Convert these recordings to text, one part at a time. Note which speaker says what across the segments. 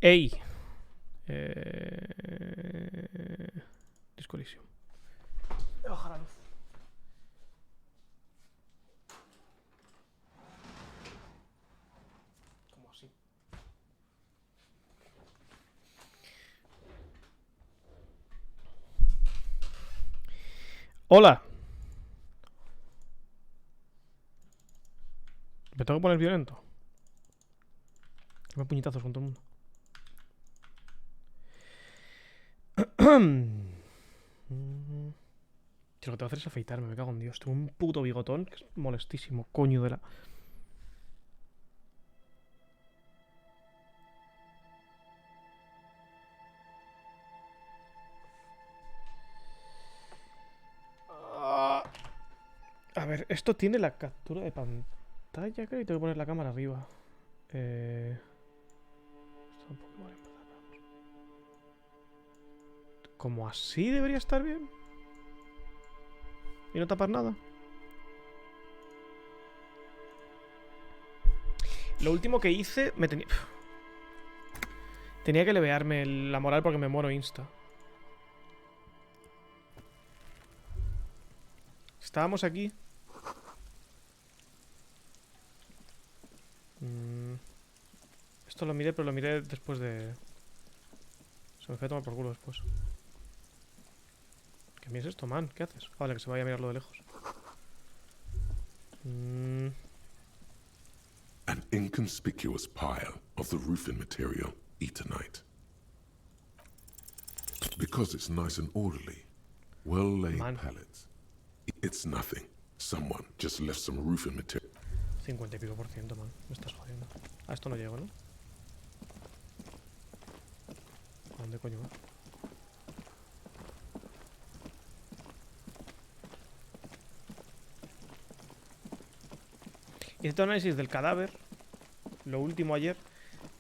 Speaker 1: ¡Ey! Disco Eliséo. Baja la luz. ¿Cómo así? ¡Hola! Me tengo que poner violento. Me puñetazos con todo el mundo. Tío, lo que tengo que hacer es afeitarme, me cago en Dios. Tengo un puto bigotón que es molestísimo, coño de la... A ver, esto tiene la captura de pantalla, creo, y tengo que poner la cámara arriba. Esto tampoco igual empezar. Como así debería estar bien. Y no tapar nada. Lo último que hice, me tenía... Tenía que levearme la moral porque me muero insta. Estábamos aquí. Esto lo miré, pero lo miré después de... Se me fue a tomar por culo después. ¿Qué mira es esto, man? ¿Qué haces? Vale, que se vaya a mirarlo de lejos.
Speaker 2: An inconspicuous pile of the roofing material, Eternite. Because it's nice and orderly, well-laid pallets. It's nothing. Someone just left some roofing material.
Speaker 1: 50 y pico por ciento, man. Me estás jodiendo. A esto no llego, ¿no? ¿A dónde coño va? Hice un análisis del cadáver, lo último ayer,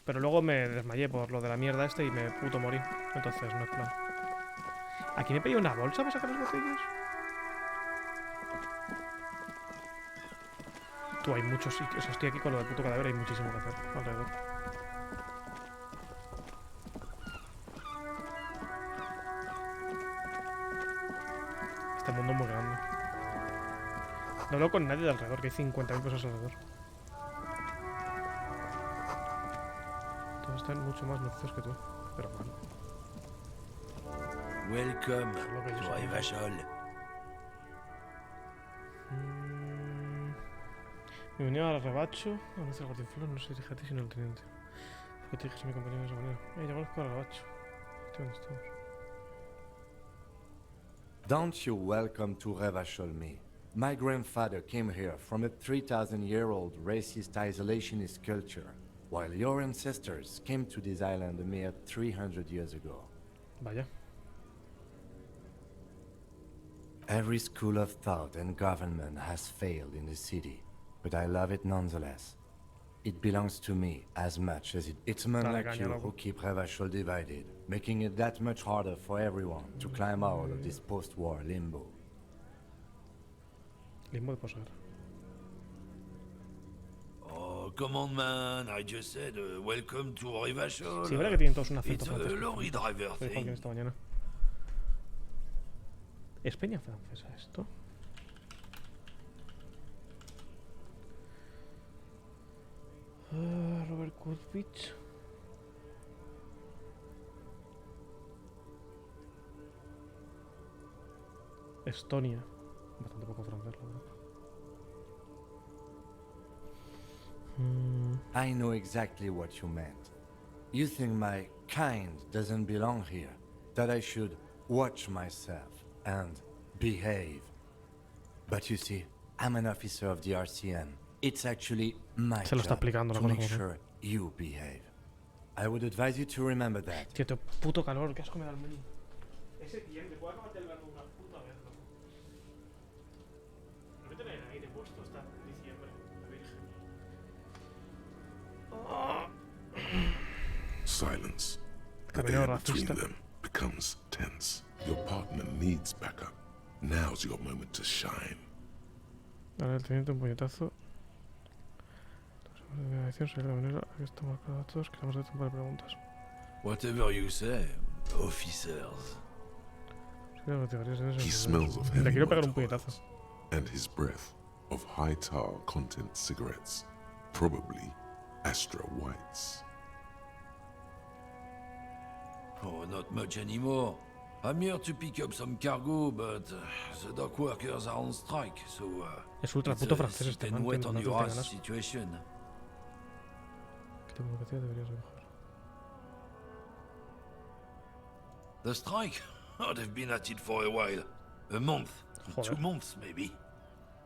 Speaker 1: pero luego me desmayé por lo de la mierda este y me puto morí. Entonces no es plan. ¿Aquí me pedí una bolsa para sacar las botellas? Tú, hay muchos sitios. Estoy aquí con lo del puto cadáver, hay muchísimo que hacer alrededor. Este mundo es muy grande. No hablo con nadie de alrededor, que hay 50.000 cosas alrededor. Todos están mucho más necios que tú, pero mal.
Speaker 3: Welcome to Rivachol.
Speaker 1: Bienvenido al rebacho. ¿Dónde está el gordinflor? No se dirige a ti, sino al teniente. ¿Por qué te diriges a mi compañero de esa manera? Ya conozco al rebacho. ¿Dónde estamos?
Speaker 4: Don't you welcome to Revachol me. My grandfather came here from a 3,000-year-old racist isolationist culture, while your ancestors came to this island a mere 300 years ago.
Speaker 1: Vaya.
Speaker 4: Every school of thought and government has failed in the city, but I love it nonetheless. It belongs to me as much as it's men like you who keep Revachol divided, making it that much harder for everyone to climb out of this post-war limbo.
Speaker 1: Limbo de posar.
Speaker 3: Oh, come on, man. I just said welcome to Rivachol.
Speaker 1: Sí, verdad que tienen todos un acento
Speaker 3: It's
Speaker 1: francés.
Speaker 3: a lorry driver
Speaker 1: Lo dijo alguien
Speaker 3: thing.
Speaker 1: esta mañana. ¿Es peña francesa esto? Robert Kurzwich. Estonia. Bastante poco francés, la verdad.
Speaker 4: I know exactly what you meant. You think my kind doesn't belong here, that I should watch myself and behave. But you see, I'm an officer of the RCN. It's actually my
Speaker 1: Se lo está
Speaker 4: job
Speaker 1: aplicando la
Speaker 4: to
Speaker 1: cosa
Speaker 4: make
Speaker 1: como
Speaker 4: sure you behave. I would advise you to remember that.
Speaker 1: Tío, tengo puto calor, qué asco me da el menú. Ese cliente puede acabar de hablar una puta vez, loco. No me tener el aire puesto hasta diciembre, la virgen.
Speaker 2: Silence. The
Speaker 1: Camino
Speaker 2: air between
Speaker 1: racista.
Speaker 2: them becomes tense. Your partner needs backup. Now's your moment to shine.
Speaker 1: Dale al teniente un puñetazo. De la edición, soy la manera que estamos para todos. Queremos hacer un par de preguntas.
Speaker 3: Whatever you say, officers.
Speaker 2: He smells of
Speaker 1: Le
Speaker 2: heavy
Speaker 1: quiero pegar un
Speaker 2: motor
Speaker 1: puñetazo.
Speaker 2: oils, and his breath of high tar content cigarettes, probably Astra Whites.
Speaker 3: Oh, not much anymore. I'm here to pick up some cargo, but the dock workers are on strike, so
Speaker 1: Es ultra
Speaker 3: it's
Speaker 1: puto
Speaker 3: a
Speaker 1: francés
Speaker 3: sit
Speaker 1: este
Speaker 3: and
Speaker 1: man,
Speaker 3: wait
Speaker 1: tío,
Speaker 3: on
Speaker 1: no
Speaker 3: your
Speaker 1: te
Speaker 3: ass
Speaker 1: ganas.
Speaker 3: situation.
Speaker 1: ¿Qué tipo de comunicación deberías mejorar?
Speaker 3: The strike? Oh, they've been at it for a while. A month,
Speaker 1: Joder.
Speaker 3: 2 months maybe.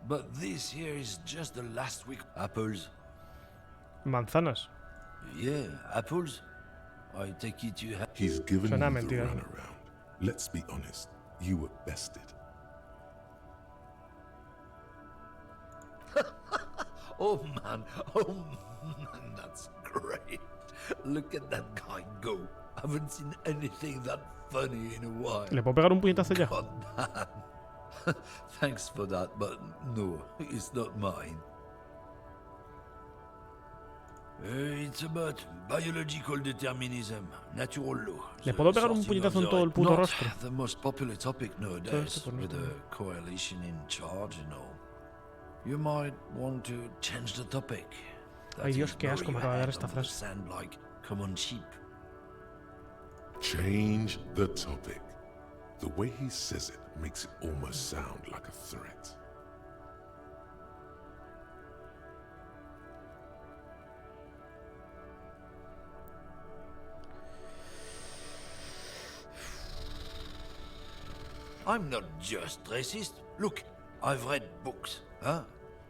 Speaker 3: But this here is just the last week. Apples?
Speaker 1: Manzanas.
Speaker 3: Yeah, apples? I take it you have...
Speaker 2: He's given
Speaker 1: Suena
Speaker 2: you the
Speaker 1: mentira.
Speaker 2: runaround. Let's be honest, you were bested.
Speaker 3: Oh man, that's great. Look at that guy go. Haven't seen anything that funny in a while.
Speaker 1: ¿Le puedo pegar un puñetazo ya?
Speaker 3: God, man. Thanks for that, but no, it's not mine. It's about biological determinism, natural law.
Speaker 1: ¿Le puedo pegar un puñetazo en todo el puto
Speaker 3: Not
Speaker 1: rostro?
Speaker 3: the most popular topic nowadays,
Speaker 1: esto por
Speaker 3: with
Speaker 1: nuestro-
Speaker 3: the coalition in charge and all. You might want to change the topic. That
Speaker 1: Ay, Dios,
Speaker 3: is
Speaker 1: qué asco me
Speaker 3: bury
Speaker 1: acaba de dar
Speaker 3: your
Speaker 1: esta
Speaker 3: head under the
Speaker 1: frase.
Speaker 3: sand like common sheep.
Speaker 2: Change the topic. The way he says it makes it almost sound like a threat.
Speaker 3: I'm not just racist. Look, I've read books, huh?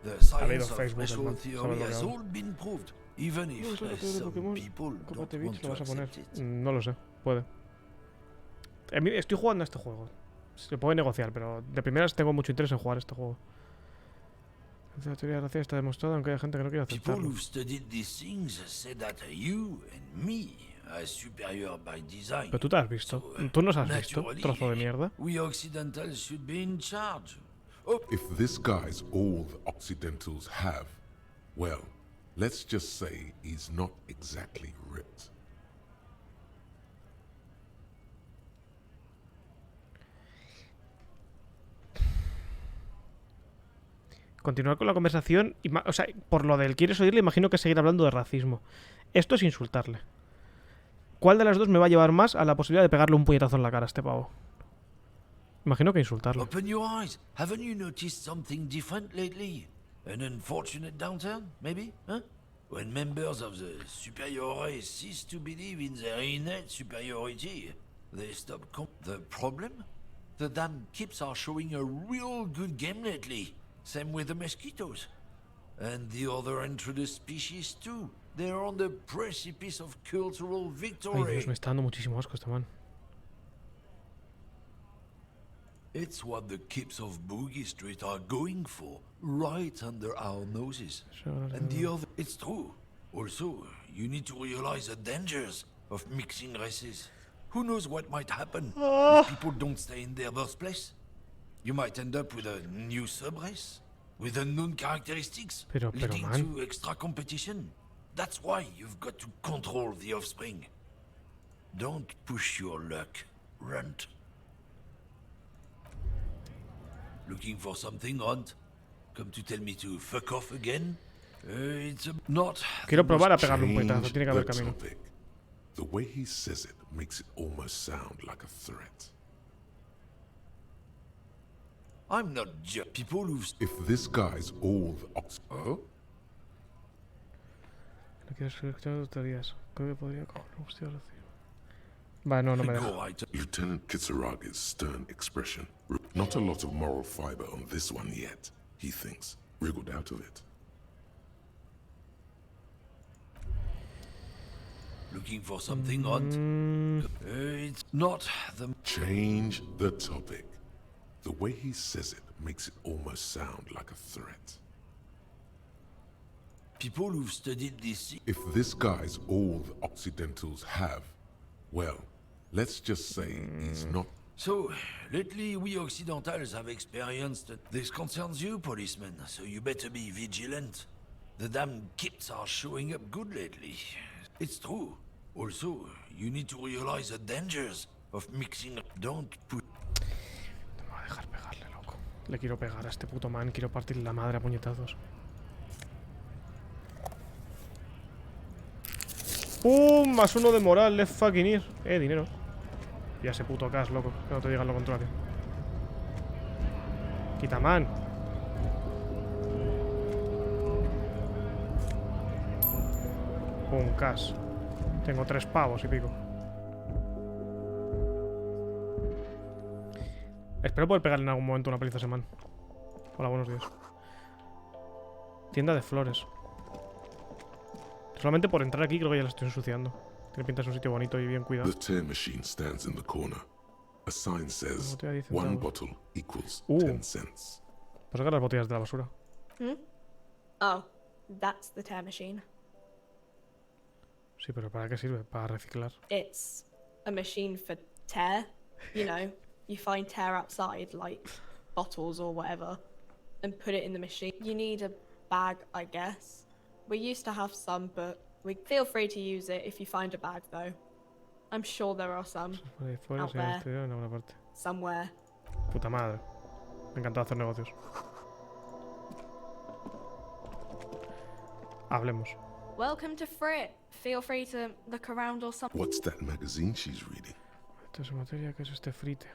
Speaker 3: The
Speaker 1: leído
Speaker 3: science of
Speaker 1: Facebook,
Speaker 3: racial
Speaker 1: hermano.
Speaker 3: theory
Speaker 1: Sabe lo que
Speaker 3: has
Speaker 1: habla.
Speaker 3: all been proved, even
Speaker 1: No
Speaker 3: if
Speaker 1: sé lo que de
Speaker 3: some
Speaker 1: Pokémon.
Speaker 3: people don't
Speaker 1: Combate
Speaker 3: want
Speaker 1: Beach
Speaker 3: to
Speaker 1: lo vas a poner.
Speaker 3: accept it.
Speaker 1: No lo sé, puede. Estoy jugando a este juego. Se puede negociar, pero de primeras tengo mucho interés en jugar este juego. La teoría racial está demostrada, aunque hay gente que no quiere
Speaker 3: People
Speaker 1: aceptarlo.
Speaker 3: who've studied these things say that you and me are superior by design.
Speaker 1: Pero tú te has visto.
Speaker 3: So,
Speaker 1: Tú nos has visto,
Speaker 3: naturally,
Speaker 1: trozo de mierda.
Speaker 3: We Occidentals should be in charge. Oh,
Speaker 2: If this guy's all the Occidentals have, well, let's just say he's not exactly ripped.
Speaker 1: Continuar con la conversación. O sea, por lo del quieres oírle, imagino que seguir hablando de racismo. Esto es insultarle. ¿Cuál de las dos me va a llevar más a la posibilidad de pegarle un puñetazo en la cara a este pavo? Imagino que insultarle.
Speaker 3: open your eyes. Haven't you noticed something different lately? An unfortunate downturn, maybe? Huh? When members of the superior race cease to believe in their innate superiority, they stop the problem? The damn kips are showing a real good game lately. Same with the mosquitoes. And the other introduced species too. They're on the precipice of cultural
Speaker 1: Ay,
Speaker 3: victory.
Speaker 1: Dios, me está dando muchísimo asco este man.
Speaker 3: It's what the kips of Boogie Street are going for, right under our noses. And the other, it's true. Also, you need to realize the dangers of mixing races. Who knows what might happen if people don't stay in their birthplace? You might end up with a new sub-race, with unknown characteristics,
Speaker 1: Pero,
Speaker 3: leading
Speaker 1: man.
Speaker 3: to extra competition. That's why you've got to control the offspring. Don't push your luck, runt. Looking for something, Hunt? Come to tell me to fuck off again? It's not...
Speaker 1: Quiero probar a pegarle un
Speaker 2: Change
Speaker 1: puñetazo. Tiene que haber
Speaker 2: the
Speaker 1: camino.
Speaker 2: topic. The way he says it makes it almost sound like a threat.
Speaker 3: I'm not just people who've...
Speaker 2: If this guy's all the
Speaker 3: Oh?
Speaker 1: No quiero escuchar tus teorías. Creo que podría coger un hostia recibo. Vale, no me deja.
Speaker 3: Go right.
Speaker 2: Lieutenant Kitsuraga's stern expression. Not a lot of moral fiber on this one yet, he thinks. Wriggled out of it.
Speaker 3: Looking for something, Hunt? It's not the...
Speaker 2: Change the topic. The way he says it makes it almost sound like a threat.
Speaker 3: People who've studied this...
Speaker 2: If this guy's all the Occidentals have, well, let's just say he's not.
Speaker 3: So, lately we Occidentals have experienced... This concerns you, policeman, so you better be vigilant. The damn kips are showing up good lately. It's true. Also, you need to realize the dangers of mixing up. Don't put.
Speaker 1: No me va a dejar pegarle, loco. Le quiero pegar a este puto man. Quiero partirle la madre a puñetazos. ¡Pum! +1 de moral. Let's fucking ir. Dinero. Y a ese puto cash, loco. Que no te digan lo contrario. Quita, man. Pum, cash. Tengo 3 pavos y pico. Espero poder pegarle en algún momento una paliza a ese man. Hola, buenos días. Tienda de flores. Solamente por entrar aquí creo que ya la estoy ensuciando. Tiene pinta de ser un sitio bonito y bien cuidado.
Speaker 2: The tear machine stands in the corner. A sign says
Speaker 1: Botella de 10
Speaker 2: one
Speaker 1: centavos.
Speaker 2: bottle equals
Speaker 1: Uh.
Speaker 2: 10 cents.
Speaker 1: Pues sacar las botellas de la basura.
Speaker 5: Oh, that's the tear machine.
Speaker 1: Sí, pero ¿para qué sirve? Para reciclar.
Speaker 5: It's a machine for tear. You know, you find tear outside, like bottles or whatever, and put it in the machine. You need a bag, I guess. We used to have some, but we feel free to use it if you find a bag, though. I'm sure there are some
Speaker 1: Por ahí fuera,
Speaker 5: Out
Speaker 1: sí, en el
Speaker 5: there.
Speaker 1: exterior, en alguna parte.
Speaker 5: somewhere.
Speaker 1: Puta madre. Me encanta hacer negocios. Hablemos.
Speaker 5: Welcome to Frit. Feel free to look around or something.
Speaker 2: What's that magazine she's reading?
Speaker 1: Esta es materia que es este frite.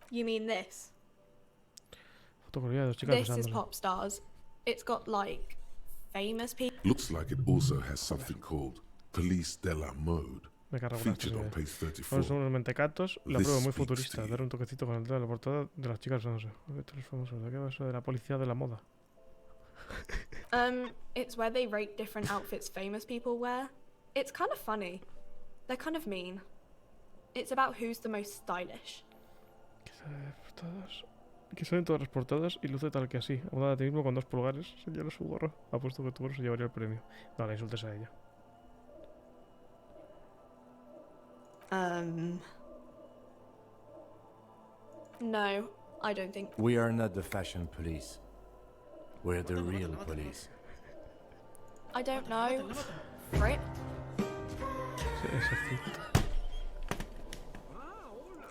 Speaker 5: You mean this?
Speaker 1: Fotografía de dos chicas
Speaker 5: This is
Speaker 1: besándose.
Speaker 5: Pop Stars. It's got like famous people.
Speaker 2: Looks like it also has something called Police de la Mode,
Speaker 1: Me cargo con
Speaker 2: featured on
Speaker 1: esta
Speaker 2: page
Speaker 1: Son
Speaker 2: 34.
Speaker 1: unos mentecatos. La
Speaker 2: This
Speaker 1: prueba muy
Speaker 2: speaks
Speaker 1: futurista.
Speaker 2: to you.
Speaker 1: Dar un toquecito con el dedo a la portada de las chicas besándose. Esto es famoso. ¿De qué va eso de la policía de la moda?
Speaker 5: It's where they rate different outfits famous people wear. It's kind of funny. They're kind of mean. It's about who's the most stylish.
Speaker 1: Que salen todas las portadas y luce tal que así. Abunda de ti mismo con 2 pulgares. Señala su gorro. Apuesto que tu gorro se llevaría el premio. No, la insultes a ella.
Speaker 5: No, I don't think.
Speaker 4: We are not the fashion police. We're the real police.
Speaker 5: I don't know. Frit?
Speaker 1: Sí, ese frite.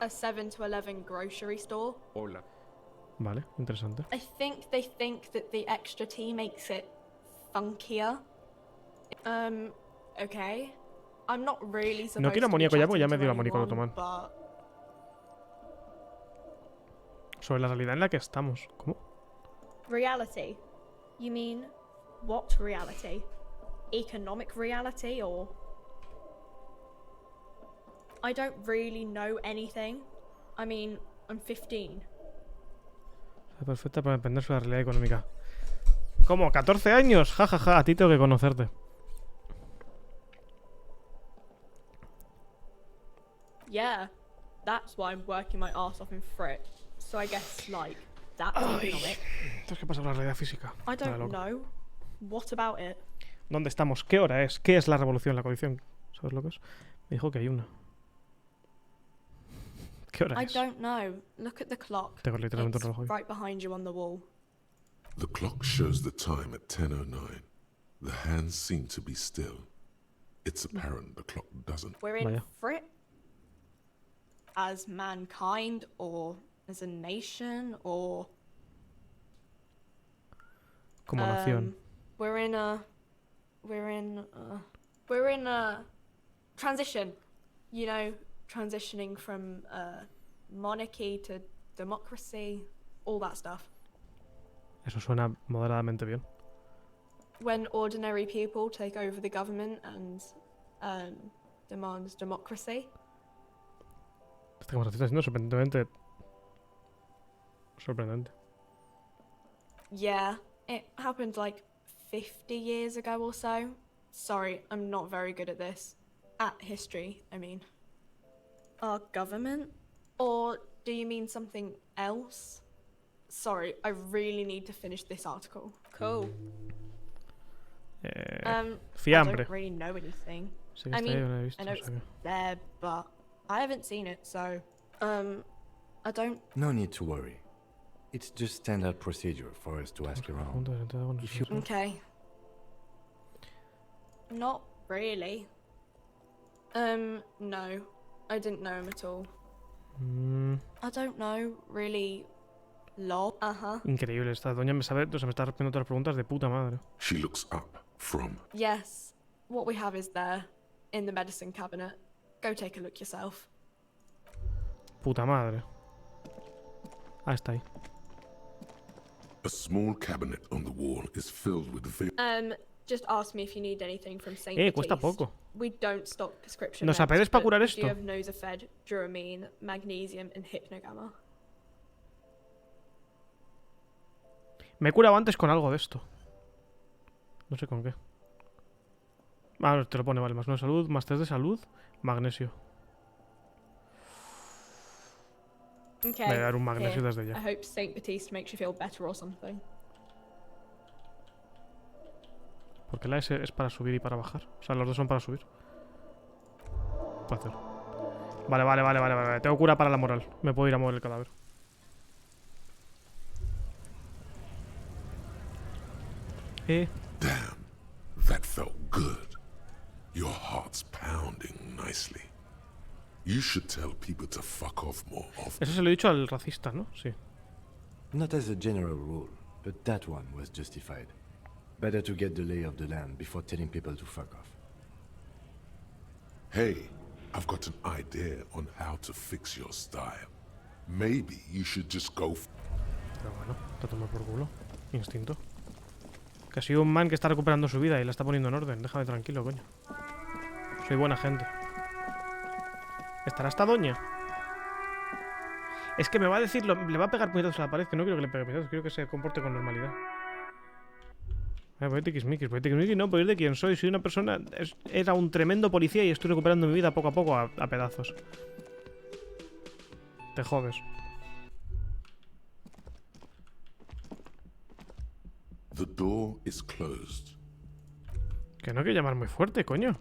Speaker 5: A 7 to 11 grocery store.
Speaker 1: Vale, interesante.
Speaker 5: I think they think that the extra tea makes it funkier. Okay. I'm not really supposed
Speaker 1: No quiero
Speaker 5: to be
Speaker 1: amoníaco ya porque ya
Speaker 5: chatting
Speaker 1: me
Speaker 5: to
Speaker 1: dio el amoníaco al
Speaker 5: anyone,
Speaker 1: otomán.
Speaker 5: but
Speaker 1: Sobre la realidad en la que estamos. ¿Cómo?
Speaker 5: reality? You mean what reality? Economic reality or? I don't really know anything. I mean, I'm 15.
Speaker 1: Está perfecta para emprender sobre la realidad económica. ¿Cómo? ¿14 años? Ja, ja, ja. A ti tengo que conocerte.
Speaker 5: Yeah, that's why I'm working my ass off in Frit. So I guess, like, that's economic.
Speaker 1: Entonces, ¿qué pasa con la realidad física?
Speaker 5: I
Speaker 1: Nada,
Speaker 5: don't
Speaker 1: loco.
Speaker 5: know. What about it?
Speaker 1: ¿Dónde estamos? ¿Qué hora es? ¿Qué es la revolución, la coalición? ¿Sabes lo que es? Me dijo que hay una. ¿Qué hora
Speaker 5: I
Speaker 1: es?
Speaker 5: don't know. Look at the clock.
Speaker 1: Tengo literalmente un
Speaker 5: It's
Speaker 1: reloj hoy.
Speaker 5: right behind you on the wall.
Speaker 2: The clock shows the time at 10:09. The hands seem to be still. It's apparent the clock doesn't.
Speaker 5: We're in
Speaker 1: Vaya.
Speaker 5: Frit as mankind or as a nation or
Speaker 1: Como nación.
Speaker 5: we're in a transition, you know, transitioning from monarchy to democracy, all that stuff.
Speaker 1: Eso suena moderadamente bien.
Speaker 5: When ordinary people take over the government and demand democracy.
Speaker 1: Esta conversación está siendo sorprendentemente... sorprendente.
Speaker 5: Yeah, it happened like 50 years ago or so. Sorry, I'm not very good at this. At history, I mean. Our government? Or do you mean something else? Sorry, I really need to finish this article. Cool. I
Speaker 1: Fiambre.
Speaker 5: don't really know anything.
Speaker 1: Sé que
Speaker 5: I
Speaker 1: está ahí,
Speaker 5: mean,
Speaker 1: no he visto.
Speaker 5: I know
Speaker 1: o
Speaker 5: it's
Speaker 1: sea que-
Speaker 5: there, but I haven't seen it, so I don't.
Speaker 4: No need to worry. It's just standard procedure for us to ask around.
Speaker 1: Punto de entrada con
Speaker 4: If you-
Speaker 1: nosotros.
Speaker 5: Okay. Not really. No. I didn't know him at all. I don't know, really. Lol.
Speaker 1: Increíble, esta doña me sabe, o sea, me está respondiendo todas las preguntas de puta madre.
Speaker 2: She looks up from.
Speaker 5: Yes. What we have is there, in the medicine cabinet. Go take a look yourself.
Speaker 1: Puta madre. Ah, está ahí.
Speaker 2: A small cabinet on the wall is filled with
Speaker 5: Just ask me if you need anything from Saint
Speaker 1: Cuesta
Speaker 5: Baptiste.
Speaker 1: poco.
Speaker 5: We don't stock prescription
Speaker 1: ¿Nos
Speaker 5: meds,
Speaker 1: apetece para
Speaker 5: but
Speaker 1: curar
Speaker 5: we
Speaker 1: esto?
Speaker 5: do have Nosafed, Duramine, Magnesium, and Hypnogamma.
Speaker 1: Me he curado antes con algo de esto. No sé con qué. Ah, te lo pone, vale. Más 1 de salud, más 3 de salud, magnesio.
Speaker 5: Okay.
Speaker 1: Voy a dar un magnesio
Speaker 5: here.
Speaker 1: desde
Speaker 5: I
Speaker 1: ya.
Speaker 5: hope Saint Baptiste makes you feel better or something.
Speaker 1: Porque la S es para subir y para bajar. O sea, los dos son para subir. Placer. Vale. Tengo cura para la moral. Me puedo ir a mover el cadáver.
Speaker 2: Damn, that felt good. Your heart's pounding nicely. You should tell people to fuck off more often.
Speaker 1: Eso se lo he dicho al racista, ¿no? Sí.
Speaker 4: Not as a general rule, but that one was justified. Better to get the lay of the land before telling people to fuck off.
Speaker 2: Hey, I've got an idea on how to fix your style. Maybe you should just go.
Speaker 1: Pero bueno, te tomo por culo. Instinto. Que soy un man que está recuperando su vida y la está poniendo en orden. Déjame tranquilo, coño. Soy buena gente. ¿Estará esta doña? Es que me va a decir, le va a pegar puñetazos a la pared, que no quiero que le pegue puñetazos, quiero que se comporte con normalidad. Voy a tiquismiquis, no, por ir de quién soy. Soy una persona, era un tremendo policía y estoy recuperando mi vida poco a poco a pedazos. Te jodes.
Speaker 2: The door is closed.
Speaker 1: Que no hay que llamar muy fuerte, coño.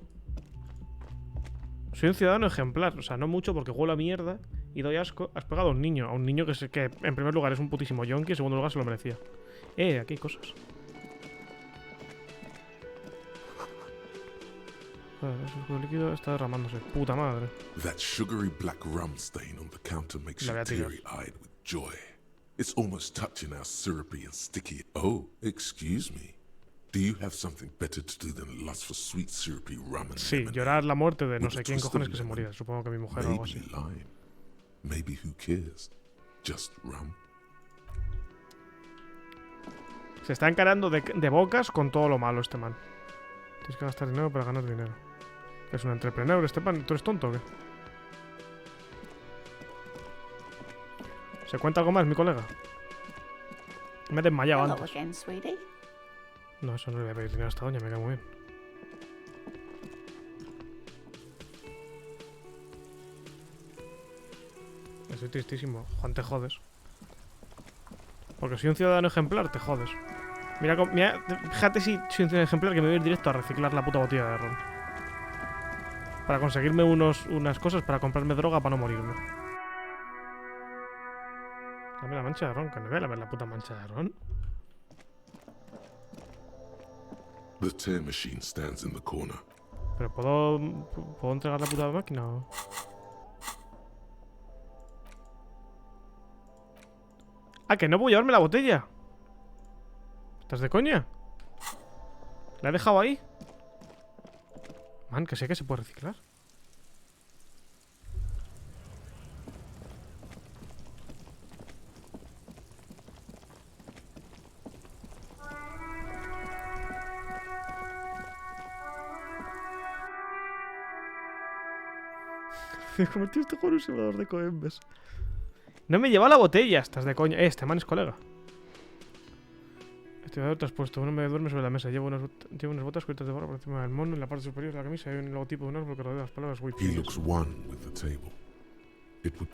Speaker 1: Soy un ciudadano ejemplar, o sea, no mucho porque huelo a mierda y doy asco. Has pegado a un niño que en primer lugar es un putísimo yonki y en segundo lugar se lo merecía. Aquí hay cosas. El líquido está derramándose. Puta madre.
Speaker 2: That sugary black rum stain on the counter makes
Speaker 1: La
Speaker 2: you
Speaker 1: voy a tirar.
Speaker 2: teary-eyed with joy. It's almost touching our syrupy and sticky. Oh, excuse me. Do you have something better to do than lust for sweet syrupy rum and
Speaker 1: Sí,
Speaker 2: lemonade?
Speaker 1: llorar la muerte de no
Speaker 2: With
Speaker 1: sé
Speaker 2: a
Speaker 1: quién
Speaker 2: twist of
Speaker 1: cojones que se
Speaker 2: lemon?
Speaker 1: moría. Supongo que mi mujer o algo
Speaker 2: Maybe
Speaker 1: así.
Speaker 2: lime. Maybe who cares? Just rum.
Speaker 1: Se está encarando de bocas con todo lo malo este man. Tienes que gastar dinero para ganar dinero. ¿Es un entrepreneur este man? ¿Tú eres tonto o qué? ¿Se cuenta algo más, mi colega? Me he desmayado
Speaker 6: Hello
Speaker 1: antes.
Speaker 6: again, sweetie.
Speaker 1: No, eso no le voy a pedir dinero a esta doña, me cae muy bien. Estoy tristísimo. Juan, te jodes. Porque soy un ciudadano ejemplar, te jodes. Mira, fíjate si soy un ciudadano ejemplar que me voy a ir directo a reciclar la puta botella de ron. Para conseguirme unas cosas para comprarme droga para no morirme. Dame la mancha de ron, que no voy a lamer la puta mancha de ron.
Speaker 2: The tear machine stands in the corner.
Speaker 1: Pero ¿puedo entregar la puta máquina o...? Ah, que no puedo llevarme la botella. ¿Estás de coña? ¿La he dejado ahí? Man, que sé que se puede reciclar. Me convertí este juego en un simulador de coembes. No me lleva la botella, estás de coña. Este man es colega. Estoy a traspuesto. Uno me duerme sobre la mesa. Llevo unas botas cubiertas de barro por encima del mono. En la parte superior de la camisa hay un logotipo de un árbol que rodea las palabras Whip.
Speaker 2: He looks one with the table.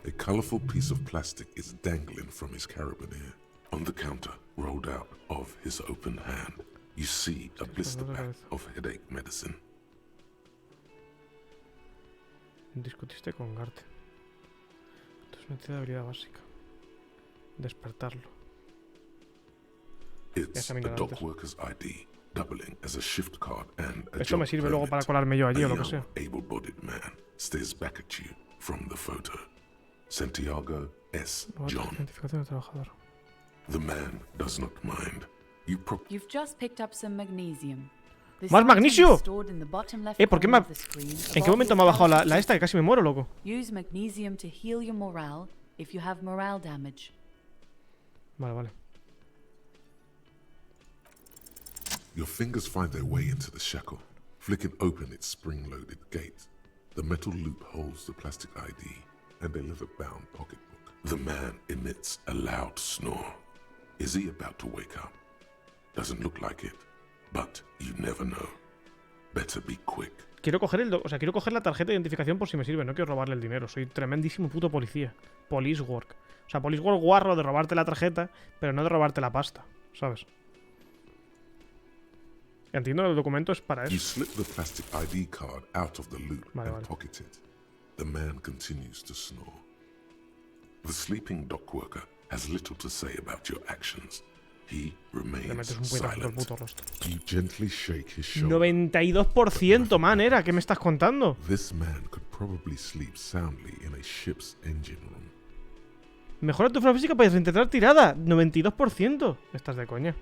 Speaker 2: A colorful piece of plastic is dangling from his carabiner. On the counter, rolled out of his open hand, you see a blister pack of headache medicine.
Speaker 1: Discutiste con Garte. Es una entidad de habilidad básica. Despertarlo.
Speaker 2: It's
Speaker 1: Esa
Speaker 2: a
Speaker 1: mierda antes.
Speaker 2: dockworker's ID, doubling as a shift card and a
Speaker 1: Esto me
Speaker 2: job
Speaker 1: sirve luego para
Speaker 2: permit.
Speaker 1: colarme yo allí
Speaker 2: A
Speaker 1: o lo que
Speaker 2: young,
Speaker 1: sea.
Speaker 2: able-bodied man stares back at you from the photo. Santiago S. John.
Speaker 1: Identificación de trabajador.
Speaker 2: The man does not mind. You
Speaker 6: You've just picked up some magnesium. This
Speaker 1: ¡Más
Speaker 6: item
Speaker 1: magnesio!
Speaker 6: is stored in the bottom left
Speaker 1: ¿Por qué
Speaker 6: corner
Speaker 1: me
Speaker 6: of the screen
Speaker 1: ¿En qué
Speaker 6: above
Speaker 1: momento
Speaker 6: your
Speaker 1: me ha bajado la
Speaker 6: browser.
Speaker 1: esta que casi me muero, loco?
Speaker 6: Use magnesium to heal your morale if you have morale damage.
Speaker 1: Vale, vale.
Speaker 2: Your fingers find their way into the shackle, flicking open its spring-loaded gate. The metal loop holds the plastic ID and a leather-bound pocketbook. The man emits a loud snore. Is he about to wake up? Doesn't look like it, but you never know. Better be quick.
Speaker 1: Quiero coger quiero coger la tarjeta de identificación por si me sirve. No quiero robarle el dinero. Soy tremendísimo puto policía. Police work. O sea, police work guarro de robarte la tarjeta, pero no de robarte la pasta, ¿sabes? Entiendo que el documento es para
Speaker 2: You
Speaker 1: eso.
Speaker 2: slip the plastic ID card out of the loop
Speaker 1: Vale,
Speaker 2: and
Speaker 1: vale.
Speaker 2: pocket it. The man continues to snore. The sleeping dockworker has little to say about your actions. He
Speaker 1: Le
Speaker 2: remains
Speaker 1: metes un puñetazo en el
Speaker 2: silent.
Speaker 1: puto rostro.
Speaker 2: You gently shake his shoulder.
Speaker 1: 92%, man, era. ¿Qué me estás contando?
Speaker 2: This man could probably sleep soundly in a ship's engine room.
Speaker 1: Mejora tu fuerza física para intentar tirada. 92%. Estás de coña.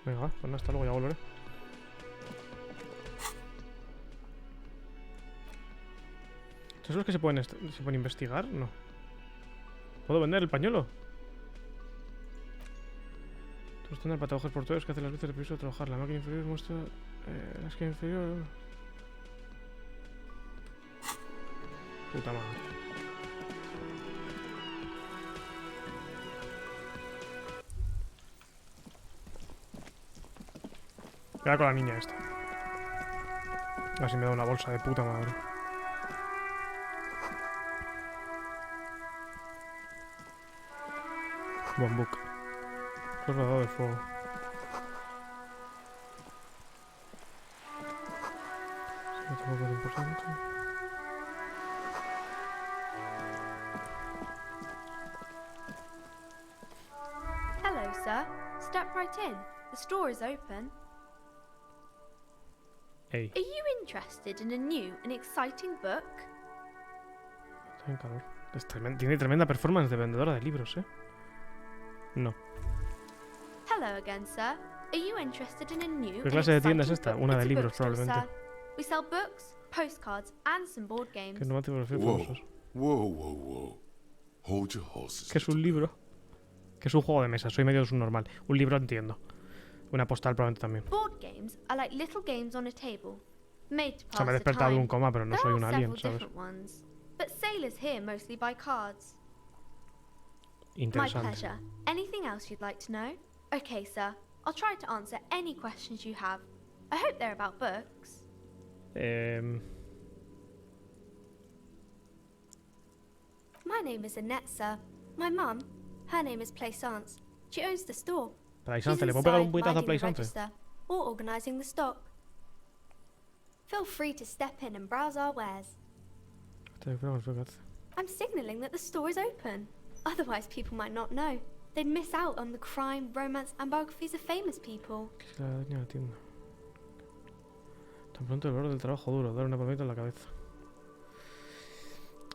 Speaker 1: Venga, va, pues nada, hasta luego, ya volveré. ¿Son los que se pueden investigar? No. ¿Puedo vender el pañuelo? Tu estándar para trabajos portuarios que hace las veces de permiso de trabajar. La máquina inferior muestra... la esquina inferior... Puta madre. Queda con la niña esta. A ver si me da una bolsa de puta madre. Bambuc. Rodado de fuego. Sí, tampoco es importante.
Speaker 7: Hello, sir. Step right in. The store is open.
Speaker 1: Ey,
Speaker 7: Are you interested in a new and exciting book?
Speaker 1: está en calor. Tiene tremenda performance de vendedora de libros, ¿eh? No.
Speaker 7: Hello again, sir. Are you interested in a new
Speaker 1: ¿Qué
Speaker 7: and
Speaker 1: clase de tienda es
Speaker 7: exciting
Speaker 1: esta?
Speaker 7: book?
Speaker 1: Una
Speaker 7: It's
Speaker 1: de
Speaker 7: a
Speaker 1: libros,
Speaker 7: bookstore,
Speaker 1: probablemente.
Speaker 7: sir. We sell books, postcards, and some board games.
Speaker 1: Que no me tipografía
Speaker 2: Whoa,
Speaker 1: famosos.
Speaker 2: whoa. Hold your horses.
Speaker 1: ¿Qué es un libro? Que es un juego de mesa. Soy medio subnormal. Un libro entiendo. Una postal probablemente también.
Speaker 7: Board games are like little games on a table, made to
Speaker 1: O sea, me he
Speaker 7: pass the
Speaker 1: despertado de
Speaker 7: time.
Speaker 1: un coma, pero no
Speaker 7: There
Speaker 1: soy
Speaker 7: are
Speaker 1: un alien,
Speaker 7: several
Speaker 1: ¿sabes?
Speaker 7: different ones, but sailors here mostly buy cards. My
Speaker 1: Interesante.
Speaker 7: pleasure. Anything else you'd like to know? Okay, sir. I'll try to answer any questions you have. I hope they're about books. My name is Annette, sir. My mum, her name is Plaisance. She owns the store.
Speaker 1: Plaisance,
Speaker 7: She's
Speaker 1: ¿le puedo pegar un
Speaker 7: inside
Speaker 1: puñetazo a
Speaker 7: minding the
Speaker 1: Plaisance?
Speaker 7: register or organising the stock. Feel free to step in and browse our wares. I'm signalling that the store is open. Otherwise, people might not know. They'd miss out on the crime, romance, and biographies of famous people.
Speaker 1: ¿Qué es la dueña de la tienda? Tan pronto el valor del trabajo duro, dar una palmadita en la cabeza.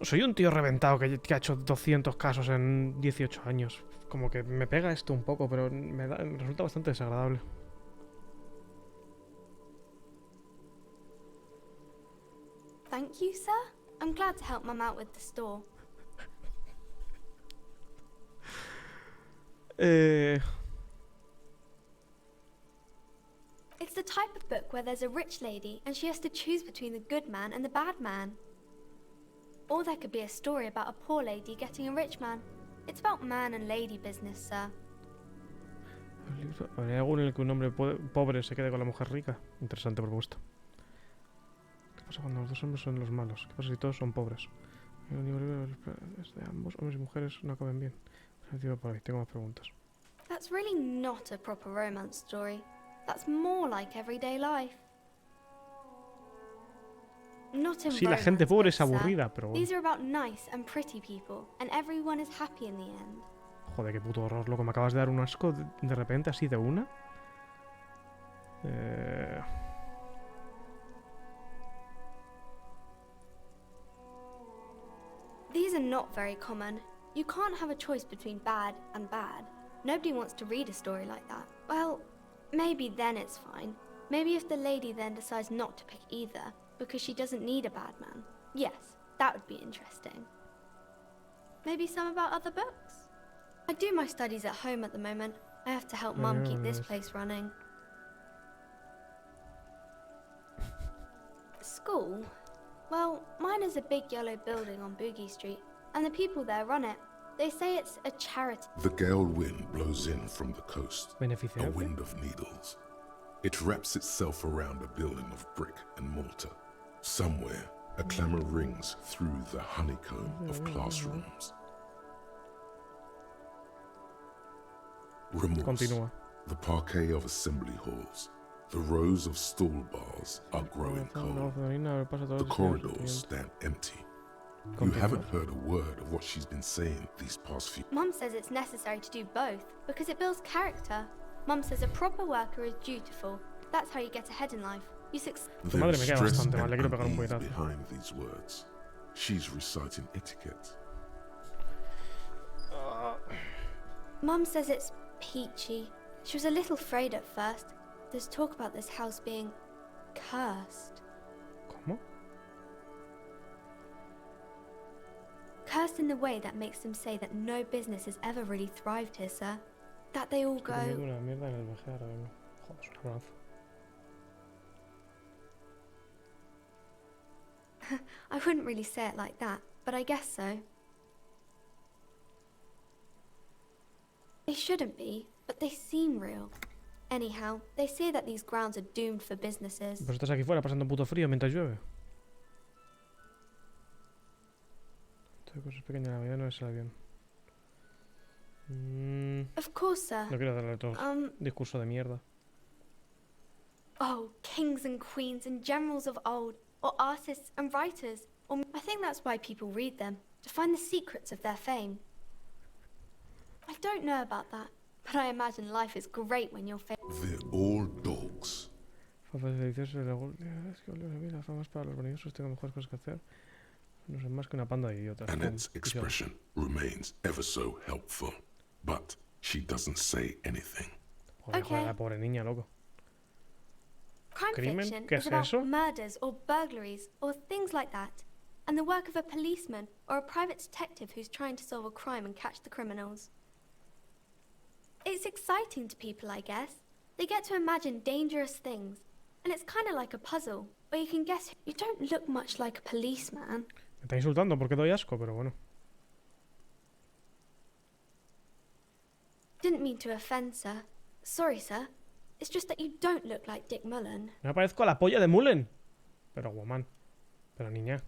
Speaker 1: Soy un tío reventado que ha hecho 200 casos en 18 años. Como que me pega esto un poco, pero me resulta bastante desagradable.
Speaker 7: Thank you, sir. I'm glad to help Mum out with the store. It's the type of book where there's a rich lady and she has to choose between the good man and the bad man. Or there could be a story about a poor lady getting a rich man. It's about man and lady business, sir.
Speaker 1: ¿Habría alguno en el que un hombre pobre se quede con la mujer rica? Interesante propuesta. ¿Qué pasa cuando los dos hombres son los malos? ¿Qué pasa si todos son pobres? El libro de ambos, hombres y mujeres, no acaben bien. Por ahí, tengo más preguntas.
Speaker 7: That's really not a proper romance story. That's more like everyday life. Not in
Speaker 1: Sí, la gente
Speaker 7: romance
Speaker 1: pobre es
Speaker 7: books, sir.
Speaker 1: aburrida, pero bueno.
Speaker 7: These are about nice and pretty people, and everyone is happy in the end.
Speaker 1: Joder, qué puto horror, loco. Me acabas de dar un asco de repente, así de una.
Speaker 7: These are not very common. You can't have a choice between bad and bad. Nobody wants to read a story like that. Well, maybe then it's fine. Maybe if the lady then decides not to pick either, because she doesn't need a bad man. Yes, that would be interesting. Maybe some about other books? I do my studies at home at the moment. I have to help Mum keep this place running. School? Well, mine is a big yellow building on Boogie Street, and the people there run it. They say it's a charity.
Speaker 2: The gale wind blows in from the coast, a
Speaker 1: Beneficiarte.
Speaker 2: wind of needles. It wraps itself around a building of brick and mortar. Somewhere, a clamour rings through the honeycomb of classrooms. Remorse,
Speaker 1: Continúa.
Speaker 2: the parquet of assembly halls, the rows of stall bars are growing cold. The corridors stand empty. You haven't heard a word of what she's been saying these past few.
Speaker 7: Mum says it's necessary to do both because it builds character. Mum says a proper worker is dutiful. That's how you get ahead in life. You succeed.
Speaker 1: Tu madre
Speaker 2: There is
Speaker 1: me queda
Speaker 2: stress
Speaker 1: bastante
Speaker 2: and
Speaker 1: mal, le quiero pegar un
Speaker 2: unease
Speaker 1: puñetazo.
Speaker 2: behind these words. She's reciting etiquette.
Speaker 7: Mum says it's peachy. She was a little afraid at first. There's talk about this house being cursed.
Speaker 1: ¿Cómo?
Speaker 7: Cursed in the way that makes them say that no business has ever really thrived here, sir. That they all go.
Speaker 1: Una mierda en el vejer, joder, es una bronza.
Speaker 7: I wouldn't really say it like that, but I guess so. They shouldn't be, but they seem real. Anyhow, they say that these grounds are doomed for businesses.
Speaker 1: Pues estás aquí fuera pasando un puto frío mientras llueve. Todo cosas pequeñas en la vida no es el avión.
Speaker 7: Of course, sir.
Speaker 1: No quiero darle todo discurso de mierda.
Speaker 7: Oh, kings and queens and generals of old, or artists and writers. Or I think that's why people read them, to find the secrets of their fame. I don't know about that, but I imagine life is great when you're famous.
Speaker 2: They're all dogs.
Speaker 1: Fafas deliciosos de la es que la fama es para los vanidosos, tengo mejores cosas que hacer. No son más que una panda de idiotas.
Speaker 2: Annette's expression remains ever so helpful, but she doesn't say anything.
Speaker 1: Joder,
Speaker 7: Okay.
Speaker 1: joder, la pobre niña, loco.
Speaker 7: Crime
Speaker 1: Crimen?
Speaker 7: fiction
Speaker 1: ¿Qué
Speaker 7: is
Speaker 1: es
Speaker 7: about
Speaker 1: eso?
Speaker 7: murders or burglaries or things like that, and the work of a policeman or a private detective who's trying to solve a crime and catch the criminals. It's exciting to people, I guess. They get to imagine dangerous things, and it's kind of like a puzzle, where you can guess. You don't look much like a policeman.
Speaker 1: Me está insultando porque doy asco, pero bueno.
Speaker 7: Didn't mean to offend, sir. Sorry, sir. It's just that you don't look like Dick Mullen.
Speaker 1: Me parezco a la polla de Mullen. Pero woman. Pero niña.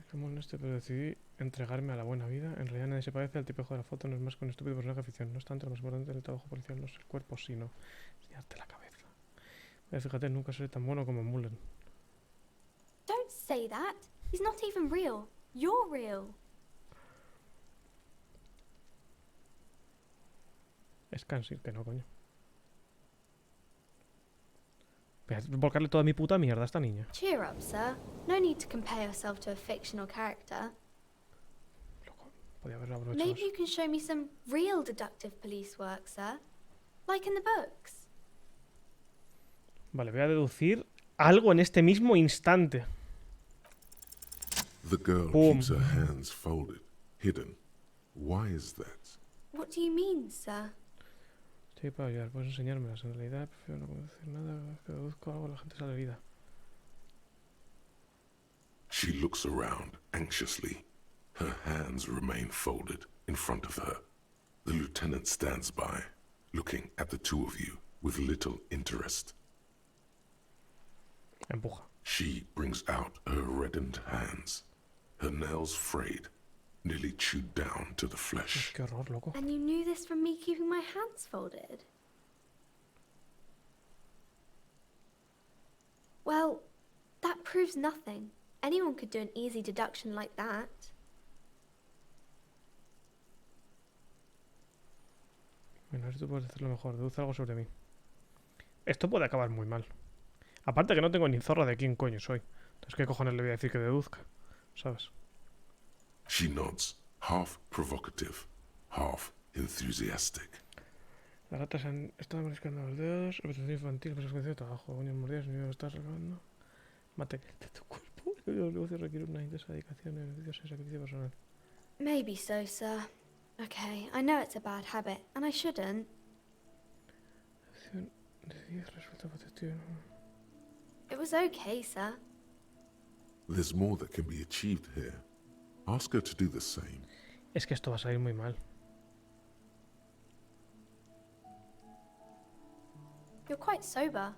Speaker 1: Es que molesto, pero decidí entregarme a la buena vida. En realidad nadie se parece al tipejo de la foto. No es más que un estúpido personaje de ficción. No es tanto lo más importante del trabajo policial. No es el cuerpo, sino enseñarte la cabeza. Fíjate, nunca seré tan bueno como Mullen.
Speaker 7: Don't say that. He's not even real. You're real.
Speaker 1: Es cansir que no, coño. Voy a volcarle toda mi puta mierda a esta niña.
Speaker 7: Cheer up, sir. No need to compare yourself to a fictional character.
Speaker 1: Loco, podía haberlo aprovechado.
Speaker 7: Maybe you can show me some real deductive police work, sir. Like in the books.
Speaker 1: Vale, voy a deducir algo en este mismo instante.
Speaker 2: The girl
Speaker 1: Boom.
Speaker 2: keeps her hands folded, hidden. Why is that?
Speaker 7: What do you mean, sir?
Speaker 1: Estoy para ayudar, puedes enseñármelas. En realidad prefiero no decir nada, que deduzco algo, la gente sale herida.
Speaker 2: She looks around anxiously. Her hands remain folded in front of her. The lieutenant stands by, looking at the two of you with little interest.
Speaker 1: Empuja.
Speaker 2: She brings out her reddened hands, her nails frayed, nearly chewed down to the flesh.
Speaker 1: Qué horror, loco.
Speaker 7: And you knew this from me keeping my hands folded? Well, That proves nothing. Anyone could do an easy deduction like that.
Speaker 1: Bueno, a ver si tú puedes hacerlo mejor. Deduce algo sobre mí. Esto puede acabar muy mal. Aparte que no tengo ni zorra de quién coño soy. Entonces, ¿qué cojones le voy a decir que deduzca? ¿Sabes?
Speaker 2: She nods, half provocative, half enthusiastic.
Speaker 1: Las ratas han estado moriscando los dedos. Representación infantil, persecución de trabajo. Uñas mordidas, niños estás salvando. Material de tu cuerpo. Los negocios requieren una intensa dedicación, beneficios y sacrificio personal.
Speaker 7: Maybe so, sir. Okay, I know it's a bad habit, and I shouldn't.
Speaker 1: Acción de 10 resulta positivo.
Speaker 7: It was okay, sir.
Speaker 2: There's more that can be achieved here. Ask her to do the same.
Speaker 1: Es que esto va a salir muy mal.
Speaker 7: You're quite sober.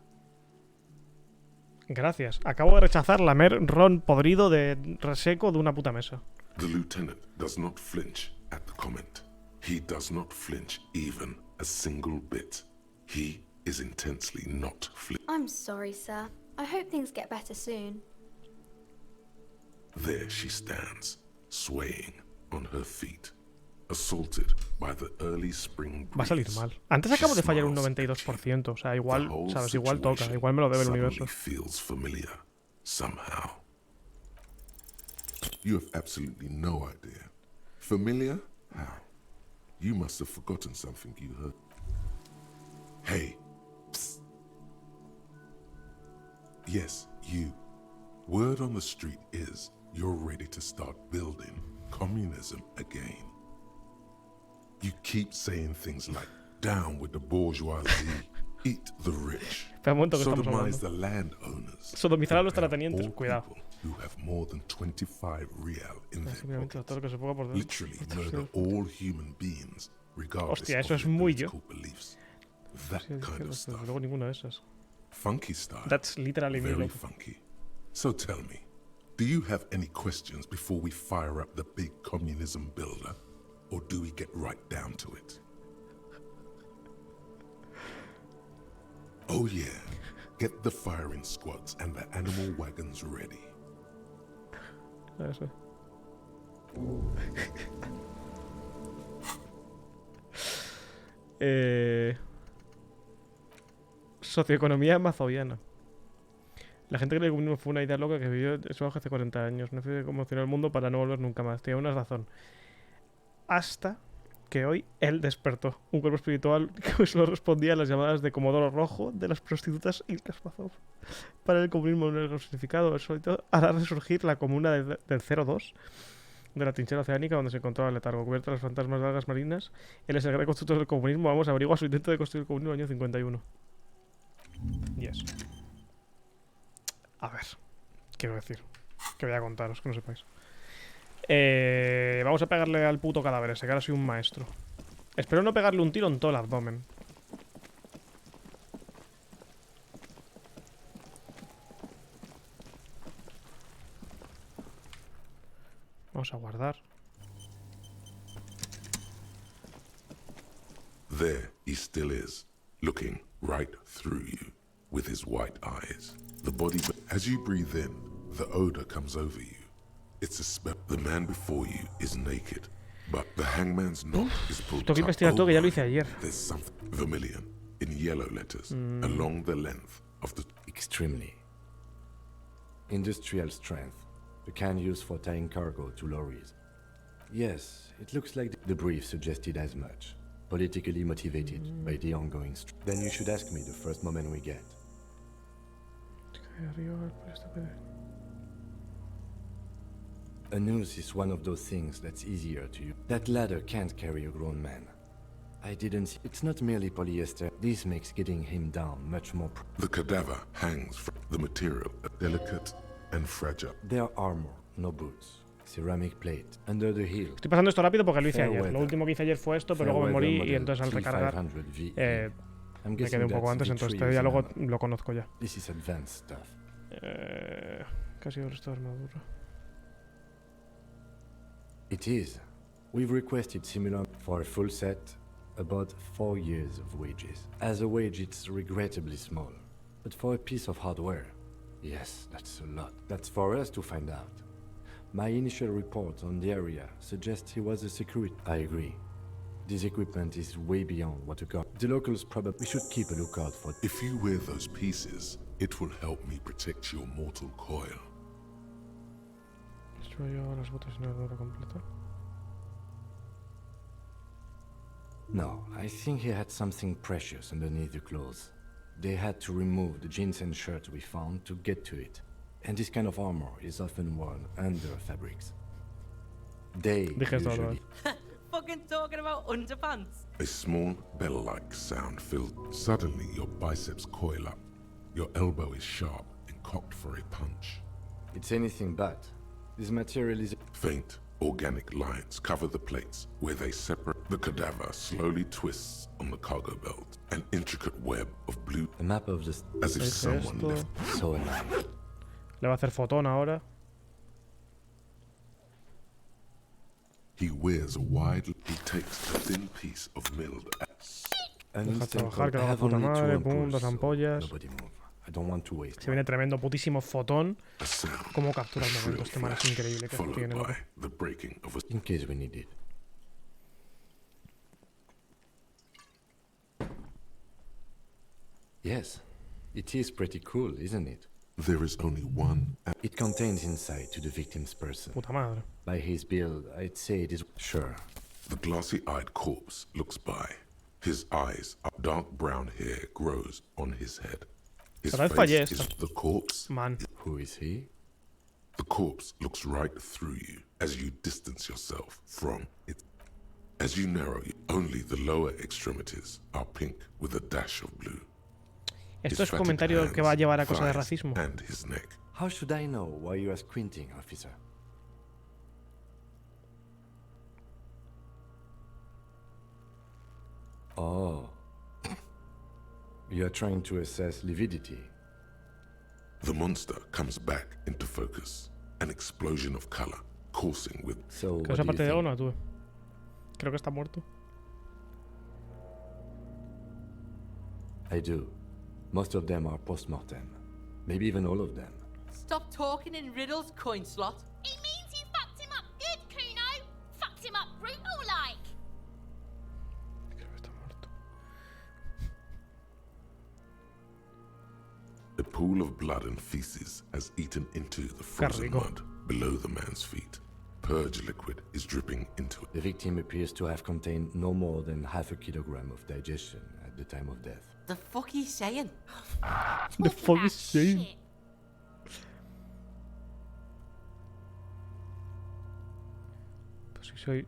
Speaker 1: Gracias. Acabo de rechazar lamer ron podrido de reseco de una puta mesa.
Speaker 2: The lieutenant does not flinch at the comment. He does not flinch even a single bit. He is intensely not flinch.
Speaker 7: I'm sorry, sir. I hope things get better soon.
Speaker 2: There she stands, swaying on her feet, assaulted by the early spring breeze.
Speaker 1: Va a salir mal. Antes acabo de fallar un 92%. O sea, igual, ¿sabes? Igual toca. Igual me lo debe el universo.
Speaker 2: Feels familiar, somehow. You have absolutely no idea. Familiar? How? You must have forgotten something you heard. Hey. Psst. Yes, you. Word on the street is you're ready to start building communism again. You keep saying things like, down with the bourgeoisie, eat the rich, sodomize the landowners,
Speaker 1: sodomizar a los terratenientes, cuidado.
Speaker 2: who have more than 25 real in their pockets. Literally murder all human beings, regardless
Speaker 1: Hostia, eso
Speaker 2: of
Speaker 1: es
Speaker 2: their
Speaker 1: muy yo.
Speaker 2: political beliefs. That kind of stuff.
Speaker 1: Luego ninguna de esas.
Speaker 2: Funky style.
Speaker 1: That's literally me.
Speaker 2: Very funky. So tell me, do you have any questions before we fire up the big communism builder? Or do we get right down to it? Oh yeah, get the firing squads and the animal wagons ready.
Speaker 1: Eso. Socioeconomía mazoviana. La gente cree que el comunismo fue una idea loca que vivió eso hace 40 años. No fue conmocionó el mundo para no volver nunca más. Tiene una razón. Hasta que hoy él despertó. Un cuerpo espiritual que solo respondía a las llamadas de Comodoro Rojo de las prostitutas y Kaspazov. Para el comunismo no es significado. El solito hará resurgir la comuna del 02 de la trinchera oceánica donde se encontraba el letargo. Cubierta de los fantasmas de algas marinas. Él es el gran constructor del comunismo. Vamos a averiguar su intento de construir el comunismo en el año 51. Yes. A ver. Quiero decir. Que voy a contaros, que no sepáis. Vamos a pegarle al puto cadáver ese, que ahora soy un maestro. Espero no pegarle un tiro en todo el abdomen. Vamos a guardar.
Speaker 2: There he still is, looking right through you with his white eyes. The body, as you breathe in, the odor comes over you. It's a spell. The man before you is naked, but the hangman's knot is pulled
Speaker 1: Tengo que investigar todo, que ya lo hice ayer.
Speaker 2: There's something vermilion in yellow letters along the length of the...
Speaker 4: Extremely. Industrial strength. The can used for tying cargo to lorries. Yes, it looks like the brief suggested as much. Politically motivated by the ongoing Then you should ask me the first moment we get. A noose is one of those things that's easier to use. That ladder can't carry a grown man. I didn't see. It's not merely polyester. This makes getting him down much more.
Speaker 2: The cadaver hangs from the material, delicate and fragile.
Speaker 4: Their armor, no boots. Ceramic plate under the heel.
Speaker 1: Estoy pasando esto rápido porque lo hice ayer. Lo último que hice ayer fue esto, pero luego me morí y entonces al recargar me quedé un poco antes, entonces este ya luego lo conozco ya.
Speaker 4: This is advanced stuff.
Speaker 1: Casi el resto de armadura.
Speaker 4: It is. We've requested similar for a full set, about 4 years of wages. As a wage, it's regrettably small, but for a piece of hardware, Yes, that's a lot. That's for us to find out. My initial report on the area suggests he was a security. I agree. This equipment is way beyond what a guard. The locals probably. We should keep a lookout for.
Speaker 2: If you wear those pieces, it will help me protect your mortal coil.
Speaker 1: Destruyo las botas en armadura completa.
Speaker 4: No, I think he had something precious underneath the clothes. They had to remove the jeans and shirts we found to get to it. And this kind of armor is often worn under fabrics. They usually...
Speaker 6: Fucking talking about underpants.
Speaker 2: A small bell-like sound filled. Suddenly, your biceps coil up. Your elbow is sharp and cocked for a punch.
Speaker 4: It's anything but. This material is...
Speaker 2: Faint, organic lines cover the plates where they separate. The cadaver slowly twists on the cargo belt, an intricate web of blue,
Speaker 4: A map of the...
Speaker 2: as if someone
Speaker 1: esto?
Speaker 2: left.
Speaker 4: So annoying.
Speaker 1: Le va a hacer fotón ahora.
Speaker 2: He wears a wide. He takes a thin piece of milled.
Speaker 4: An
Speaker 1: Deja
Speaker 4: instant
Speaker 1: trabajar, que
Speaker 4: I
Speaker 1: va
Speaker 4: have
Speaker 1: puta
Speaker 4: only two
Speaker 1: madre, pum,
Speaker 4: ampoules,
Speaker 1: dos
Speaker 4: so
Speaker 1: ampollas.
Speaker 4: nobody move. I don't want to waste.
Speaker 1: Se viene tremendo, putísimo fotón.
Speaker 2: A sound.
Speaker 1: Cómo captura el
Speaker 2: A
Speaker 1: momento.
Speaker 2: shrill
Speaker 1: Este man es
Speaker 2: flash,
Speaker 1: increíble que
Speaker 2: followed
Speaker 1: tiene, loco.
Speaker 2: by the breaking of a.
Speaker 4: In case we need it. Yes, it is pretty cool, isn't it?
Speaker 2: There is only one.
Speaker 4: It contains insight to the victim's person.
Speaker 1: Puta madre.
Speaker 4: By his build, I'd say it is... Sure.
Speaker 2: The glossy-eyed corpse looks by. His eyes are dark brown hair grows on his head. His
Speaker 1: Otra vez fallé
Speaker 2: face is
Speaker 1: esta.
Speaker 2: the corpse.
Speaker 1: Man.
Speaker 4: Who is he?
Speaker 2: The corpse looks right through you as you distance yourself from it. As you narrow, only the lower extremities are pink with a dash of blue.
Speaker 1: Esto
Speaker 2: His
Speaker 1: es
Speaker 2: fatted
Speaker 1: comentario que va a
Speaker 2: hands,
Speaker 1: llevar a cosa de
Speaker 2: thighs,
Speaker 1: racismo.
Speaker 2: and his neck.
Speaker 4: How should I know why you are squinting, officer? Oh. You are trying to assess lividity.
Speaker 2: The monster comes back into focus. An explosion of color, coursing with.
Speaker 4: So,
Speaker 1: Que
Speaker 4: what
Speaker 1: esa
Speaker 4: do you
Speaker 1: parte de
Speaker 4: think?
Speaker 1: no la tuve. Creo que está muerto.
Speaker 4: I do. Most of them are post-mortem. Maybe even all of them.
Speaker 6: Stop talking in riddles, coin slot.
Speaker 8: It means you fucked him up good, Kuno. Fucked him up brutal like.
Speaker 1: Creo que está muerto.
Speaker 2: A pool of blood and feces has eaten into the frozen
Speaker 1: rico.
Speaker 2: mud below the man's feet. Purge liquid is dripping into it.
Speaker 4: The victim appears to have contained no more than half a kilogram of digestion at the time of death.
Speaker 6: The fuck are you saying?
Speaker 1: The fuck is saying?
Speaker 8: Shit.
Speaker 1: Pues si soy...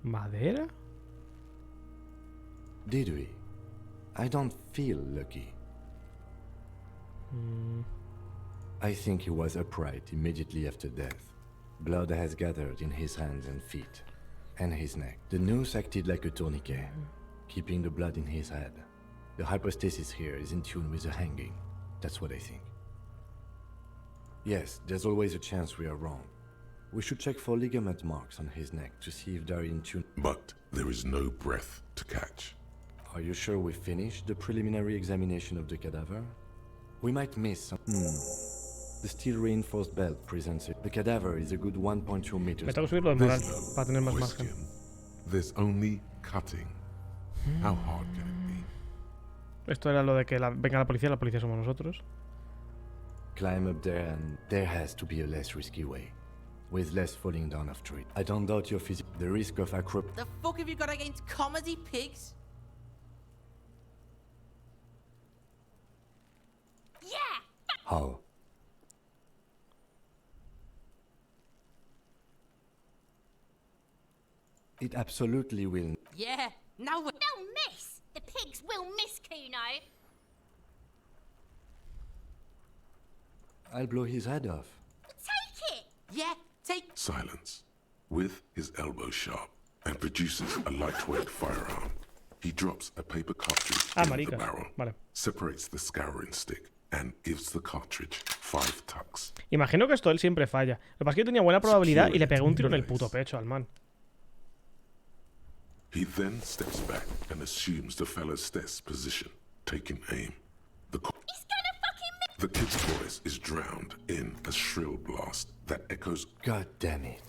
Speaker 1: ¿Madera?
Speaker 4: Did we? I don't feel lucky. I think he was upright immediately after death. Blood has gathered in his hands and feet, and his neck. The noose acted like a tourniquet, keeping the blood in his head. The hypostasis here is in tune with the hanging. That's what I think. Yes, there's always a chance we are wrong. We should check for ligament marks on his neck to see if they're in tune.
Speaker 2: But there is no breath to catch.
Speaker 4: Are you sure we finished the preliminary examination of the cadaver? We might miss some... The steel-reinforced belt presents it. The cadaver is a good 1.2
Speaker 1: Me
Speaker 4: meters.
Speaker 1: tengo que subir lo de moral
Speaker 2: There's
Speaker 1: para tener
Speaker 2: no
Speaker 1: más margen.
Speaker 2: question. There's only cutting. How hard can it be?
Speaker 1: Esto era lo de que venga la policía somos nosotros.
Speaker 4: Climb up there and there has to be a less risky way. With less falling down of tree. I don't doubt your physique. The risk of
Speaker 6: The fuck have you got against comedy pigs?
Speaker 8: Yeah.
Speaker 4: How? It absolutely will.
Speaker 6: Yeah. Now we're...
Speaker 8: They'll miss. The pigs will miss, Kuno.
Speaker 4: I'll blow his head off.
Speaker 8: Take it.
Speaker 6: Yeah. Take...
Speaker 2: Silence, with his elbow sharp, and produces a lightweight firearm. He drops a paper cartridge
Speaker 1: Ah,
Speaker 2: in the
Speaker 1: marica.
Speaker 2: barrel,
Speaker 1: Vale.
Speaker 2: separates the scouring stick, and gives the cartridge 5 tucks.
Speaker 1: Imagino que esto él siempre falla. Lo que pasa es que yo tenía buena probabilidad y le pegué un tiro en el puto pecho al man.
Speaker 2: He then steps back and assumes the fellow's stess position, taking aim. The
Speaker 8: He's gonna fucking miss.
Speaker 2: The kid's voice is drowned in a shrill blast that echoes.
Speaker 4: God damn it.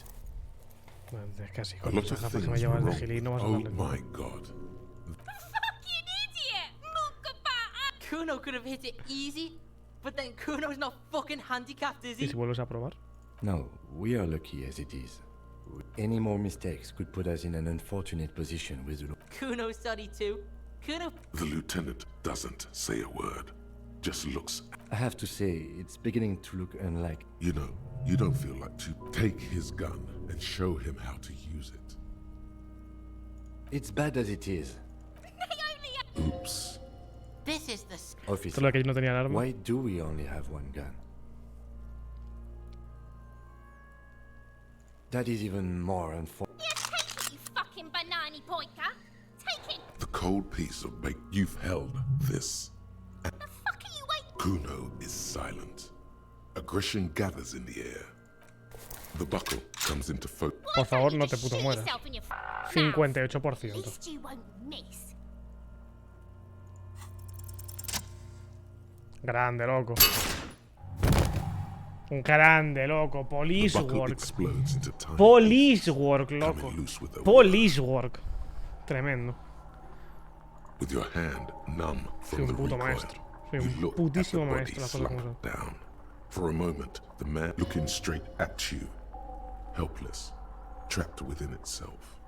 Speaker 1: Casi
Speaker 2: A
Speaker 1: con
Speaker 2: lot
Speaker 1: esas
Speaker 2: of
Speaker 1: gafas que me
Speaker 2: things were
Speaker 1: llevas de
Speaker 2: wrong.
Speaker 1: gilí no vas a
Speaker 2: Oh
Speaker 1: darle.
Speaker 2: my god.
Speaker 8: Fucking idiot! Muckabata!
Speaker 9: Kuno could have hit it easy, but then Kuno's not fucking handicapped, is
Speaker 1: ¿Y
Speaker 9: he?
Speaker 1: si vuelves a probar?
Speaker 4: No, we are lucky as it is. Any more mistakes could put us in an unfortunate position with the
Speaker 9: Kuno's sorry too. Kuno.
Speaker 2: The lieutenant doesn't say a word, just looks.
Speaker 4: I have to say, it's beginning to look unlike.
Speaker 2: You know, you don't feel like to take his gun and show him how to use it.
Speaker 4: It's bad as it is.
Speaker 2: Oops.
Speaker 9: This is the.
Speaker 1: Esto es
Speaker 4: Officer,
Speaker 1: lo que no tenía el arma.
Speaker 4: why do we only have one gun? That is even more unfortunate.
Speaker 8: Yeah, take it, you fucking banana pointer! Take it!
Speaker 2: The cold piece of bacon. You've held this.
Speaker 8: The fuck are you waiting?
Speaker 2: Kuno is silent. Aggression gathers in the air. The buckle comes into focus.
Speaker 8: Why
Speaker 1: Por favor,
Speaker 8: don't you
Speaker 1: no te
Speaker 8: just
Speaker 1: puto
Speaker 8: shoot
Speaker 1: mueras.
Speaker 8: yourself in your mouth?
Speaker 1: 58%.
Speaker 8: At least you won't miss.
Speaker 1: Grande, loco. Un grande, loco.
Speaker 2: The
Speaker 1: Police
Speaker 2: buckle
Speaker 1: work.
Speaker 2: explodes into tiny
Speaker 1: Police
Speaker 2: pieces,
Speaker 1: work, loco.
Speaker 2: coming loose with a
Speaker 1: Police work. Tremendo.
Speaker 2: With your hand numb
Speaker 1: Soy
Speaker 2: from
Speaker 1: un
Speaker 2: the
Speaker 1: puto
Speaker 2: recoil,
Speaker 1: maestro. Soy
Speaker 2: you
Speaker 1: un
Speaker 2: look at the
Speaker 1: putísimo
Speaker 2: body
Speaker 1: maestro, las cosas como
Speaker 2: slump
Speaker 1: son.
Speaker 2: down. For a moment, the man looking straight at you, helpless, trapped within itself.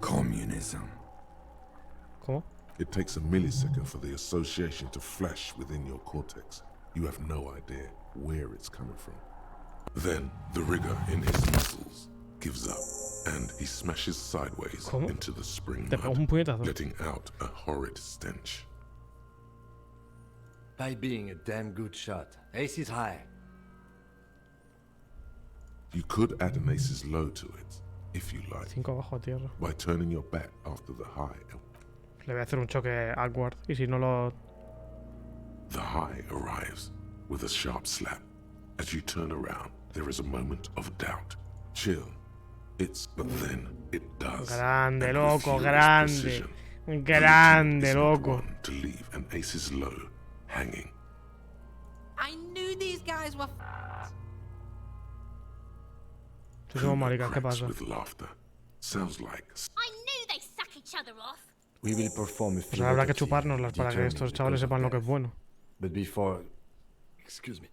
Speaker 2: Communism.
Speaker 1: ¿Cómo?
Speaker 2: It takes a millisecond for the association to flash within your cortex. You have no idea where it's coming from. Then the rigor in his muscles gives up, and he smashes sideways
Speaker 1: ¿Cómo?
Speaker 2: into the spring
Speaker 1: Te pego un
Speaker 2: mud,
Speaker 1: puñetazo.
Speaker 2: letting out a horrid stench.
Speaker 4: By being a damn good shot. Ace is high.
Speaker 2: You could add an ace's low to it, if you like,
Speaker 1: 5 abajo a tierra.
Speaker 2: by turning your back after the high.
Speaker 1: Le voy a hacer un choque awkward. Y si no lo...
Speaker 2: The high arrives with a sharp slap. As you turn around, there is a moment of doubt. Chill. But then it does.
Speaker 1: Grande,
Speaker 2: And with
Speaker 1: loco,
Speaker 2: furious
Speaker 1: grande.
Speaker 2: precision,
Speaker 1: Grande,
Speaker 2: is not
Speaker 1: loco.
Speaker 2: one to leave an ace's low hanging.
Speaker 9: I knew these guys were.
Speaker 1: Si somos maricas, ¿qué
Speaker 2: Cracks
Speaker 1: pasa?
Speaker 2: with laughter. Sounds like
Speaker 8: I knew they suck each other off.
Speaker 4: We will perform a
Speaker 1: Pues
Speaker 4: field
Speaker 1: habrá que
Speaker 4: autopsy,
Speaker 1: chupárnoslas para que
Speaker 4: determine
Speaker 1: estos
Speaker 4: the
Speaker 1: chavales
Speaker 4: cause of
Speaker 1: sepan lo que es
Speaker 4: death.
Speaker 1: bueno.
Speaker 4: But before... Excuse me.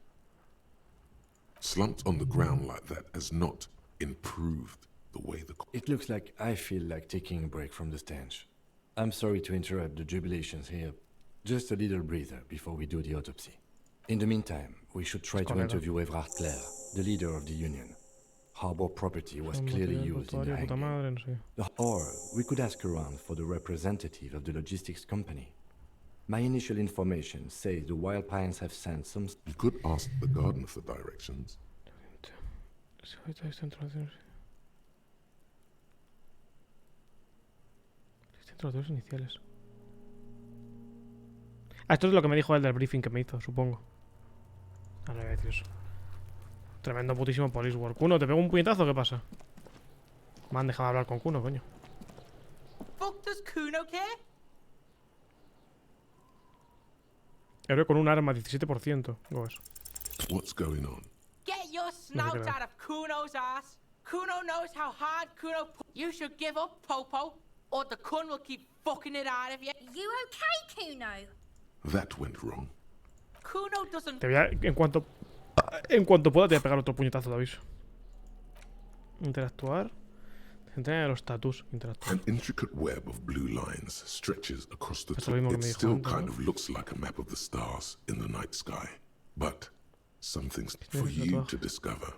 Speaker 2: slumped on the ground like that has not improved the way the.
Speaker 4: It looks like I feel like taking a break from the stench. I'm sorry to interrupt the jubilations here. Just a little breather before we do the autopsy. In the meantime, we should try to
Speaker 1: Colega.
Speaker 4: interview Evrard Clare, the leader of the union. Harbor property was clearly used in the
Speaker 1: Puta
Speaker 4: hanging.
Speaker 1: madre, no sé.
Speaker 4: Or we could ask around for the representative of the logistics company. My initial information says the Wild Pines have sent some...
Speaker 2: You could ask the gardener for directions.
Speaker 1: Introducciones iniciales. Ah, esto es lo que me dijo el del briefing que me hizo, supongo. Ah, no voy a decir eso. Tremendo putísimo police work. Kuno, ¿te pego un puñetazo o qué pasa? Man, déjame hablar con Kuno, coño.
Speaker 9: Fuck does Kuno care?
Speaker 1: Héroe con un arma, 17%. Goes.
Speaker 2: What's going on?
Speaker 9: Get your snout
Speaker 1: creo.
Speaker 9: out of Kuno's ass. Kuno knows how hard Kuno. You should give up, Popo, or the Kun will keep fucking it out of you.
Speaker 8: You okay, Kuno?
Speaker 2: That went wrong.
Speaker 9: Kuno doesn't.
Speaker 1: Te voy a... En cuanto pueda te voy a pegar otro puñetazo, te aviso. Interactuar. Centrar en los status. Interactuar.
Speaker 2: An intricate web of blue lines stretches across the
Speaker 1: Es lo
Speaker 2: top.
Speaker 1: mismo que
Speaker 2: It
Speaker 1: me dijo
Speaker 2: still
Speaker 1: antes,
Speaker 2: kind
Speaker 1: ¿no?
Speaker 2: of looks like a map of the stars in the night sky. But something's
Speaker 1: ¿Quién
Speaker 2: for
Speaker 1: es
Speaker 2: you
Speaker 1: tatuaje?
Speaker 2: to discover.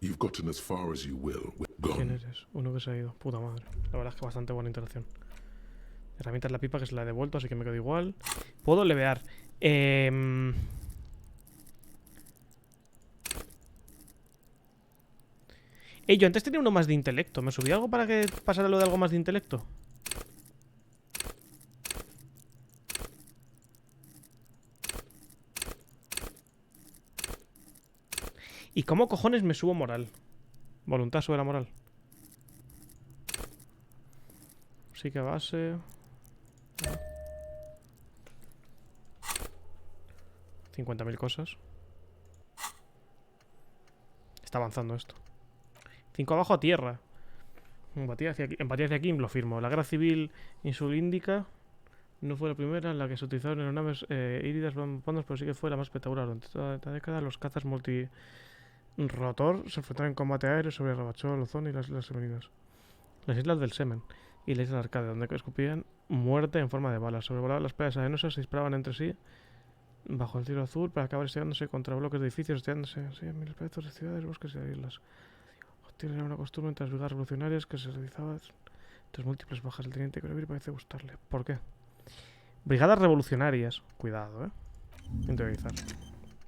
Speaker 2: You've gotten as far as you will.
Speaker 1: ¿Quién
Speaker 2: Gone.
Speaker 1: eres? Uno que se ha ido. Puta madre. La verdad es que bastante buena interacción. Herramienta es la pipa que se la he devuelto, así que me quedo igual. Puedo levear. Yo antes tenía uno más de intelecto. ¿Me subí algo para que pasara lo de algo más de intelecto? ¿Y cómo cojones me subo moral? Voluntad sube la moral. Sí que base. 50.000 cosas. Está avanzando esto. 5 abajo a tierra. Empatía hacia Kim, lo firmo. La guerra civil insulíndica no fue la primera en la que se utilizaron aeronaves híbridas bandos, pero sí que fue la más espectacular. Durante toda la década, los cazas multirotor se enfrentaron en combate aéreo sobre Rabachol, Luzón y las Islas Femeninas. Las Islas del Semen y la Isla de Arcade, donde escupían muerte en forma de balas. Sobrevolaban las playas arenosas, se disparaban entre sí bajo el cielo azul para acabar estrellándose contra bloques de edificios, estrellándose así en miles pedazos de ciudades, bosques y de islas. Era una costumbre entre las brigadas revolucionarias que se realizaba tras múltiples bajas. El teniente Creville parece gustarle. ¿Por qué? Brigadas revolucionarias. Cuidado, interiorizar.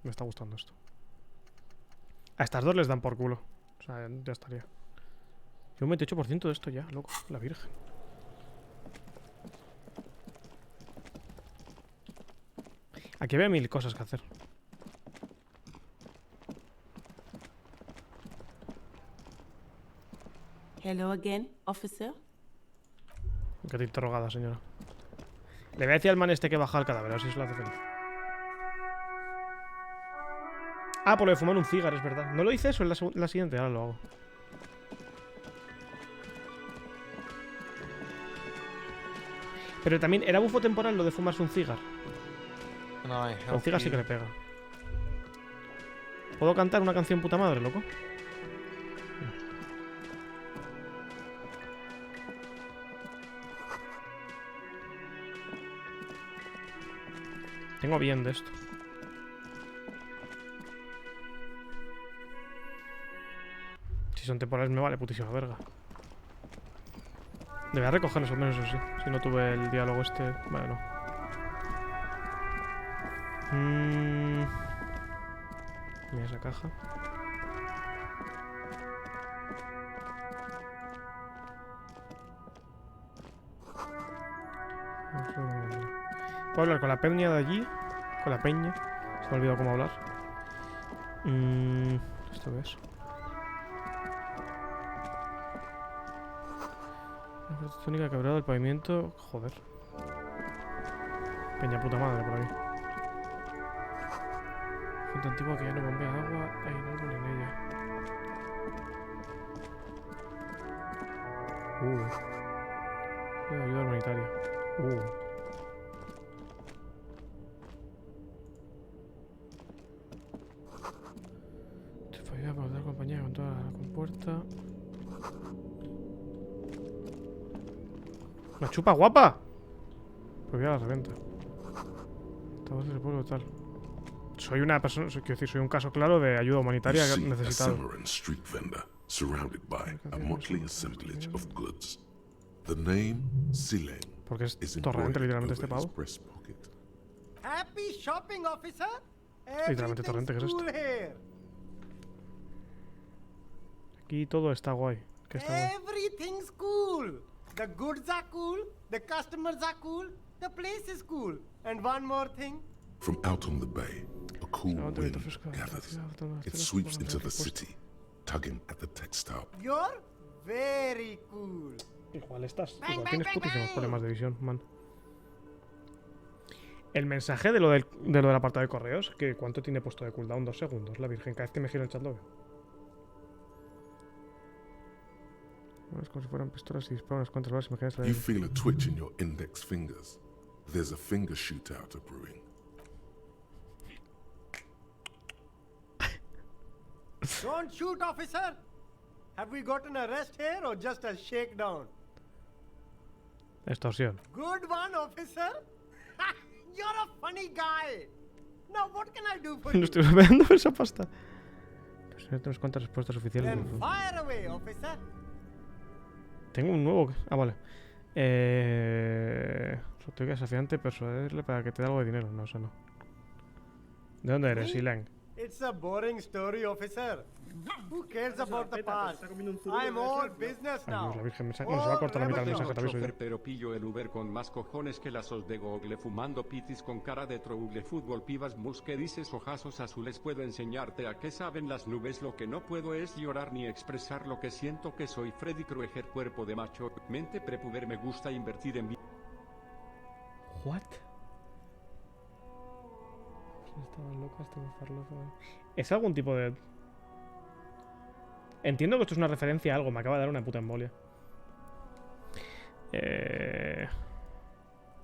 Speaker 1: Me está gustando esto. A estas dos les dan por culo. O sea, ya estaría. Yo un 28% de esto ya, loco. La virgen. Aquí había 1000 cosas que hacer.
Speaker 10: Hello again, officer.
Speaker 1: Que te interrogada, señora. Le voy a decir al man este que baja el cadáver, a ver si se lo hace feliz. Ah, por lo de fumar un cigarro, es verdad. No lo hice eso en la siguiente, ahora lo hago. Pero también, ¿era bufo temporal lo de fumarse un cigarro?
Speaker 11: No,
Speaker 1: un cigarro sí que le pega. ¿Puedo cantar una canción puta madre, loco? Tengo bien de esto. Si son temporales me vale putísima verga. Debería recogerlos al menos, eso sí. Si no tuve el diálogo este... Vale, no. Mira esa caja. Puedo hablar con la peña de allí. Con la peña. Se me ha olvidado cómo hablar. ¿Esto qué es? Una arquitectónica quebrada del pavimento. Joder. Peña puta madre por ahí. Fuente antigua que ya no bombea agua. Hay un árbol en ella. Ayuda humanitaria. Te fallaba para dar compañía con toda la compuerta. ¡Una chupa guapa! Prohibida la reventa. Esta voz del pueblo tal. Soy una persona, quiero decir, soy un caso claro de ayuda humanitaria necesitado. Porque es torrente literalmente este pavo.
Speaker 12: Happy shopping, officer.
Speaker 1: Literalmente torrente, ¿qué es esto? Aquí todo está guay. ¿Qué está guay?
Speaker 12: Everything's cool. The goods are cool, the customers are cool, the place is cool. And one more thing.
Speaker 2: From out on the bay, a cool wind gathers. It sweeps into the city, tugging at the textile.
Speaker 12: You're very cool.
Speaker 1: Igual estás. Igual tienes putísimos problemas de visión, man. El mensaje de lo del apartado de correos, que ¿cuánto tiene puesto de cooldown? 2 segundos, la virgen. Cada vez que me giro el chat lo veo. Es como si fueran pistolas y disparan unas cuantas balas. Imagínate.
Speaker 2: You feel a twitch in your index fingers. There's a finger shootout brewing.
Speaker 12: Don't shoot, officer. Have we got an arrest here or just a shakedown?
Speaker 1: Extorsión.
Speaker 12: Good one, officer. You're a funny guy. Now what can I do for you?
Speaker 1: No estoy esperando esa pasta. Pues no tenemos cuántas respuestas oficiales.
Speaker 12: Then fire away, officer.
Speaker 1: Tengo un nuevo. Ah, vale. Retórica desafiante, persuadirle para que te dé algo de dinero. No, eso no. ¿De dónde eres, Ilang?
Speaker 12: It's a boring story, officer. Who cares about the past? I'm all business now.
Speaker 1: Ay, la virgen, me se va a cortar la mitad del mensaje, te aviso yo.
Speaker 13: Pero pillo el Uber con más cojones que las os de Google fumando pitis con cara de trouble fútbol pibas mus que dices ojazos azules. Puedo enseñarte a qué saben las nubes. Lo que no puedo es llorar ni expresar lo que siento que soy Freddy Krueger, cuerpo de macho, mente prepuber, me gusta invertir en
Speaker 1: What? Estaban locas, tengo farlopa. ¿Es algún tipo de...? Entiendo que esto es una referencia a algo. Me acaba de dar una puta embolia.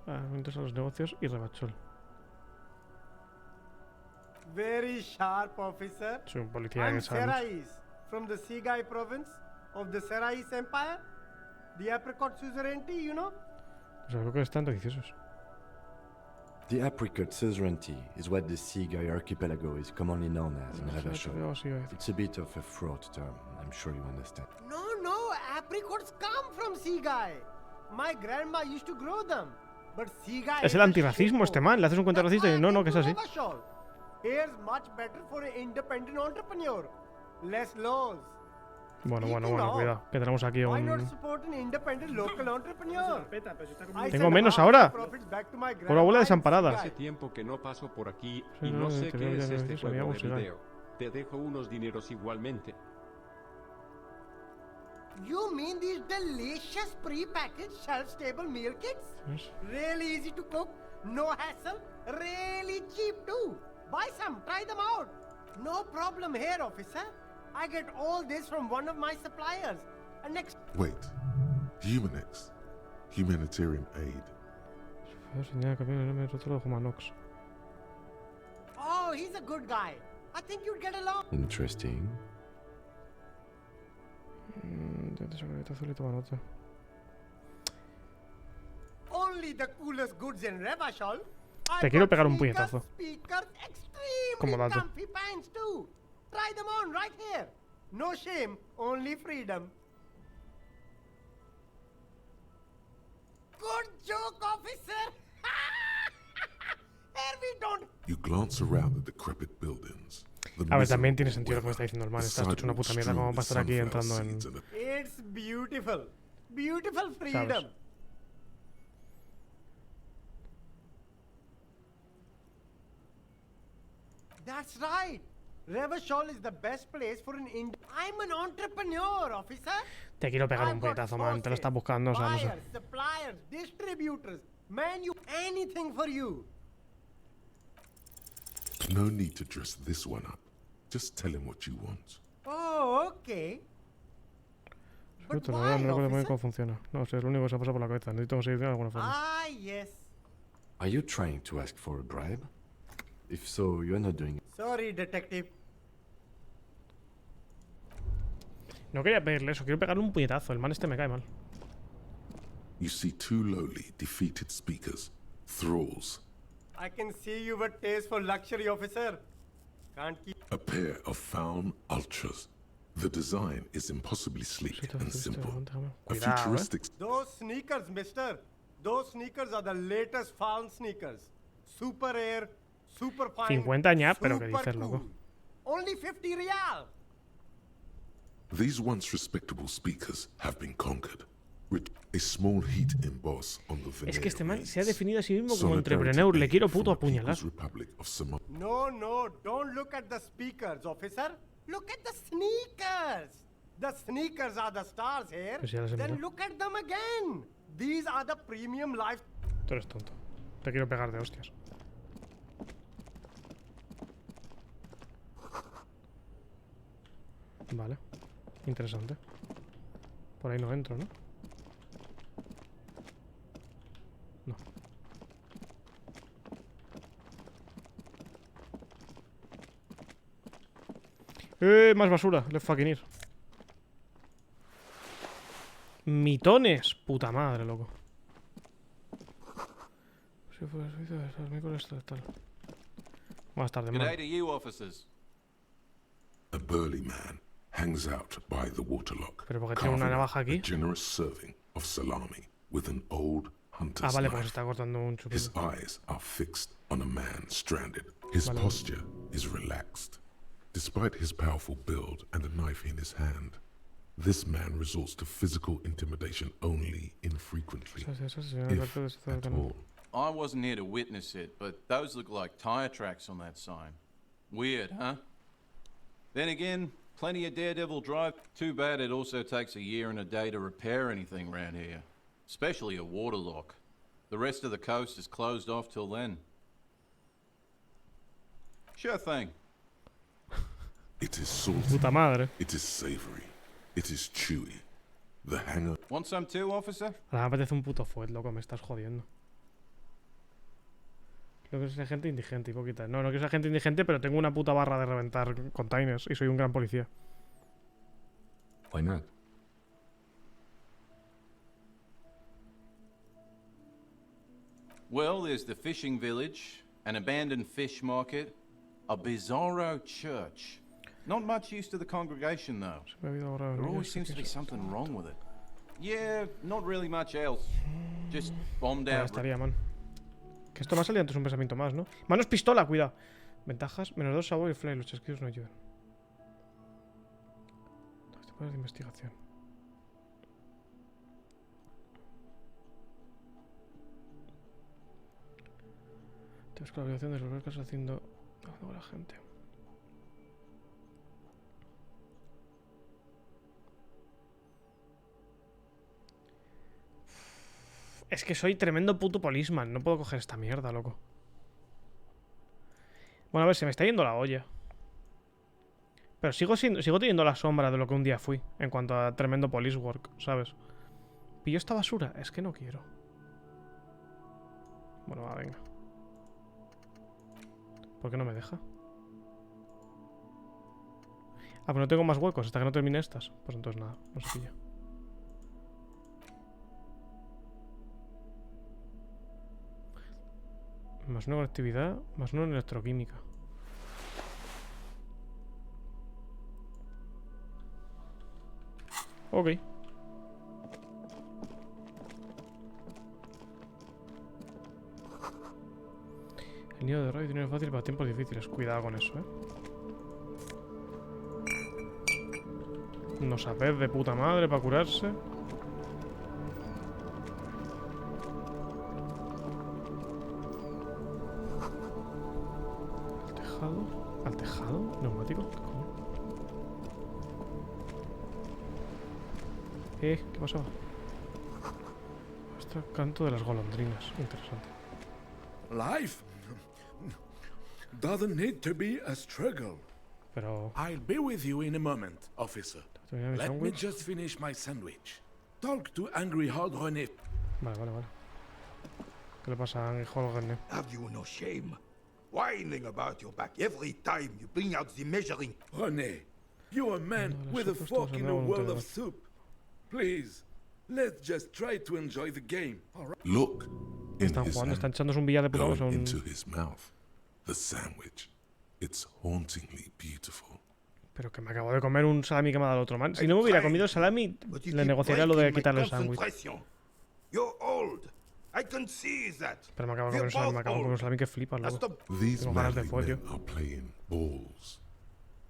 Speaker 1: Atentos a los negocios y rebachol.
Speaker 12: Very sharp, officer.
Speaker 1: Soy un policía
Speaker 12: I'm
Speaker 1: que sabe mucho.
Speaker 12: Serais, from the Sigai province of the Serais Empire. The apricot suzerainty, you know?
Speaker 1: O sea, creo que están deliciosos.
Speaker 4: The apricot suzerainty is what the Sigai archipelago is commonly known as in Revachol. It's a bit of a fraught term, I'm sure you understand.
Speaker 12: No, apricots come from Sigai. My grandma used to grow them. But Sigai
Speaker 1: Es el antirracismo este man. Le haces un cuento racista y no, que es así.
Speaker 12: Here's much better for an independent entrepreneur. Less laws.
Speaker 1: Bueno, cuidado. Que tenemos aquí
Speaker 12: Why not
Speaker 1: un...
Speaker 12: support an independent local entrepreneur?
Speaker 1: Tengo menos ahora. Por abuela desamparada.
Speaker 13: Hace tiempo que no paso por aquí y no sé qué es este juego de video. Te dejo unos dineros igualmente.
Speaker 12: You mean these delicious pre-packaged shelf-stable meal kits?
Speaker 1: Yes.
Speaker 12: Really easy to cook, no hassle, really cheap too. Buy some, try them out. No problem here, officer. I get all this from one of my suppliers. And next...
Speaker 2: Wait. Humanex. Humanitarian aid.
Speaker 12: Oh, he's a good guy. I think you'd get along.
Speaker 4: Interesting.
Speaker 12: Only the coolest goods in Revachol.
Speaker 1: Te quiero pegar un puñetazo. Como
Speaker 12: Extremely
Speaker 1: dato.
Speaker 12: comfy pants too. Try them on right here. No shame, only freedom. Good joke, officer. Here we don't.
Speaker 2: You glance around the decrepit buildings.
Speaker 1: A ver, también tiene sentido lo que me está diciendo el man. Estás hecho una puta mierda como para estar aquí entrando en...
Speaker 12: It's beautiful. Beautiful freedom.
Speaker 1: ¿Sabes?
Speaker 12: That's right. Revachol is the best place for an I'm an entrepreneur, officer.
Speaker 1: Te quiero pegar un puñetazo, man. Te lo estás buscando, o sea, no sé.
Speaker 12: Buyers, suppliers, distributors, anything for you.
Speaker 2: No need to dress this one up. Just tell him what you want.
Speaker 12: Oh, okay. But
Speaker 1: No
Speaker 12: why,
Speaker 1: recuerdo muy bien
Speaker 12: officer?
Speaker 1: cómo funciona. No sé, es lo único que se ha pasado por la cabeza. Necesito conseguir de alguna forma.
Speaker 12: Ah, yes.
Speaker 4: Are you trying to ask for a bribe? If so, you're not doing it.
Speaker 12: Sorry, detective.
Speaker 1: No quería pedirle eso, quiero pegarle un puñetazo. El man este me cae mal.
Speaker 2: You see two lowly, defeated speakers, thralls,
Speaker 12: I can see you've a taste for luxury, officer. Can't keep.
Speaker 2: a pair of found ultras. The design is impossibly sleek and simple. A
Speaker 1: Cuidado,
Speaker 2: futuristic
Speaker 12: Those sneakers, mister. Those sneakers are the latest found sneakers. Super air, super fine.
Speaker 1: 50 ya, pero ¿qué
Speaker 12: super
Speaker 1: dices, loco?
Speaker 12: cool. Only 50 real.
Speaker 2: These once respectable speakers have been conquered. With a small heat emboss on the
Speaker 1: Es que este man se ha
Speaker 2: veneer
Speaker 1: definido a sí mismo como
Speaker 2: Solidarity
Speaker 1: entrepreneur. Le
Speaker 2: aid
Speaker 1: quiero
Speaker 2: from
Speaker 1: puto
Speaker 2: the
Speaker 1: apuñalar.
Speaker 2: People's Republic of Somalia.
Speaker 12: No, don't look at the speakers, officer. Look at the sneakers. The sneakers are the stars here.
Speaker 1: Pues ya las he
Speaker 12: Then
Speaker 1: mirado.
Speaker 12: look at them again. These are the premium life.
Speaker 1: Tú eres tonto. Te quiero pegar de hostias. Vale. Interesante. Por ahí no entro, ¿no? No. Más basura. Let's fucking ir. Mitones. Puta madre, loco. Si fuera suizo, el miércoles tal. Más tarde, man.
Speaker 14: G'day to you, officers.
Speaker 2: A burly man hangs out by the waterlock,
Speaker 1: Pero porque tiene una
Speaker 2: carving
Speaker 1: navaja
Speaker 2: a
Speaker 1: aquí.
Speaker 2: generous serving of salami with an old hunter's
Speaker 1: Ah, vale,
Speaker 2: knife.
Speaker 1: pues está cortando un
Speaker 2: His
Speaker 1: chupito.
Speaker 2: eyes are fixed on a man stranded. His
Speaker 1: Vale.
Speaker 2: posture is relaxed. Despite his powerful build and a knife in his hand, this man resorts to physical intimidation only infrequently, if at all.
Speaker 14: I wasn't here to witness it, but those look like tire tracks on that sign. Weird, huh? Then again, plenty of Daredevil drive. Too bad it also takes a year and a day to repair anything around here. Especially a waterlock. The rest of the coast is closed off till then. Sure thing.
Speaker 2: It is salty.
Speaker 1: Puta madre.
Speaker 2: It is savory. It is chewy. The hanger.
Speaker 14: Want some too, officer?
Speaker 1: Ahora me apetece un puto fuet, loco, me estás jodiendo. Creo que soy gente indigente, hipócrita. No, no quiero ser gente indigente, pero tengo una puta barra de reventar containers y soy un gran policía.
Speaker 15: Why not?
Speaker 14: Well, there's the fishing village, an abandoned fish market, a bizarro church. Not much use to the congregation, though. There always seems to be something wrong with it. Yeah, not really much else. Just bombed
Speaker 1: Ya
Speaker 14: out.
Speaker 1: estaría, man. Que esto me ha salido antes un pensamiento más, ¿no? Manos pistola, cuidado. Ventajas, -2 sabor y fly. Los chasquidos no ayudan. Actividades de investigación. Tienes la obligación de resolver casos haciendo con la gente. Es que soy tremendo puto policeman. No puedo coger esta mierda, loco. Bueno, a ver, se me está yendo la olla. Pero sigo teniendo la sombra de lo que un día fui. En cuanto a tremendo police work, ¿sabes? ¿Pillo esta basura? Es que no quiero. Bueno, va, venga. ¿Por qué no me deja? Ah, pues no tengo más huecos hasta que no termine estas. Pues entonces nada, no se pilla. Más 1 en actividad, más 1 en electroquímica. Ok. El nido de rayo tiene fácil para tiempos difíciles. Cuidado con eso, No sabes de puta madre para curarse. ¿Al tejado? ¿Neumático? ¿Qué coño? ¿Qué pasaba? Este canto de las golondrinas. Interesante.
Speaker 16: Life doesn't need to be a struggle.
Speaker 1: Pero...
Speaker 16: I'll be with you in a moment, officer. Let me just finish my sandwich. Talk to Angry Hog René.
Speaker 1: Vale. ¿Qué le pasa a Angry Hog René?
Speaker 17: Have you no shame? Whining about your back every time you bring out the measuring.
Speaker 16: René, you're a man with a fork in a world of soup. Please, let's just try to enjoy the game. All right?
Speaker 2: Look in
Speaker 1: Están
Speaker 2: his
Speaker 1: jugando,
Speaker 2: hand,
Speaker 1: están echándose un billar de puta
Speaker 2: going
Speaker 1: cosa.
Speaker 2: into his mouth. The sandwich. It's hauntingly beautiful.
Speaker 1: Pero que me acabo de comer un salami que me ha dado otro man. Si no me hubiera comido salami, le negociaría lo de quitarle el sándwich.
Speaker 17: You're old. I can see that.
Speaker 1: Pero me acabo de comer un salami que flipas, loco.
Speaker 2: These
Speaker 1: Tengo ganas de
Speaker 2: manly
Speaker 1: pollo.
Speaker 2: men are playing balls.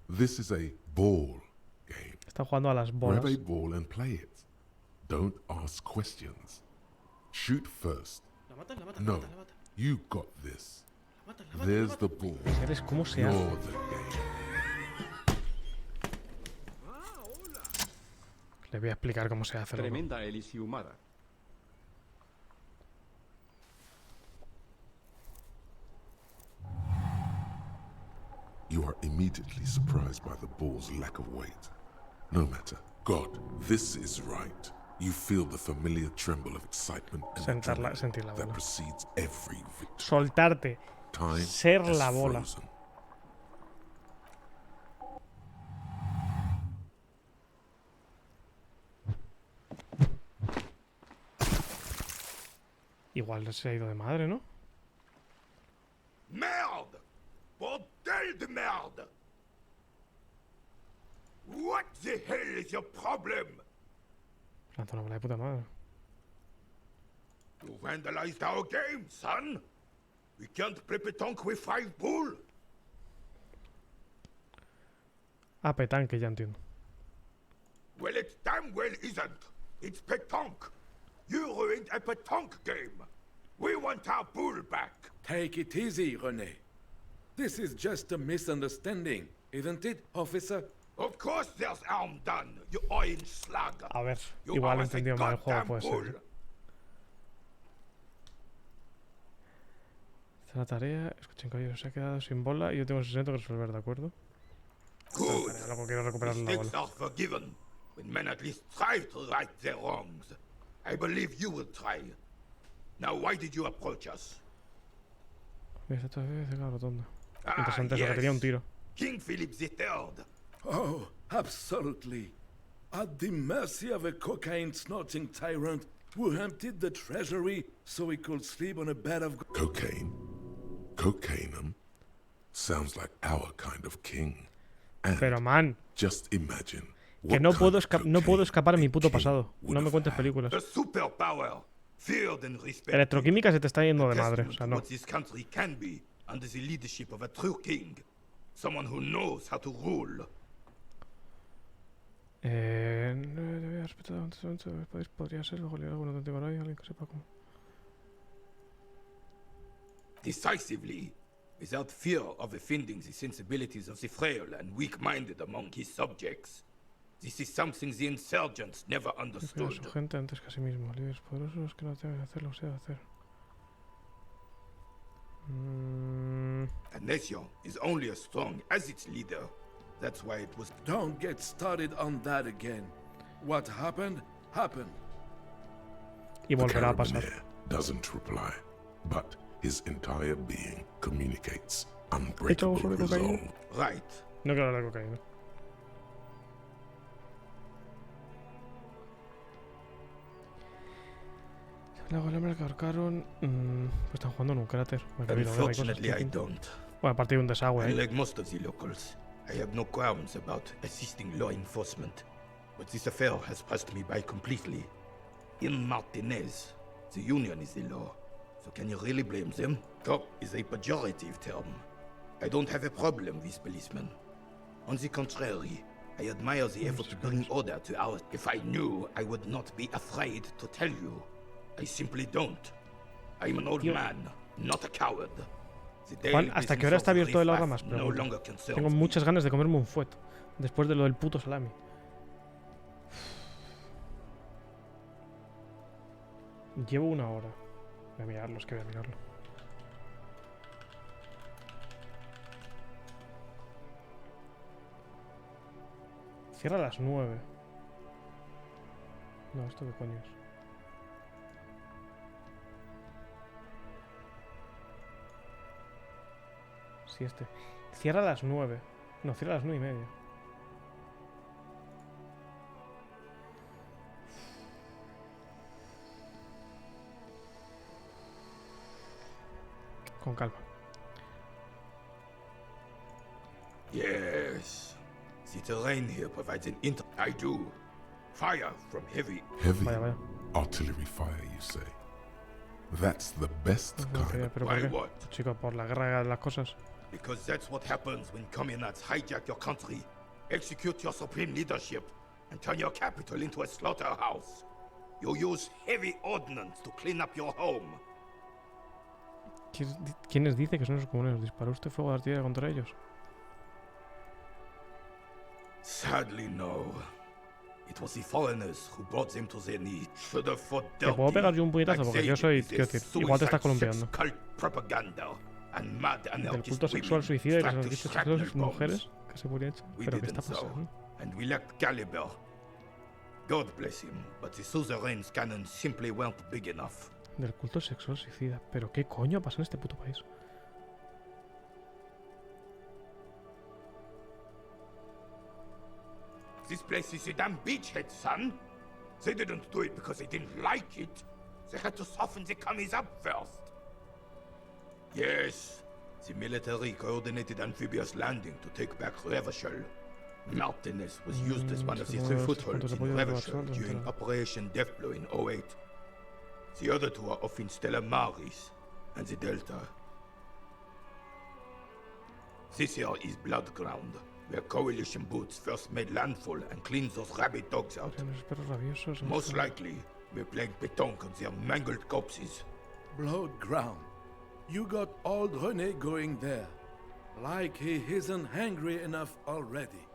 Speaker 2: This is a ball game.
Speaker 1: Están jugando a las bolas.
Speaker 2: Grab a ball and play it. Don't ask questions. Shoot first. No, you got this. There's the ball.
Speaker 1: ¿Sabes cómo se hace?
Speaker 2: You're the game.
Speaker 1: Le voy a explicar cómo se hace.
Speaker 13: Tremenda elisiumada.
Speaker 2: You are immediately surprised by the ball's lack of weight. No matter. God, this is right. You feel the familiar tremble of excitement and
Speaker 1: Sentir la
Speaker 2: adrenaline that
Speaker 1: bola.
Speaker 2: precedes every victory.
Speaker 1: Soltarte.
Speaker 2: Time
Speaker 1: Ser
Speaker 2: has
Speaker 1: la bola.
Speaker 2: frozen.
Speaker 1: Igual se ha ido de madre, ¿no?
Speaker 17: Merde! Bordel de merde! What the hell is your problem?
Speaker 1: Lanza una bola de puta madre.
Speaker 17: You vandalized our game, son! We can't play petanque with 5 bull!
Speaker 1: Ah, petanque, ya entiendo.
Speaker 17: Well, it damn well isn't. It's petanque. You ruined a petanque game. We want our bull back.
Speaker 16: Take it easy, René. This is just a misunderstanding, isn't it, officer?
Speaker 17: Of course there's harm done, you orange slug.
Speaker 1: A ver,
Speaker 17: You
Speaker 1: igual he
Speaker 17: are a
Speaker 1: entendido mal el juego,
Speaker 17: goddamn
Speaker 1: puede ser.
Speaker 17: bull.
Speaker 1: Esta es la tarea. Escuchen, caballero, se ha quedado sin bola y yo tengo 60 que resolver, ¿de acuerdo?
Speaker 17: Good.
Speaker 1: Luego quiero recuperar la
Speaker 17: Mistakes
Speaker 1: bola.
Speaker 17: are forgiven when men at least try to right their wrongs. I believe you will try. Now, why did you approach us?
Speaker 1: Mira, esta vez la rotonda.
Speaker 17: Ah,
Speaker 1: Interesante eso, que tenía un tiro.
Speaker 17: King Philip III.
Speaker 16: Oh, absolutely. At the mercy of a cocaine-snorting tyrant who emptied the treasury so he could sleep on a bed of...
Speaker 2: Cocaine? Cocainum? Sounds like our kind of king. And
Speaker 1: Pero, man,
Speaker 2: just imagine
Speaker 1: que
Speaker 2: what
Speaker 1: no
Speaker 2: kind
Speaker 1: puedo,
Speaker 2: of
Speaker 1: no puedo
Speaker 2: cocaine
Speaker 1: escapar a mi
Speaker 2: a
Speaker 1: puto
Speaker 2: king
Speaker 1: pasado.
Speaker 2: would
Speaker 1: No me
Speaker 2: have
Speaker 1: cuentes
Speaker 2: had.
Speaker 1: películas.
Speaker 17: A superpower, feared and respected.
Speaker 1: Electroquímica se te está yendo de madre, o
Speaker 17: Testament
Speaker 1: sea,
Speaker 17: to
Speaker 1: no.
Speaker 17: what this country can be under the leadership of a true king. Someone who knows how to rule.
Speaker 1: No había respetado antes el país. Podría ser luego liderar algún auténtico rey, alguien que sepa cómo.
Speaker 17: Decisively, without fear of offending the sensibilities of the frail and weak-minded among his subjects. This is something the insurgents never
Speaker 1: Prefiero a
Speaker 17: understood.
Speaker 1: su gente antes que a sí mismo. Líderes poderosos que no tengan que hacer lo que se debe hacer.
Speaker 17: A nation is only as strong as its leader. That's why it was...
Speaker 16: Don't get started on that again. What happened, happened.
Speaker 1: Y
Speaker 2: The
Speaker 1: volverá a pasar.
Speaker 2: carabiner doesn't reply, but his entire being communicates unbreakable
Speaker 1: sobre cocaína?
Speaker 2: resolve.
Speaker 17: Right.
Speaker 1: No quiero hablar de cocaína. La golem que ahorcaron. Pues están jugando en un cráter. Bueno, mira, hay cosas
Speaker 17: Unfortunately, I
Speaker 1: distintas.
Speaker 17: don't.
Speaker 1: Bueno, aparte de un desagüe.
Speaker 17: Unlike most of the locals, I have no qualms about assisting law enforcement. But this affair has passed me by completely. In Martinez, the union is the law. So can you really blame them? Cop is a pejorative term. I don't have a problem with policemen. On the contrary, I admire the effort to bring order to our... If I knew, I would not be afraid to tell you. I simply don't. I'm an old man, not a coward.
Speaker 1: Juan, ¿hasta qué hora está abierto el ahora más? Tengo muchas ganas de comerme un fuet. Después de lo del puto salami. Llevo una hora. Voy a mirarlo, es que voy a mirarlo. Cierra a las 9. No, ¿esto qué coño es? Sí, este. Cierra a las 9. No, cierra a las 9:30. Con calma.
Speaker 17: Yes. The terrain here provides an I do. Fire from heavy.
Speaker 2: Heavy artillery fire, you say? That's the best kind.
Speaker 1: ¿Pero por qué? Chico, por la guerra de las cosas.
Speaker 17: Because that's what happens when communards hijack your country, execute your supreme leadership, and turn your capital into a slaughterhouse. You use heavy ordnance to clean up your home.
Speaker 1: ¿Quiénes dice que son esos comuneros? ¿Disparó usted fuego de artillería contra ellos?
Speaker 17: Sadly, no. It was the foreigners who brought them to their knees. Should have fought
Speaker 1: Te
Speaker 17: dirty.
Speaker 1: puedo pegar yo un puñetazo
Speaker 17: Like
Speaker 1: porque
Speaker 17: they
Speaker 1: yo soy,
Speaker 17: did
Speaker 1: quiero
Speaker 17: with
Speaker 1: decir,
Speaker 17: their
Speaker 1: igual te estás
Speaker 17: suicide
Speaker 1: columpiando.
Speaker 17: sex cult propaganda and mad
Speaker 1: Del
Speaker 17: anarchist
Speaker 1: culto sexual
Speaker 17: women
Speaker 1: suicida y las
Speaker 17: strapped to
Speaker 1: anarquistas
Speaker 17: shrapnel
Speaker 1: sexuales
Speaker 17: bombs.
Speaker 1: mujeres que se murieron.
Speaker 17: We
Speaker 1: ¿Pero qué está
Speaker 17: didn't so,
Speaker 1: pasando?
Speaker 17: and we lacked caliber. God bless him, but the suzerain's cannons simply weren't big enough.
Speaker 1: Del culto sexual suicida. ¿Pero qué coño pasa en este puto país?
Speaker 17: This place is a damn beachhead, son. They didn't do it because they didn't like it. They had to soften the commies up first. Yes, the military coordinated amphibious landing to take back Revachol. Martinez was used as one of the three footholds in Revachol during Operation Deathblow in 08. The other two are off in Stella Maris and the Delta. This here is Blood Ground, where coalition boots first made landfall and cleaned those rabid dogs out. Most likely, we're playing pétanque on their mangled corpses.
Speaker 16: Blood ground. You got old René going there. Like he isn't hungry enough already.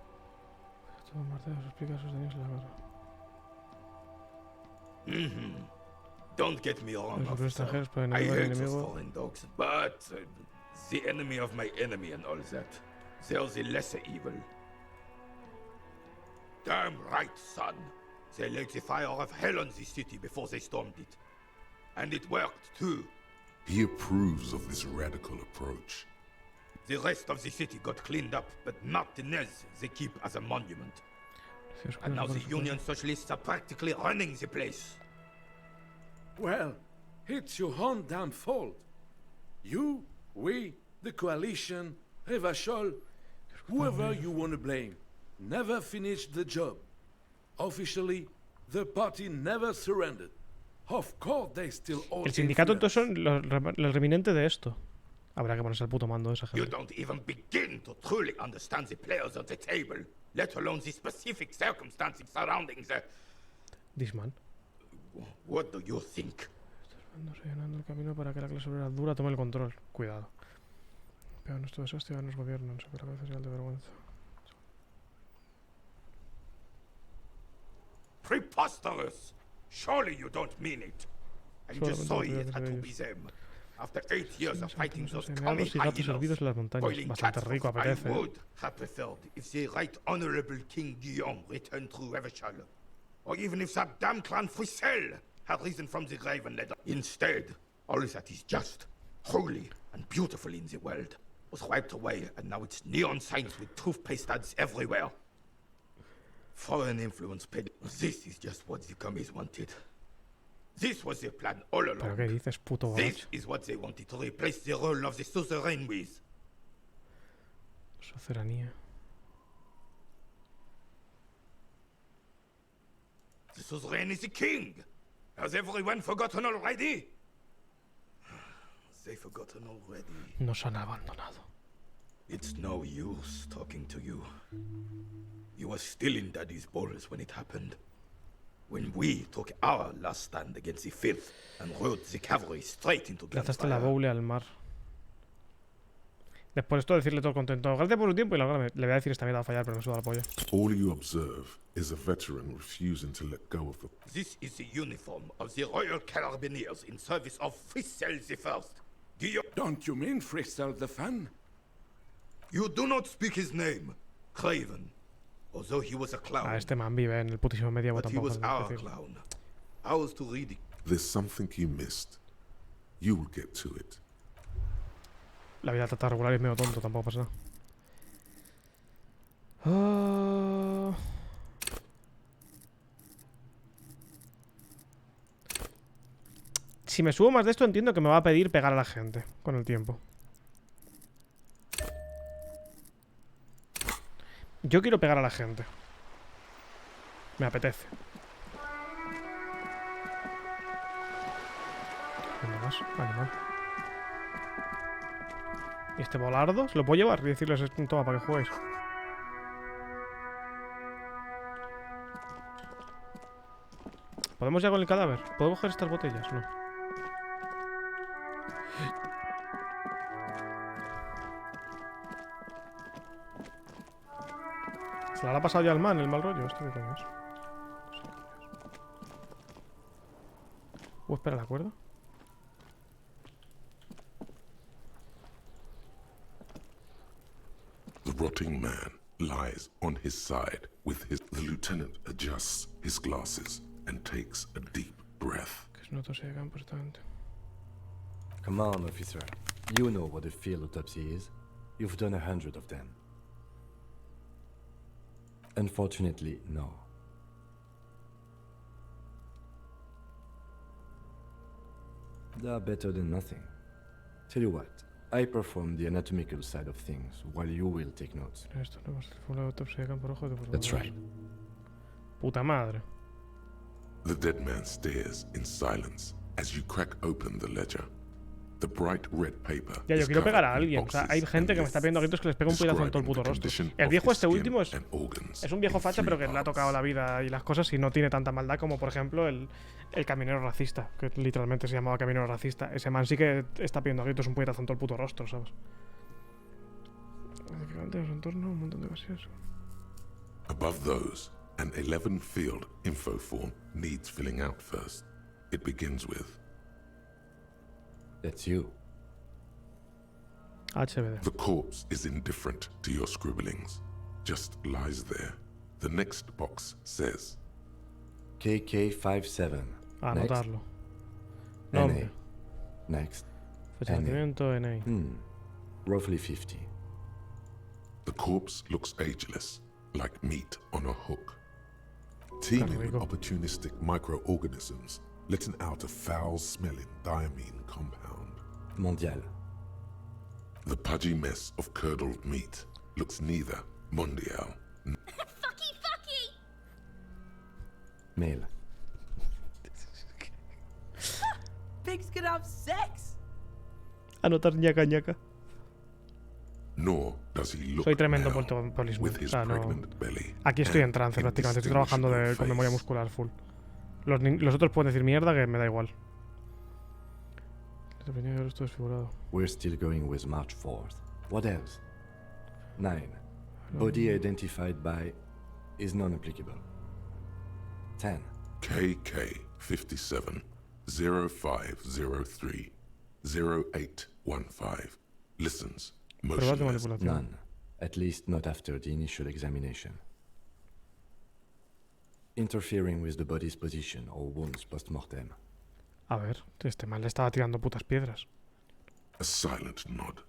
Speaker 17: Don't get me wrong,
Speaker 1: Los
Speaker 17: officer.
Speaker 1: extranjeros pueden
Speaker 17: I
Speaker 1: ayudar al
Speaker 17: hate those
Speaker 1: enemigo.
Speaker 17: foreign dogs, but the enemy of my enemy and all that. They're the lesser evil. Damn right, son. They laid the fire of hell on the city before they stormed it. And it worked, too.
Speaker 2: He approves of this radical approach.
Speaker 17: The rest of the city got cleaned up, but Martinez they keep as a monument. And now the Union Socialists are practically running the place.
Speaker 16: Well, it's your own damn fault. You, we, the coalition, Revachol, whoever you want to blame, never finished the job. Officially, the party never surrendered. Of course, they still all
Speaker 1: El sindicato entonces son el reminente de esto. Habrá que ponerse al puto mando de esa
Speaker 17: You
Speaker 1: gente.
Speaker 17: don't even begin to truly understand the players at the table, let alone the specific circumstances surrounding the...
Speaker 1: This man.
Speaker 17: What do you think?
Speaker 1: Estás rellenando el camino para que la clase obrera dura tome el control. Cuidado. Pero nuestro deseo es que nos gobiernan, sobre la cabeza señal de vergüenza.
Speaker 17: Preposterous! Surely you don't mean it. I'm just sorry it had to be them. After 8 years of fighting those commie hyenas, boiling cats for I would have preferred if the Right Honorable King Guillaume returned to Revachol, or even if that damn clan Frisel had risen from the grave and led us. Instead, all that is just, holy, and beautiful in the world was wiped away, and now it's neon signs with toothpaste ads everywhere. Foreign influence paid. This is just what the commies wanted. This was their plan all along.
Speaker 1: ¿Pero qué dices, puto
Speaker 17: This
Speaker 1: borracho?
Speaker 17: is what they wanted to replace the role of the suzerain with.
Speaker 1: Soberanía.
Speaker 17: The suzerain is the king. Has everyone forgotten already? They've forgotten already.
Speaker 1: Nos han abandonado.
Speaker 17: It's no use talking to you. You were still in Daddy's balls when it happened. When we took our last stand against the filth and rode the cavalry straight into
Speaker 1: Lanzaste la
Speaker 17: gunfire.
Speaker 1: boule al mar. Después de esto decirle todo contento. Gracias por su tiempo y la verdad le voy a decir esta mierda va a fallar, pero me suda la polla.
Speaker 2: All you observe is a veteran refusing to let go of the...
Speaker 17: This is the uniform of the Royal Carabineers in service of Frisel the First.
Speaker 16: Don't you mean Frisel the Fan?
Speaker 17: You do not speak his name, Craven. Although he was a clown,
Speaker 1: Ah, este man vive en el putísimo medievo
Speaker 17: but he
Speaker 1: tampoco.
Speaker 17: was our clown. Ours to read.
Speaker 2: There's something you missed. You will get to it.
Speaker 1: La vida trata regular y es medio tonto, tampoco pasa nada. Si me subo más de esto, entiendo que me va a pedir pegar a la gente con el tiempo. Yo quiero pegar a la gente. Me apetece. ¿Dónde vas, animal? ¿Y este volardo? ¿Se lo puedo llevar? Y decirles, toma, para que juguéis. ¿Podemos ya con el cadáver? ¿Puedo coger estas botellas? No. ¿Se la habrá pasado ya al man, el mal rollo? ¿Esto qué coño es? Espera, ¿la cuerda?
Speaker 2: The rotting man lies on his side with his... The lieutenant adjusts his glasses and takes a deep breath.
Speaker 1: Que no se llegan perfectamente.
Speaker 4: Come on, officer. You know what a field autopsy is. You've done 100 of them. Unfortunately, no. They are better than nothing. Tell you what, I perform the anatomical side of things while you will take notes. That's right.
Speaker 1: Puta madre.
Speaker 2: The dead man stares in silence as you crack open the ledger. The bright red paper
Speaker 1: Ya, yo
Speaker 2: is
Speaker 1: quiero pegar a
Speaker 2: covered in
Speaker 1: alguien. O sea, hay
Speaker 2: boxes
Speaker 1: gente
Speaker 2: and
Speaker 1: que me está pidiendo a gritos que les pegue un puñetazo en todo el puto rostro. El viejo este último es un viejo facha, pero que le ha tocado la vida y las cosas y no tiene tanta maldad como, por ejemplo, el camionero racista, que literalmente se llamaba camionero racista. Ese man sí que está pidiendo a gritos un puñetazo en todo el puto rostro, ¿sabes? Un montón de vacíos.
Speaker 2: Above those, an 11-field info form needs filling out first. It begins with...
Speaker 4: That's you.
Speaker 1: HBD.
Speaker 2: The corpse is indifferent to your scribblings. Just lies there. The next box says...
Speaker 4: KK57.
Speaker 1: Anotarlo.
Speaker 4: NA.
Speaker 1: Nombre.
Speaker 4: Next.
Speaker 1: Fecha de nacimiento, NA.
Speaker 4: Roughly 50.
Speaker 2: The corpse looks ageless, like meat on a hook. Teeming with opportunistic microorganisms, letting out a foul-smelling diamine compound.
Speaker 4: Mondial.
Speaker 2: The pudgy mess of curdled meat looks neither mondial.
Speaker 8: Fucky!
Speaker 4: Male.
Speaker 9: Pigs can have sex?
Speaker 1: Anotar ñaca ñaca.
Speaker 2: Nor does he look
Speaker 1: Soy tremendo
Speaker 2: now
Speaker 1: policeman.
Speaker 2: with his
Speaker 1: O sea, no...
Speaker 2: pregnant belly.
Speaker 1: Aquí estoy en trance prácticamente. Estoy trabajando con memoria muscular full. Los otros pueden decir mierda que me da igual. Esto desfigurado.
Speaker 4: We're still going with March 4th. What else? 9. Body identified by is non-applicable. 10.
Speaker 2: KK57 0503 0815 listens motionless.
Speaker 4: None. At least not after the initial examination. Interfering with the body's position or wounds post-mortem.
Speaker 1: A ver, este man le estaba tirando putas piedras.
Speaker 2: A silent nod.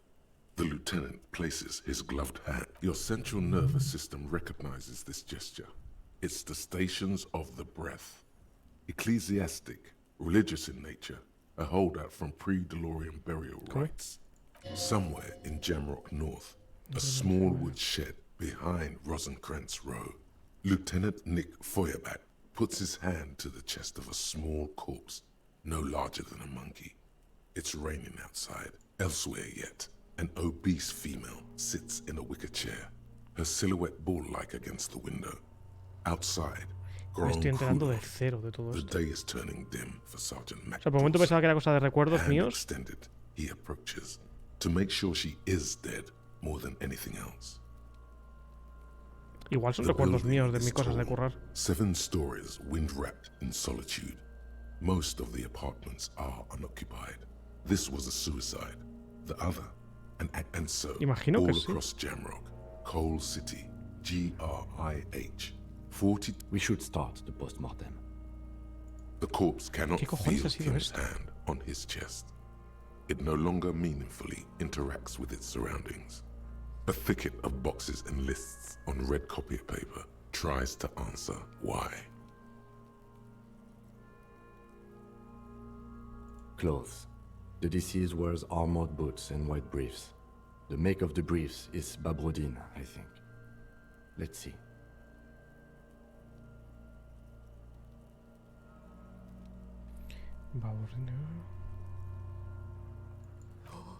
Speaker 2: The lieutenant places his gloved hand. Your central nervous system recognizes this gesture. It's the stations of the breath. Ecclesiastic, religious in nature, a holdout from pre-DeLorean burial rites. Somewhere in Jamrock North, a small wood shed behind Rosencrantz Row, Lieutenant Nick Feuerbach puts his hand to the chest of a small corpse, no larger than a monkey. It's raining outside. Elsewhere yet, an obese female sits in a wicker chair, her silhouette ball-like against the window. Outside,
Speaker 1: Me estoy enterando de cero de todo
Speaker 2: the
Speaker 1: esto.
Speaker 2: day is turning dim for Sergeant
Speaker 1: O sea, por un momento pensaba que era cosa de recuerdos
Speaker 2: Hand
Speaker 1: míos.
Speaker 2: extended, he approaches to make sure she is dead more than anything else.
Speaker 1: Igual son
Speaker 2: The
Speaker 1: recuerdos
Speaker 2: building
Speaker 1: míos de
Speaker 2: is
Speaker 1: mis cosas de
Speaker 2: tall,
Speaker 1: currar.
Speaker 2: 7 stories, wind-wrapped in solitude. Most of the apartments are unoccupied. This was a suicide. The other, and so
Speaker 1: Imagino
Speaker 2: all
Speaker 1: que sí.
Speaker 2: across Jamrock, Coal City, GRIH, 40.
Speaker 4: We should start the post-mortem.
Speaker 2: The corpse cannot
Speaker 1: ¿Qué cojones
Speaker 2: feel
Speaker 1: ha sido
Speaker 2: Kim's
Speaker 1: esto?
Speaker 2: hand on his chest. It no longer meaningfully interacts with its surroundings. A thicket of boxes and lists on red copier paper tries to answer why.
Speaker 4: Clothes. The deceased wears armored boots and white briefs. The make of the briefs is Babrodine, I think. Let's see.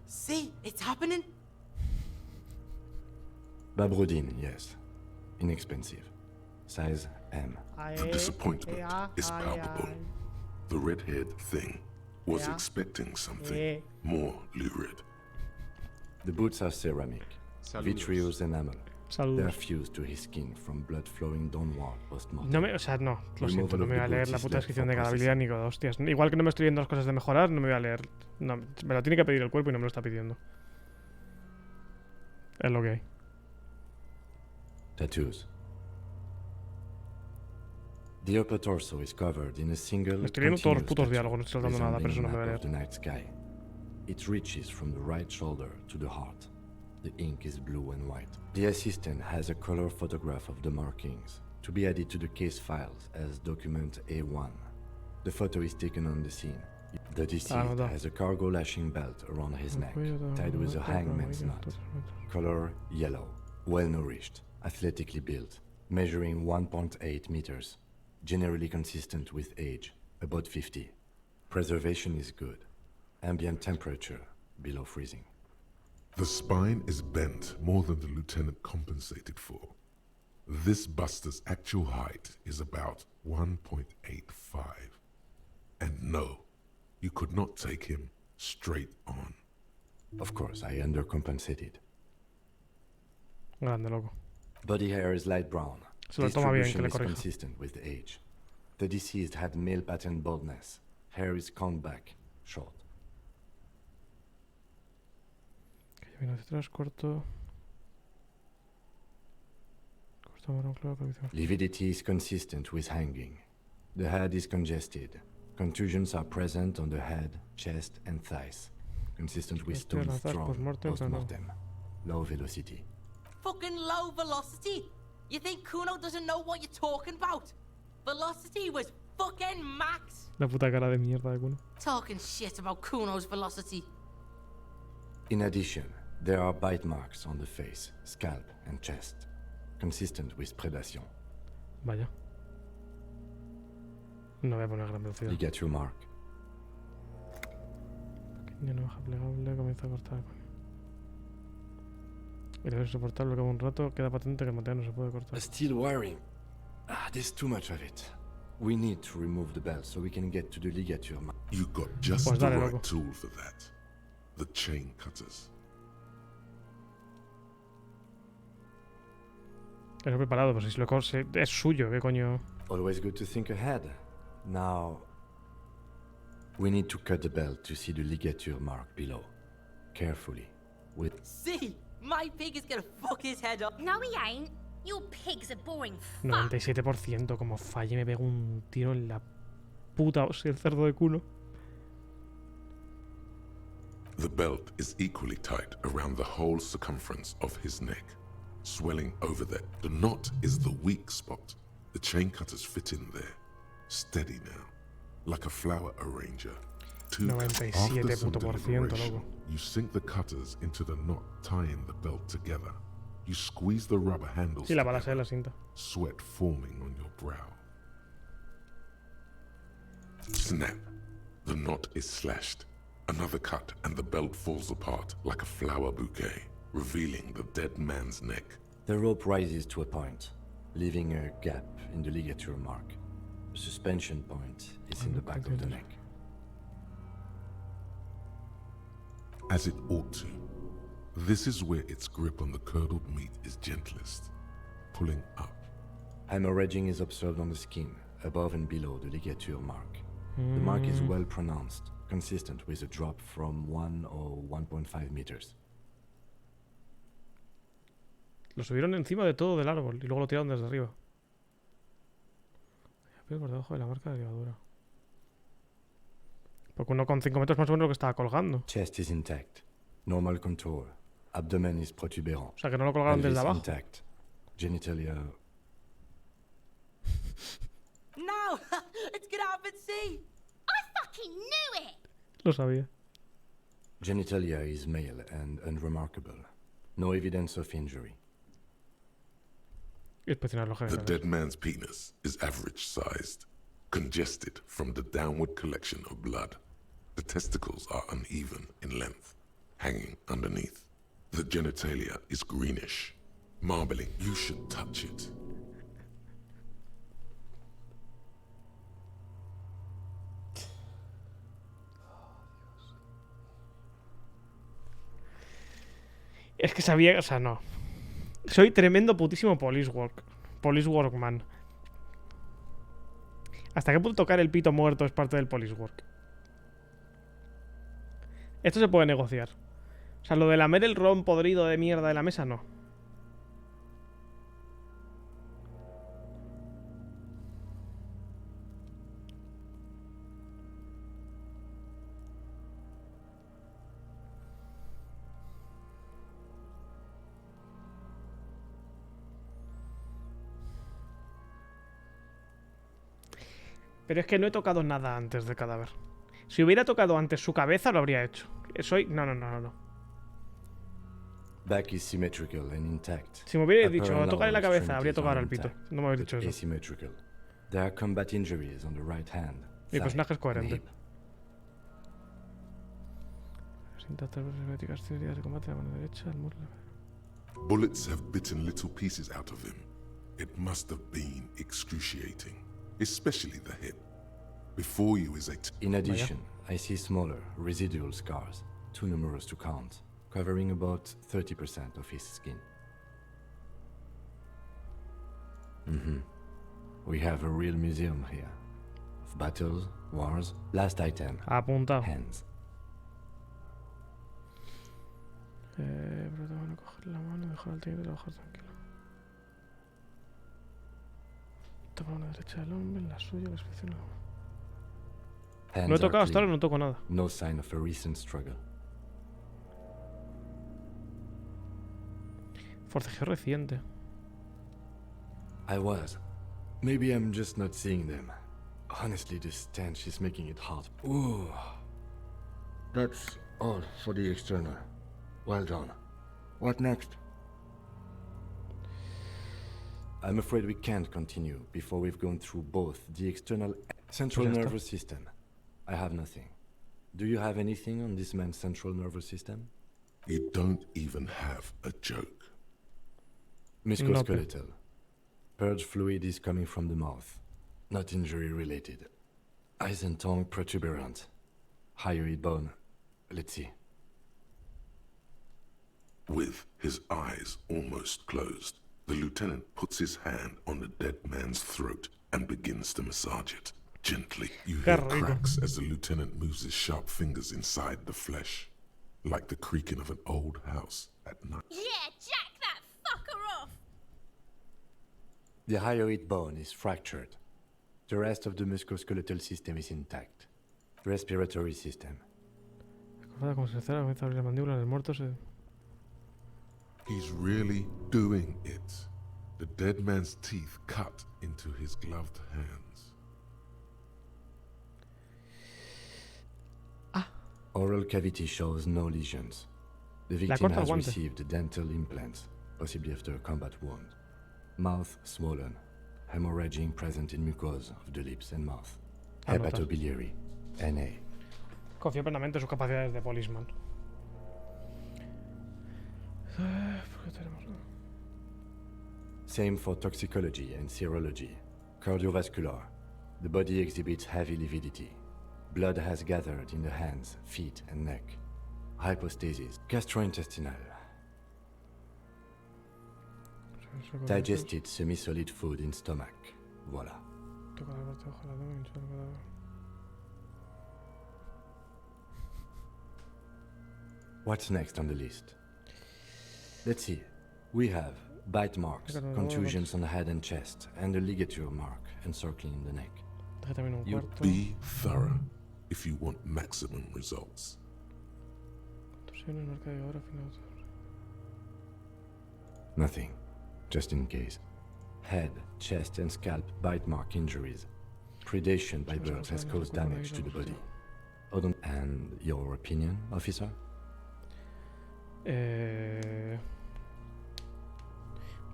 Speaker 9: See, it's happening.
Speaker 4: Babrodine, yes. Inexpensive. Size M.
Speaker 2: The disappointment is palpable. The red-haired thing was expecting something more lurid.
Speaker 4: The boots are ceramic.
Speaker 11: Saludos.
Speaker 4: Vitreous enamel. They are
Speaker 1: Saludos.
Speaker 4: fused to his skin from blood flowing downward post-mortem.
Speaker 1: No me, o sea, no, lo siento,
Speaker 4: Removal
Speaker 1: no
Speaker 4: of
Speaker 1: me voy
Speaker 4: the
Speaker 1: a leer
Speaker 4: boots
Speaker 1: la
Speaker 4: is
Speaker 1: puta
Speaker 4: left
Speaker 1: descripción
Speaker 4: for
Speaker 1: de cada habilidad ni de hostias. Igual que no me estoy viendo las cosas de mejorar, no me voy a leer. No, me lo tiene que pedir el cuerpo y no me lo está pidiendo. Es lo que hay.
Speaker 4: Tattoos. The upper torso is covered in a single
Speaker 1: Me estoy leyendo todos los
Speaker 4: continuous
Speaker 1: putos
Speaker 4: tattoo
Speaker 1: diálogos, no estoy saltando nada, pero eso no me voy a
Speaker 4: resembling a map of the
Speaker 1: leer.
Speaker 4: night sky. It reaches from the right shoulder to the heart. The ink is blue and white. The assistant has a color photograph of the markings to be added to the case files as document A1. The photo is taken on the scene. The deceased has a cargo lashing belt around his neck, tied with a hangman's knot. Color yellow, well nourished, athletically built, measuring 1.8 meters, generally consistent with age, about 50. Preservation is good. Ambient temperature below freezing.
Speaker 2: The spine is bent more than the lieutenant compensated for. This buster's actual height is about 1.85. And no, you could not take him straight on.
Speaker 4: Of course, I undercompensated.
Speaker 1: Grande, loco.
Speaker 4: Body hair is light brown.
Speaker 1: Se lo toma bien, que
Speaker 4: Distribution
Speaker 1: le
Speaker 4: is
Speaker 1: corrija.
Speaker 4: consistent with age. The deceased had male pattern baldness, Hair is combed back, short.
Speaker 1: Viene hacia atrás, corto. Corto marrón claro, cabeza.
Speaker 4: Lividity is consistent with hanging. The head is congested. Contusions are present on the head, chest, and thighs. Consistent with stones thrown post-mortem. Low velocity.
Speaker 9: Fucking low velocity? You think Kuno doesn't know what you're talking about? Velocity was fucking max.
Speaker 1: La puta cara de mierda de Kuno.
Speaker 9: Talking shit about Kuno's velocity.
Speaker 4: In addition, there are bite marks on the face, scalp, and chest. Consistent with predation.
Speaker 1: Vaya. No voy a poner gran velocidad.
Speaker 4: Ligature mark.
Speaker 1: Pequeña navaja plegable, comienza a cortar. El deber soportarlo que un rato, queda patente que el material no se puede cortar.
Speaker 4: Still wiring. There's too much of it. We need to remove the belt so we can get to the ligature mark.
Speaker 2: You got just
Speaker 1: Pues
Speaker 2: the
Speaker 1: dale,
Speaker 2: right
Speaker 1: loco.
Speaker 2: tool for that. The chain cutters.
Speaker 1: Que no he preparado, pues si lo es suyo, ¿qué coño?
Speaker 4: Always good to think ahead. Now, we need to cut the belt to see the ligature mark below. Carefully. With
Speaker 9: See? My pig is gonna fuck his head up.
Speaker 8: No, he ain't. Your pig's a boring fuck.
Speaker 1: 97%, como falle me pego un tiro en la puta hostia el cerdo de Kuno.
Speaker 2: The belt is equally tight around the whole circumference of his neck, swelling over there. The knot is the weak spot. The chain cutters fit in there. Steady now, like a flower arranger. After some
Speaker 1: 97%,
Speaker 2: deliberation,
Speaker 1: loco.
Speaker 2: you sink the cutters into the knot tying the belt together. You squeeze the rubber handles
Speaker 1: Sí, la
Speaker 2: together,
Speaker 1: balancea la cinta.
Speaker 2: sweat forming on your brow. Snap. The knot is slashed. Another cut and the belt falls apart like a flower bouquet, revealing the dead man's neck.
Speaker 4: the rope rises to a point, leaving a gap in the ligature mark. The suspension point is in the back of the neck.
Speaker 2: As it ought to. This is where its grip on the curdled meat is gentlest, pulling up.
Speaker 4: Hemorrhaging is observed on the skin, above and below the ligature mark. The mark is well pronounced, consistent with a drop from 1 or 1.5 meters.
Speaker 1: Lo subieron encima de todo del árbol y luego lo tiraron desde arriba. Pero por debajo de la marca de levadura. Porque uno con 5 metros más o menos lo que estaba colgando.
Speaker 4: Chest is intact. Normal contour. Abdomen is protuberant.
Speaker 1: O sea que no lo colgaron desde
Speaker 4: Pelvis
Speaker 1: abajo.
Speaker 4: intact. Genitalia.
Speaker 9: No! Let's get up and see!
Speaker 8: I fucking knew it!
Speaker 1: Lo sabía.
Speaker 4: Genitalia is male and unremarkable. No evidence of injury.
Speaker 1: Inspeccionar los
Speaker 2: The
Speaker 1: genitales.
Speaker 2: dead man's penis is average sized, congested from the downward collection of blood. The testicles are uneven in length, hanging underneath. The genitalia is greenish, marbling. You should touch it.
Speaker 1: Es que sabía, o sea, no. Soy tremendo putísimo police workman. ¿Hasta qué punto tocar el pito muerto es parte del police work? Esto se puede negociar. O sea, lo de lamer el ron podrido de mierda de la mesa, no. Pero es que no he tocado nada antes del cadáver. Si hubiera tocado antes su cabeza, lo habría hecho. Soy... No.
Speaker 4: Back is symmetrical and intact.
Speaker 1: Si me hubierais
Speaker 4: Upper
Speaker 1: dicho,
Speaker 4: and
Speaker 1: tocarle la
Speaker 4: lower
Speaker 1: cabeza, habría
Speaker 4: extremities
Speaker 1: tocado
Speaker 4: are
Speaker 1: al pito.
Speaker 4: intact,
Speaker 1: No me habéis
Speaker 4: but
Speaker 1: dicho eso.
Speaker 4: asymmetrical. There are combat injuries on the right hand.
Speaker 1: Mi
Speaker 4: thigh,
Speaker 1: personaje es
Speaker 4: and
Speaker 1: coherente.
Speaker 4: hip.
Speaker 1: Intactas verticales, heridas de combate, la mano derecha, el muslo.
Speaker 2: Bullets have bitten little pieces out of him. It must have been excruciating, especially the hip. Before you is a...
Speaker 4: In addition, I see smaller, residual scars, too numerous to count, covering about 30% of his skin. We have a real museum here, of Battles, wars. Last item.
Speaker 1: Apunta.
Speaker 4: Hands.
Speaker 1: Pero te van a coger la mano y dejar al tigre trabajar tranquilo. Toma la derecha del hombre, la suya, la inspección. No he tocado hasta ahora, no toco nada.
Speaker 4: No sign of a recent struggle.
Speaker 1: Forcejeo reciente.
Speaker 4: I was. Maybe I'm just not seeing them. Honestly, the stench is making it hard. Ooh. That's all for the external. Well done. What next? I'm afraid we can't continue before we've gone through both the external central nervous system. I have nothing. Do you have anything on this man's central nervous system?
Speaker 2: You don't even have a joke.
Speaker 4: Musculoskeletal. Purge fluid is coming from the mouth. Not injury related. Eyes and tongue protuberant. Hyoid bone. Let's see.
Speaker 2: With his eyes almost closed, the lieutenant puts his hand on the dead man's throat and begins to massage it. Gently, you hear cracks as the lieutenant moves his sharp fingers inside the flesh, like the creaking of an old house at night.
Speaker 8: Yeah, jack that fucker off!
Speaker 4: The hyoid bone is fractured. The rest of the musculoskeletal system is intact. Respiratory system.
Speaker 2: He's really doing it. The dead man's teeth cut into his gloved hands.
Speaker 4: Oral cavity shows no lesions. The victim has received dental implants, possibly after a combat wound. Mouth swollen. Hemorrhaging present in mucosa of the lips and mouth. Hepatobiliary. NA.
Speaker 1: Confío plenamente en sus capacidades de policeman.
Speaker 4: Same for toxicology and serology. Cardiovascular. The body exhibits heavy lividity. Blood has gathered in the hands, feet, and neck. Hypostasis. Gastrointestinal. Digested semi-solid food in stomach. Voilà. What's next on the list? Let's see. We have bite marks, contusions on the head and chest, and a ligature mark encircling the neck.
Speaker 2: You be thorough if you want maximum results.
Speaker 4: Nothing. Just in case. Head, chest, and scalp bite mark injuries. Predation by birds has caused damage to the body. And your opinion, officer?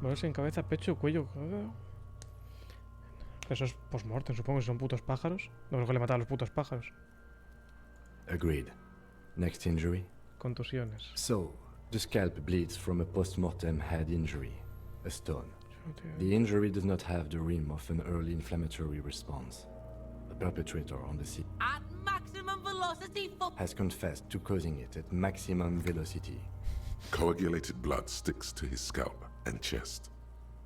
Speaker 1: Moverse en cabeza, pecho, cuello. Eso es post-mortem, supongo que son putos pájaros. No creo que le mataron a los putos pájaros.
Speaker 4: Agreed. Next injury?
Speaker 1: Contusiones.
Speaker 4: So, the scalp bleeds from a post-mortem head injury. A stone. The injury does not have the rim of an early inflammatory response. The perpetrator on the scene
Speaker 9: At maximum velocity
Speaker 4: has confessed to causing it at maximum velocity.
Speaker 2: Coagulated blood sticks to his scalp and chest,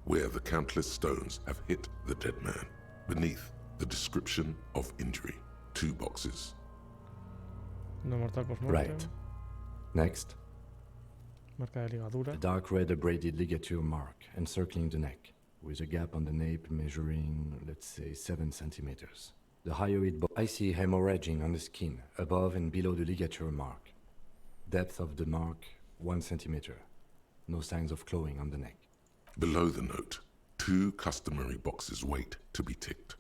Speaker 2: where the countless stones have hit the dead man. Beneath, the description of injury. 2 boxes.
Speaker 1: No mortal post-mortem.
Speaker 4: Right. Next.
Speaker 1: Marca de ligadura.
Speaker 4: A dark red abraded ligature mark encircling the neck, with a gap on the nape measuring, let's say, 7 centimeters. The hyoid bone. I see hemorrhaging on the skin, above and below the ligature mark. Depth of the mark, 1 centimeter. No signs of clawing on the neck.
Speaker 2: Below the note, 2 customary boxes wait to be ticked.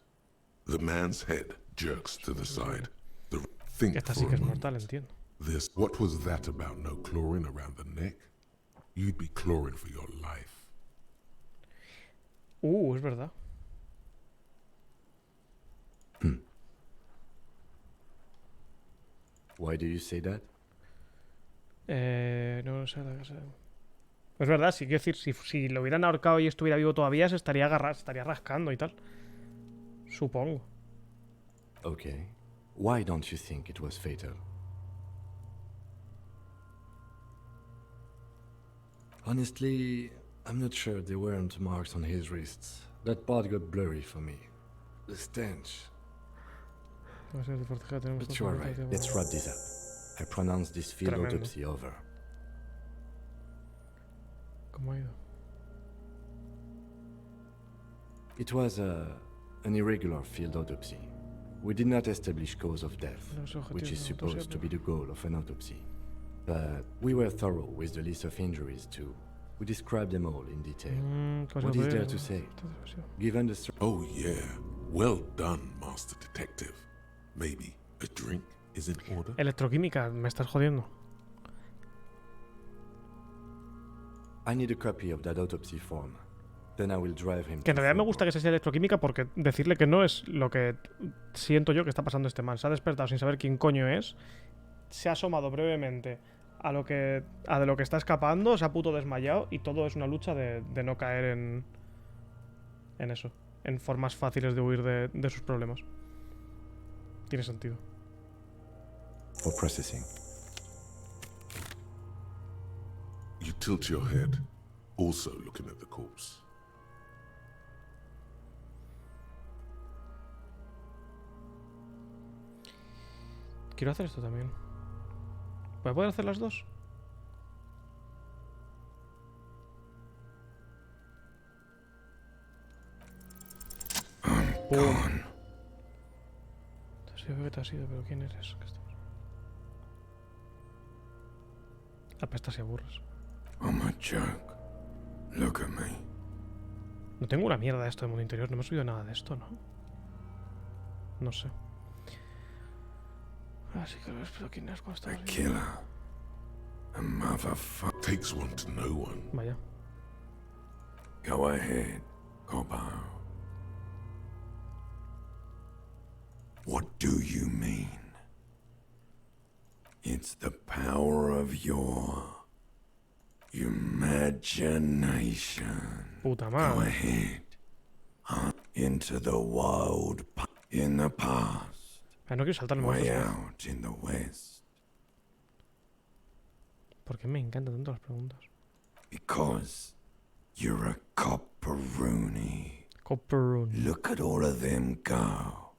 Speaker 2: The man's head jerks to the side. Think
Speaker 1: Esta
Speaker 2: for
Speaker 1: sí que
Speaker 2: a
Speaker 1: es
Speaker 2: moment.
Speaker 1: mortal, entiendo.
Speaker 2: What was that about no clawing around the neck? You'd be clawing for your life.
Speaker 1: Es verdad.
Speaker 4: Why do you say that?
Speaker 1: No sé. Es verdad, sí, quiero decir, si lo hubieran ahorcado y estuviera vivo todavía, se estaría rascando y tal. Supongo.
Speaker 4: Okay. Why don't you think it was fatal? Honestly, I'm not sure there weren't marks on his wrists. That part got blurry for me. The stench. But you are right. Let's wrap this up. I pronounce this field
Speaker 1: Tremendo.
Speaker 4: autopsy over.
Speaker 1: ¿Cómo ha ido?
Speaker 4: It was an irregular field autopsy. We did not establish cause of death, which is supposed to be the goal of an autopsy. But we were thorough with the list of injuries too. We described them all in detail. What is there to say? Given the...
Speaker 2: Oh yeah, well done, Master Detective. Maybe a drink is in order?
Speaker 1: Electroquímica, me estás jodiendo.
Speaker 4: I need a copy of that autopsy form. Then I will drive him.
Speaker 1: Que en realidad me gusta que sea electroquímica porque decirle que no es lo que siento yo que está pasando este man. Se ha despertado sin saber quién coño es. Se ha asomado brevemente a de lo que está escapando, se ha puto desmayado y todo es una lucha de no caer en eso, en formas fáciles de huir de sus problemas. Tiene sentido.
Speaker 4: For processing.
Speaker 2: You tilt your head, also looking at the corpse.
Speaker 1: Quiero hacer esto también. ¿Voy a poder hacer las dos? ¡Pum! Te has ido, te has ido, pero ¿quién eres? ¿Qué estás? Apestas y aburres.
Speaker 17: I'm a joke. Look at me.
Speaker 1: No tengo una mierda de esto de mundo interior. No me he subido nada de esto, ¿no? No sé. Así que lo ves, pero ¿quién es cuando estás?
Speaker 17: A killer. A motherfucker.
Speaker 2: Takes one to know one.
Speaker 1: Vaya.
Speaker 17: Go ahead, Coppo. What do you mean? It's the power of your imagination.
Speaker 1: Puta madre.
Speaker 17: Go ahead. Into the wild in the past.
Speaker 1: No quiero saltarme
Speaker 17: Way out in the west.
Speaker 1: ¿Por qué me encantan tanto las preguntas?
Speaker 17: Because you're a copperoonie.
Speaker 1: Copperoonie.
Speaker 17: Look at all of them go.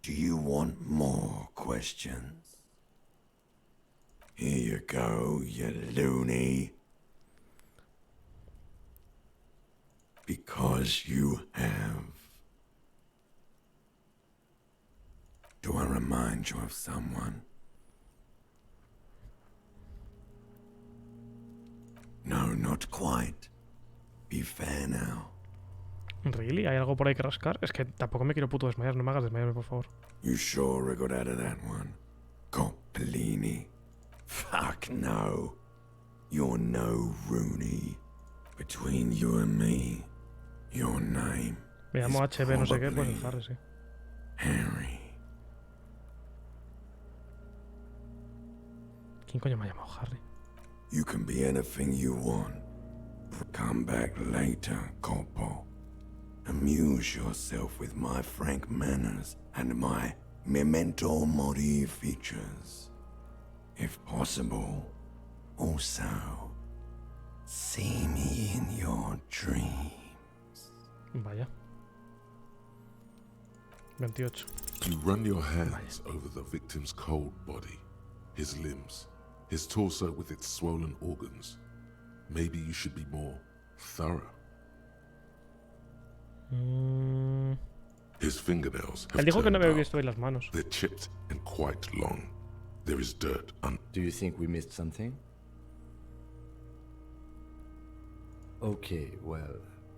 Speaker 17: Do you want more questions? Here you go, you loony. Because you have. Do I remind you of someone? No, not quite. Be fair now.
Speaker 1: ¿Really? ¿Hay algo por ahí que rascar? Es que tampoco me quiero puto desmayar. No me hagas desmayarme, por favor.
Speaker 17: You sure I got out of that one? Coppellini. Fuck no. You're no Rooney. Between you and me, your name
Speaker 1: Me llamo HB no sé qué, pues el Harry, sí.
Speaker 17: Harry.
Speaker 1: ¿Quién coño me ha llamado Harry?
Speaker 17: You can be anything you want. Come back later, Coppo. Amuse yourself with my frank manners and my memento mori features. If possible, also, see me in your dreams.
Speaker 1: Vaya. 28.
Speaker 2: You run your hands over the victim's cold body, his limbs, his torso with its swollen organs. Maybe you should be more thorough. His fingernails have
Speaker 1: Él dijo que no me había
Speaker 2: turned
Speaker 1: visto hoy las manos.
Speaker 2: up. They're chipped and quite long. There is dirt
Speaker 4: Do you think we missed something? Okay, well,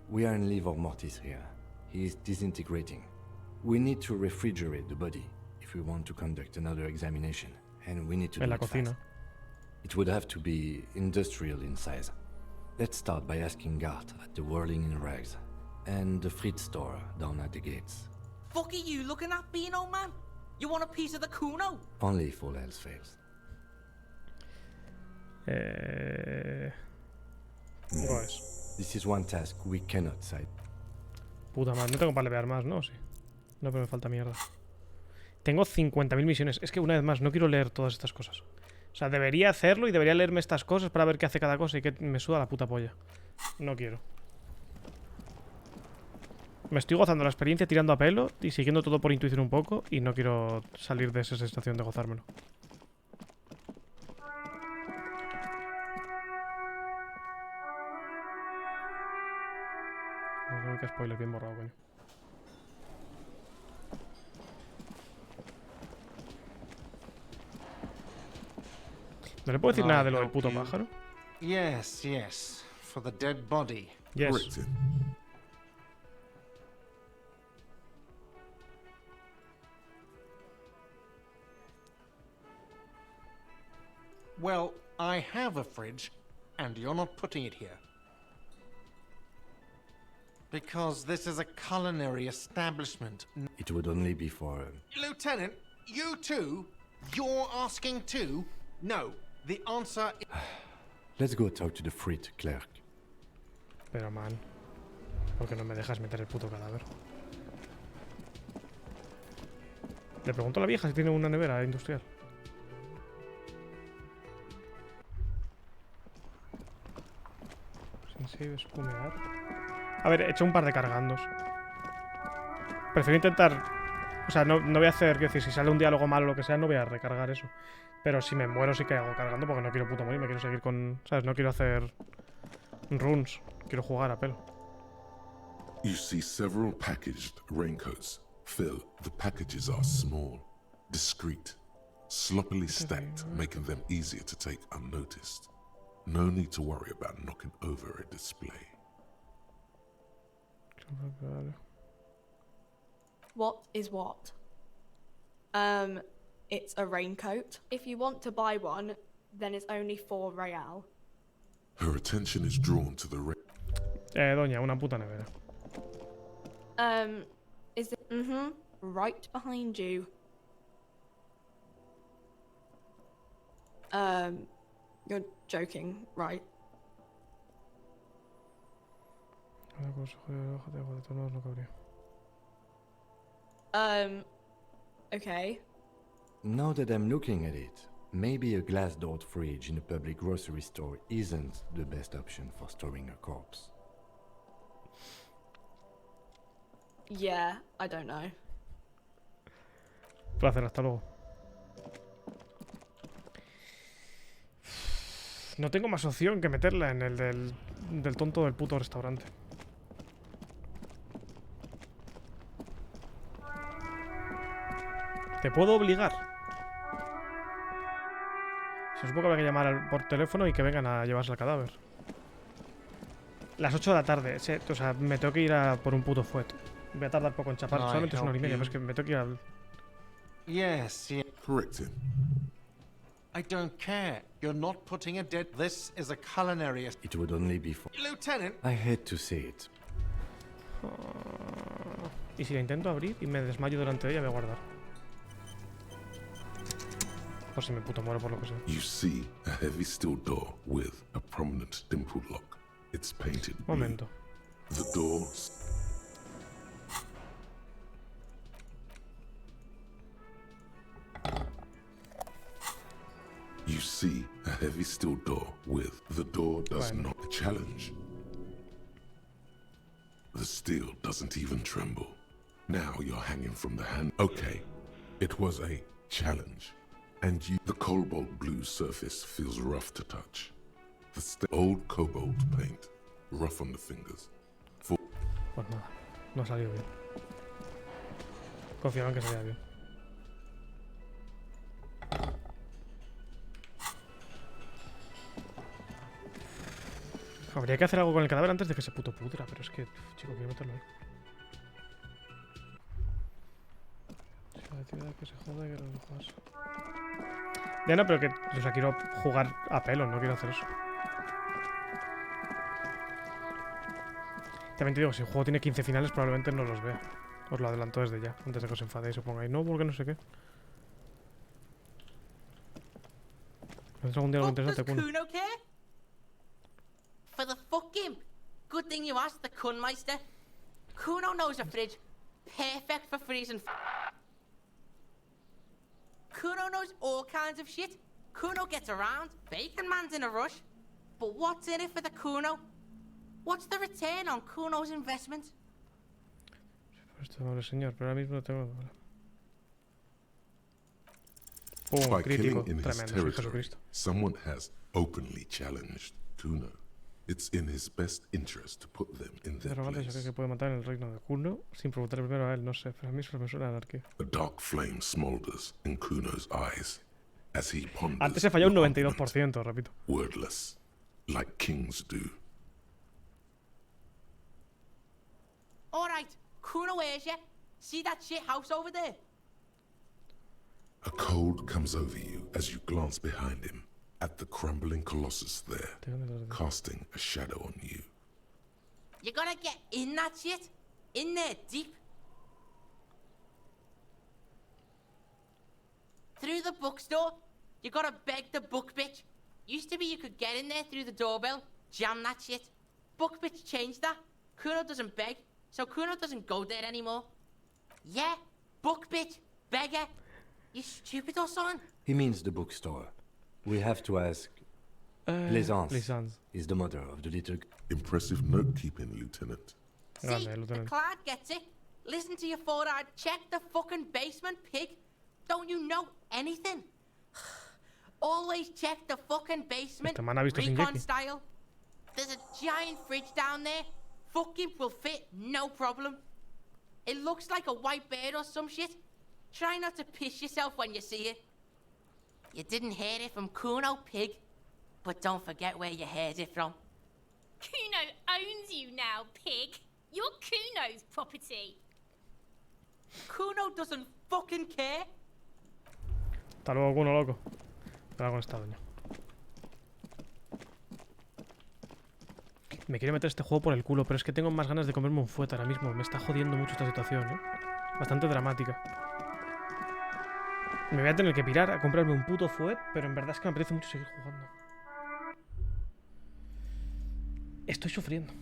Speaker 4: we are in livor mortis here. He is disintegrating. We need to refrigerate the body if we want to conduct another examination, and we need to
Speaker 1: En
Speaker 4: do
Speaker 1: la
Speaker 4: it
Speaker 1: cocina.
Speaker 4: fast. It would have to be industrial in size. Let's start by asking Gart at the Whirling in Rags, and the Fritz store down at the gates.
Speaker 9: Fuck are you looking at, Beano man? You want a piece of the Kuno?
Speaker 4: Only if all else fails.
Speaker 1: Pues.
Speaker 4: This is one task we cannot cite.
Speaker 1: Puta madre, no tengo para levear más, ¿no? Sí. No, pero me falta mierda. Tengo 50.000 misiones. Es que una vez más, no quiero leer todas estas cosas. O sea, debería hacerlo y debería leerme estas cosas para ver qué hace cada cosa y que me suda la puta polla. No quiero. Me estoy gozando la experiencia tirando a pelo y siguiendo todo por intuición un poco. Y no quiero salir de esa sensación de gozármelo. No, que spoiler bien borrado, coño. ¿No le puedo decir nada de lo del puto pájaro?
Speaker 18: Yes, yes. For the dead body.
Speaker 1: Yes.
Speaker 18: Well, I have a fridge, and you're not putting it here. Because this is a culinary establishment.
Speaker 4: It would only be for...
Speaker 18: Lieutenant, you too? You're asking too? No. The answer is...
Speaker 4: Let's go talk to the frit clerk.
Speaker 1: Pero man, ¿por qué no me dejas meter el puto cadáver? Le pregunto a la vieja si tiene una nevera industrial. Sin save, espumear. A ver, he hecho un par de cargandos. Prefiero intentar... O sea, no voy a hacer... Quiero decir, si sale un diálogo malo o lo que sea, no voy a recargar eso. Pero si me muero sí que hago cargando porque no quiero puto morir. Me quiero seguir con... ¿Sabes? No quiero hacer... runs. Quiero jugar a pelo.
Speaker 2: You see several packaged raincoats. Phil, the packages are small, discreet, sloppily stacked, making them easier to take unnoticed. No need to worry about knocking over a display.
Speaker 5: What is what? It's a raincoat. If you want to buy one, then it's only 4 real.
Speaker 2: Her attention is drawn to the
Speaker 1: doña, una puta nevera.
Speaker 5: Is it? Right behind you. You're joking, right? Okay.
Speaker 4: Now that I'm looking at it, maybe a glass-doored fridge in a public grocery store isn't the best option for storing a corpse.
Speaker 5: Yeah, I don't know.
Speaker 1: Placer, hasta luego. No tengo más opción que meterla en el del tonto del puto restaurante. ¿Te puedo obligar? Se supone que habrá que llamar por teléfono y que vengan a llevarse el cadáver. Las 8 de la tarde. O sea, me tengo que ir a por un puto fuet. Voy a tardar poco en chapar. Solamente es 1 hora y media, pero es que me tengo que ir al...
Speaker 18: Yes, yes.
Speaker 2: Correct him.
Speaker 18: I don't care. You're not putting a dead... This is a culinary...
Speaker 4: It would only be for...
Speaker 18: Lieutenant!
Speaker 4: I hate to say it.
Speaker 1: Y si la intento abrir y me desmayo delante de ella, voy a guardar. Por si me puto muero por lo que sea.
Speaker 2: You see a heavy steel door with a prominent dimpled lock. It's painted blue.
Speaker 1: Momento.
Speaker 2: The door... You see a heavy steel door with the door does not challenge. The steel doesn't even tremble. Now you're hanging from the hand. Okay, it was a challenge. And the cobalt blue surface feels rough to touch. The old cobalt paint, rough on the fingers.
Speaker 1: Pues nada, no ha salido bien. Confiaba en que salía bien. Habría que hacer algo con el cadáver antes de que se puto pudra, pero es que, chico, quiero meterlo ahí. Que se joda y que lo dejas. Ya no, pero que, o sea, quiero jugar a pelo, no quiero hacer eso. También te digo, si el juego tiene 15 finales, probablemente no los vea. Os lo adelanto desde ya, antes de que os enfadéis o pongáis no, porque no sé qué. ¿Tienes algún diálogo interesante, Kuno?
Speaker 9: For the fuck him. Good thing you asked the Kunmeister. Kuno knows a fridge. Perfect for freezing. Kuno knows all kinds of shit. Kuno gets around. Bacon Man's in a rush. But what's in it for the Kuno? What's the return on Kuno's investment?
Speaker 1: Esto vale, señor, pero ahora mismo no tengo. Pum,
Speaker 2: By
Speaker 1: crítico.
Speaker 2: killing in his
Speaker 1: Tremendo, soy
Speaker 2: territory,
Speaker 1: Jesucristo.
Speaker 2: someone has openly challenged Kuno. It's in his best interest to put them in their
Speaker 1: Arrogante
Speaker 2: place.
Speaker 1: que puede matar en el reino de Kuno sin preguntarle primero a él, no sé, pero a mí solo me suena a anarquía.
Speaker 2: A dark flame smolders in Kuno's eyes as he ponders.
Speaker 1: Antes he fallado un
Speaker 2: your
Speaker 1: 92%, repito.
Speaker 2: wordless, like kings do.
Speaker 9: Alright, Kuno hears you. See that shit house over there?
Speaker 2: A cold comes over you as you glance behind him at the crumbling colossus there, casting a shadow on you.
Speaker 9: You gotta get in that shit. In there, deep. Through the bookstore, you gotta beg the book bitch. Used to be you could get in there through the doorbell, jam that shit. Book bitch changed that. Kuno doesn't beg, so Kuno doesn't go there anymore. Yeah, book bitch, beggar. You stupid or something?
Speaker 4: He means the bookstore. We have to ask. Plaisance is the mother of the little.
Speaker 2: Impressive note-keeping, Lieutenant.
Speaker 9: See, the Clyde gets it. Listen to your forehead. Check the fucking basement, pig. Don't you know anything? Always check the fucking basement.
Speaker 1: Este man ha visto
Speaker 9: Recon
Speaker 1: Shingeki.
Speaker 9: style. There's a giant fridge down there. Fucking will fit, no problem. It looks like a white bird or some shit. Try not to piss yourself when you see it. You didn't hear it from Kuno, pig. But don't forget where you heard it from.
Speaker 8: Kuno owns you now, pig. You're Kuno's property.
Speaker 9: Kuno doesn't fucking care.
Speaker 1: Hasta luego, Kuno, loco. Te con esta doña. Me quiere meter este juego por el culo, pero es que tengo más ganas de comerme un fuet ahora mismo. Me está jodiendo mucho esta situación, ¿eh? Bastante dramática. Me voy a tener que pirar a comprarme un puto fuet, pero en verdad es que me apetece mucho seguir jugando. Estoy sufriendo.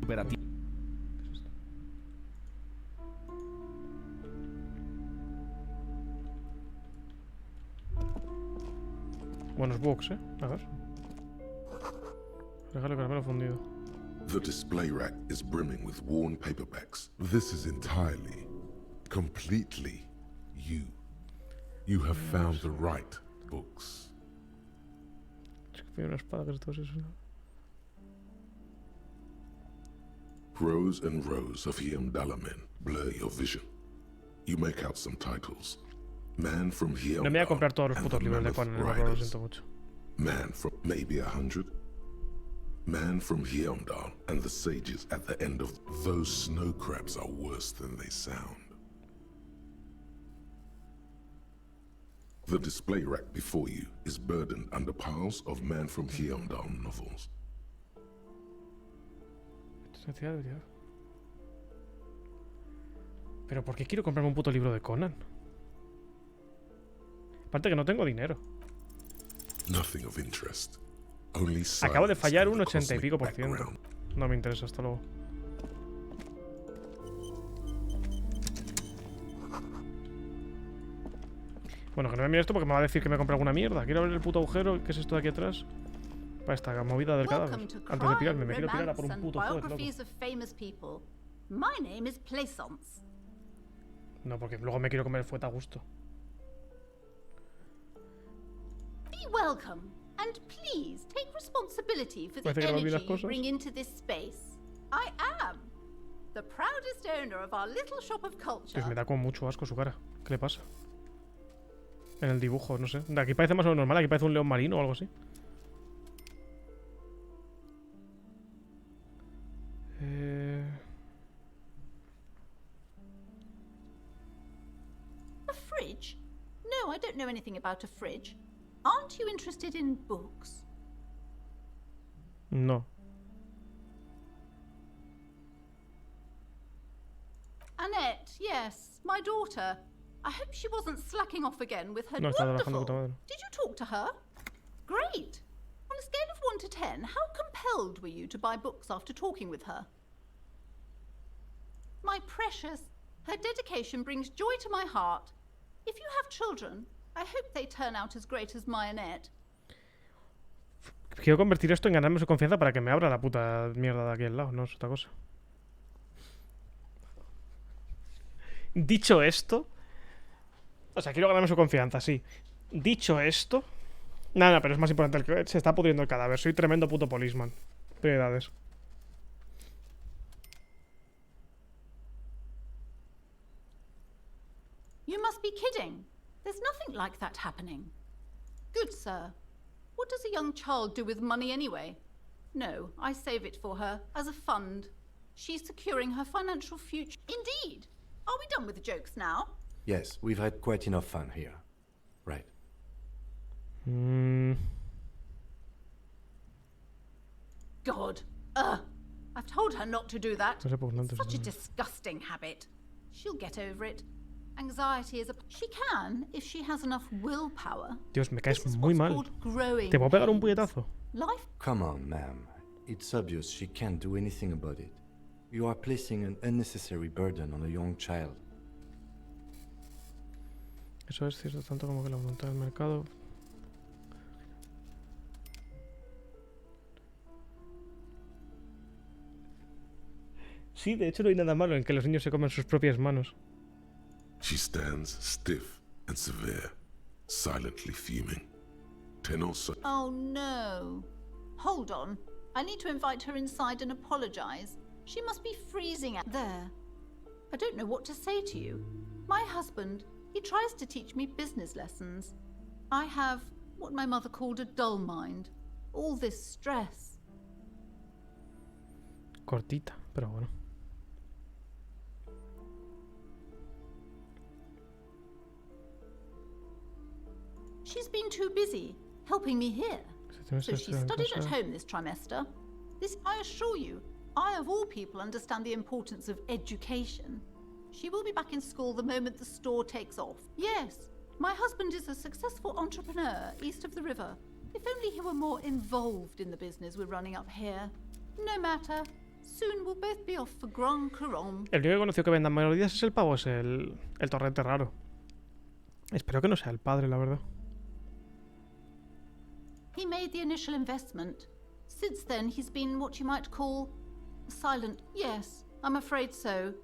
Speaker 19: Operativo.
Speaker 1: Buenos bugs, ¿eh? A ver. Regalo caramelo fundido.
Speaker 2: The display rack is brimming with worn paperbacks. This is entirely, completely you. You have found the right books.
Speaker 1: Es que tiene una espada que es todo eso.
Speaker 2: Rows and rows of Hiamdalamen blur your vision. You make out some titles. Man from Hiamdal.
Speaker 1: No me voy a comprar todos los putos libros de Conan, lo siento mucho.
Speaker 2: Man from maybe 100. Man from Hiamdal and the sages at the end of those snow crabs are worse than they sound. The display rack before you is burdened under piles of Man from Hiamdal novels.
Speaker 1: Pero ¿por qué quiero comprarme un puto libro de Conan? Aparte que no tengo dinero.
Speaker 2: Nothing of interest. Only
Speaker 1: Acabo de
Speaker 2: silence
Speaker 1: fallar
Speaker 2: and
Speaker 1: un
Speaker 2: the
Speaker 1: 80 y pico
Speaker 2: cosmic
Speaker 1: por ciento.
Speaker 2: background.
Speaker 1: No me interesa, hasta luego. Bueno, que no me mire esto porque me va a decir que me compre alguna mierda. Quiero abrir el puto agujero. ¿Qué es esto de aquí atrás? Para esta movida del cadáver. Antes de pirarme, me quiero pirar a por un puto fuet, loco.
Speaker 6: My name is Plaisance.
Speaker 1: No, porque luego me quiero comer el fuet a gusto.
Speaker 6: Be welcome, and please take responsibility for the
Speaker 1: Parece que no olvidas
Speaker 6: energy you
Speaker 1: cosas.
Speaker 6: bring into this space. I am the proudest owner of our little shop of culture.
Speaker 1: Pues me da como mucho asco su cara. ¿Qué le pasa? En el dibujo, no sé. De aquí parece más o menos normal. Aquí parece un león marino o algo así.
Speaker 6: A fridge? No, I don't know anything about a fridge. Aren't you interested in books?
Speaker 1: No.
Speaker 6: Annette, yes, my daughter. I hope she wasn't slacking off again with her
Speaker 1: No, está trabajando
Speaker 6: wonderful.
Speaker 1: puta madre.
Speaker 6: Did you talk to her? Great. On a scale of 1 to 10, how compelled were you to buy books after talking with her? My precious, her dedication brings joy to my heart. If you have children, I hope they turn out as great as my Annette.
Speaker 1: quiero convertir esto en ganarme su confianza para que me abra la puta mierda de aquí al lado, no es otra cosa. Dicho esto... O sea, quiero ganarme su confianza, sí. Dicho esto... Nada, pero es más importante. Se está pudriendo el cadáver. Soy tremendo puto policeman. Prioridades.
Speaker 6: You must be kidding. There's nothing like that happening. Good sir. What does a young child do with money anyway? No, I save it for her as a fund. She's securing her financial future. Indeed. Are we done with the jokes now?
Speaker 4: Yes, we've had quite enough fun here. Right.
Speaker 6: God. I've told her not to do that. Such a disgusting habit. She'll get over it. Anxiety is a... She can, if she has enough willpower.
Speaker 1: Dios, me caes muy mal. ¿Te puedo pegar un puñetazo?
Speaker 6: Life...
Speaker 4: Come on, ma'am. It's obvious she can't do anything about it. You are placing an unnecessary burden on a young child.
Speaker 1: Eso es cierto tanto como que la voluntad del mercado... Sí, de hecho no hay nada malo en que los niños se coman sus propias manos.
Speaker 2: She stands stiff and severe, silently fuming. 10 or so.
Speaker 6: Oh no. Hold on. I need to invite her inside and apologize. She must be freezing out there. I don't know what to say to you. My husband, he tries to teach me business lessons. I have what my mother called a dull mind. All this stress.
Speaker 1: Cortita, pero bueno.
Speaker 6: She's been too busy helping me here. So she studied at home this trimester. This, I assure you, I of all people understand the importance of education. She will be back in school the moment the store takes off. Yes, my husband is a successful entrepreneur east of the river. If only he were more involved in the business we're running up here. No matter. Soon we'll both be off for Grand Couronne.
Speaker 1: El único que conoció que venda melodías es el pavo, es el torrente raro. Espero que no sea el padre, la verdad.
Speaker 6: He made the initial investment. Since then, he's been what you might call silent. Yes, I'm afraid so.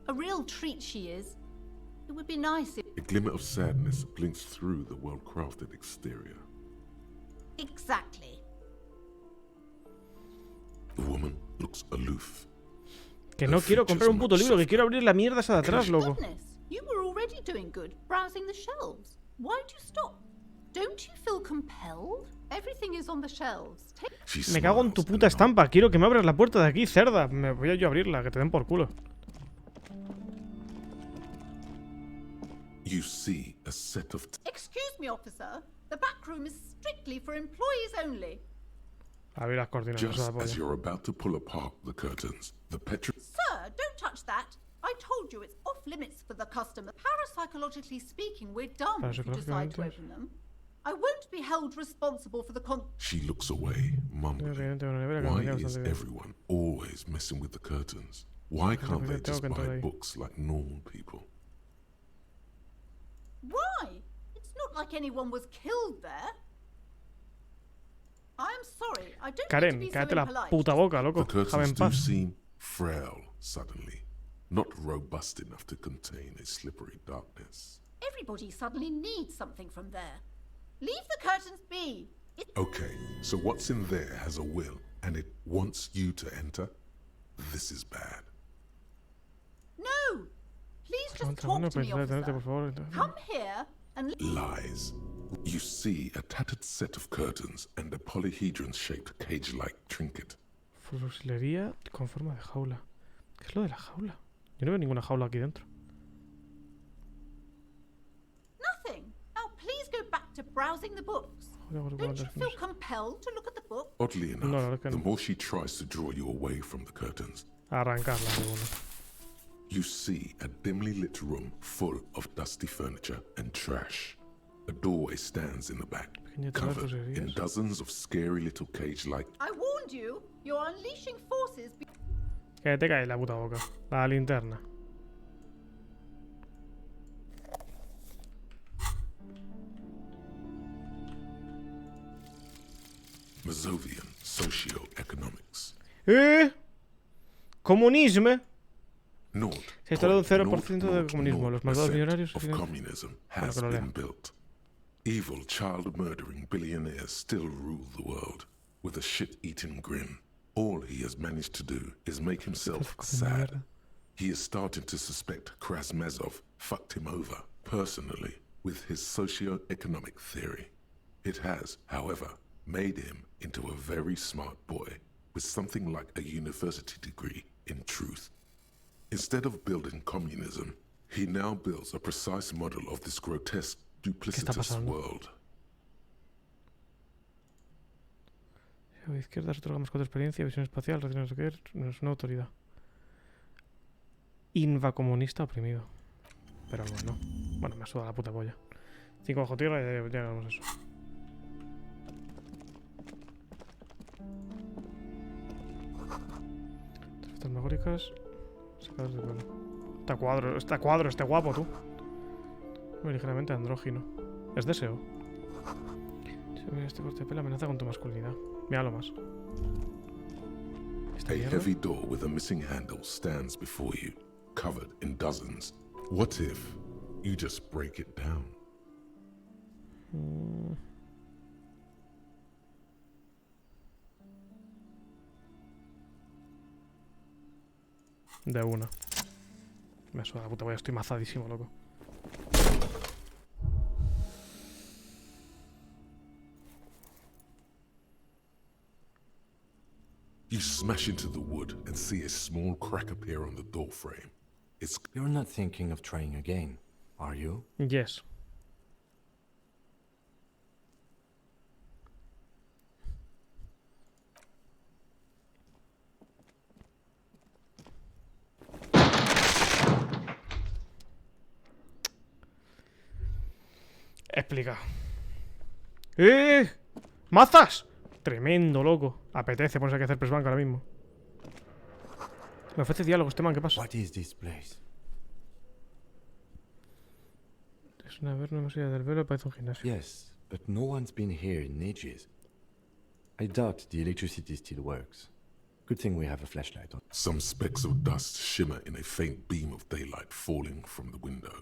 Speaker 6: A real treat she is. It would be nice if...
Speaker 2: A glimmer of sadness blinks through the well-crafted exterior.
Speaker 6: Exactly.
Speaker 2: The woman looks aloof.
Speaker 1: Que no quiero comprar un puto libro, que quiero abrir la mierda esa de atrás, loco.
Speaker 6: Goodness, you were already doing good, browsing the shelves. Why'd you stop? Don't you feel compelled? Everything is on the shelves.
Speaker 1: Me cago en tu puta estampa. Quiero que me abras la puerta de aquí, cerda. Me voy a yo abrirla, que te den por culo.
Speaker 2: You see a set of...
Speaker 6: Excuse me, officer. The back room is strictly for employees only.
Speaker 1: Abrir las cortinas.
Speaker 2: Just as you're about to pull apart the curtains, the
Speaker 6: Sir, don't touch that. I told you it's off limits for the customer. Parapsychologically speaking, we're dumb if you decide to open them. I won't be held responsible for the
Speaker 2: She looks away, mumbling. Why is everyone always messing with the curtains? Why can't they just buy books like normal people?
Speaker 6: Why? It's not like anyone was killed there. I'm sorry, I don't
Speaker 1: Karen,
Speaker 6: mean to be
Speaker 1: cállate
Speaker 6: so
Speaker 1: la
Speaker 6: impolite.
Speaker 1: puta boca, loco.
Speaker 2: The curtains
Speaker 1: Déjame en
Speaker 2: do
Speaker 1: paz.
Speaker 2: seem frail suddenly, not robust enough to contain a slippery darkness.
Speaker 6: Everybody suddenly needs something from there. Leave the curtains be.
Speaker 2: Okay, so what's in there has a will, and it wants you to enter? This is bad.
Speaker 6: No! Please just talk to me, officer. Come here and...
Speaker 2: Lies. You see a tattered set of curtains and a polyhedron-shaped cage-like trinket.
Speaker 1: Fusilería con forma de jaula. ¿Qué es lo de la jaula? Yo no veo ninguna jaula aquí dentro.
Speaker 6: Nothing. Now please go back to browsing the books. Don't you feel compelled to look at the book?
Speaker 2: Oddly enough, the more she tries to draw you away from the curtains,
Speaker 1: arrancarla de uno.
Speaker 2: You see a dimly lit room full of dusty furniture and trash. A doorway stands in the back, covered in dozens of scary little cage-like...
Speaker 6: I warned you. You're unleashing forces...
Speaker 1: Que te cae la puta boca. La linterna.
Speaker 2: Mazovian Socioeconomics.
Speaker 1: Comunismo.
Speaker 2: Naught
Speaker 1: Se ha instalado un
Speaker 2: point
Speaker 1: 0% de comunismo. Los malvados millonarios...
Speaker 2: of communism has
Speaker 1: que lo lea.
Speaker 2: been built. Evil child-murdering billionaires still rule the world with a shit-eating grin. All he has managed to do is make himself sad. He is starting to suspect Krasmezov fucked him over, personally, with his socio-economic theory. It has, however, made him into a very smart boy with something like a university degree in truth. Instead of building communism, he now builds a precise model of this grotesque, duplicitous world.
Speaker 1: A la izquierda se otorga más 4 experiencia, visión espacial, no sé qué, no es una autoridad. Inva comunista oprimido. Pero bueno. Bueno, me suda la puta polla. 5 bajo tierra y ya hagamos eso. Tarjetas magóricas. Sacadas de pelo. Está cuadro, este guapo, tú. Muy ligeramente andrógino. Es deseo. Si mira este corte de pelo amenaza con tu masculinidad. Míralo más.
Speaker 2: A heavy door with a missing handle stands before you, covered in dozens. What if you just break it down?
Speaker 1: De una. Me suda la puta polla, estoy mazadísimo, loco.
Speaker 2: You smash into the wood and see a small crack appear on the door frame. It's...
Speaker 4: You're not thinking of trying again, are you?
Speaker 1: Yes. Explica. ¡Mazas! Tremendo, loco. Apetece ponerse a hacer press bank ahora mismo. Me ofrece diálogo este man, ¿qué pasa?
Speaker 4: What is this place?
Speaker 1: Es una mesilla del velo, parece un gimnasio.
Speaker 4: Yes, but no one's been here in ages. I doubt the electricity still works. Good thing we have a flashlight on.
Speaker 2: Some specks of dust shimmer in a faint beam of daylight falling from the window.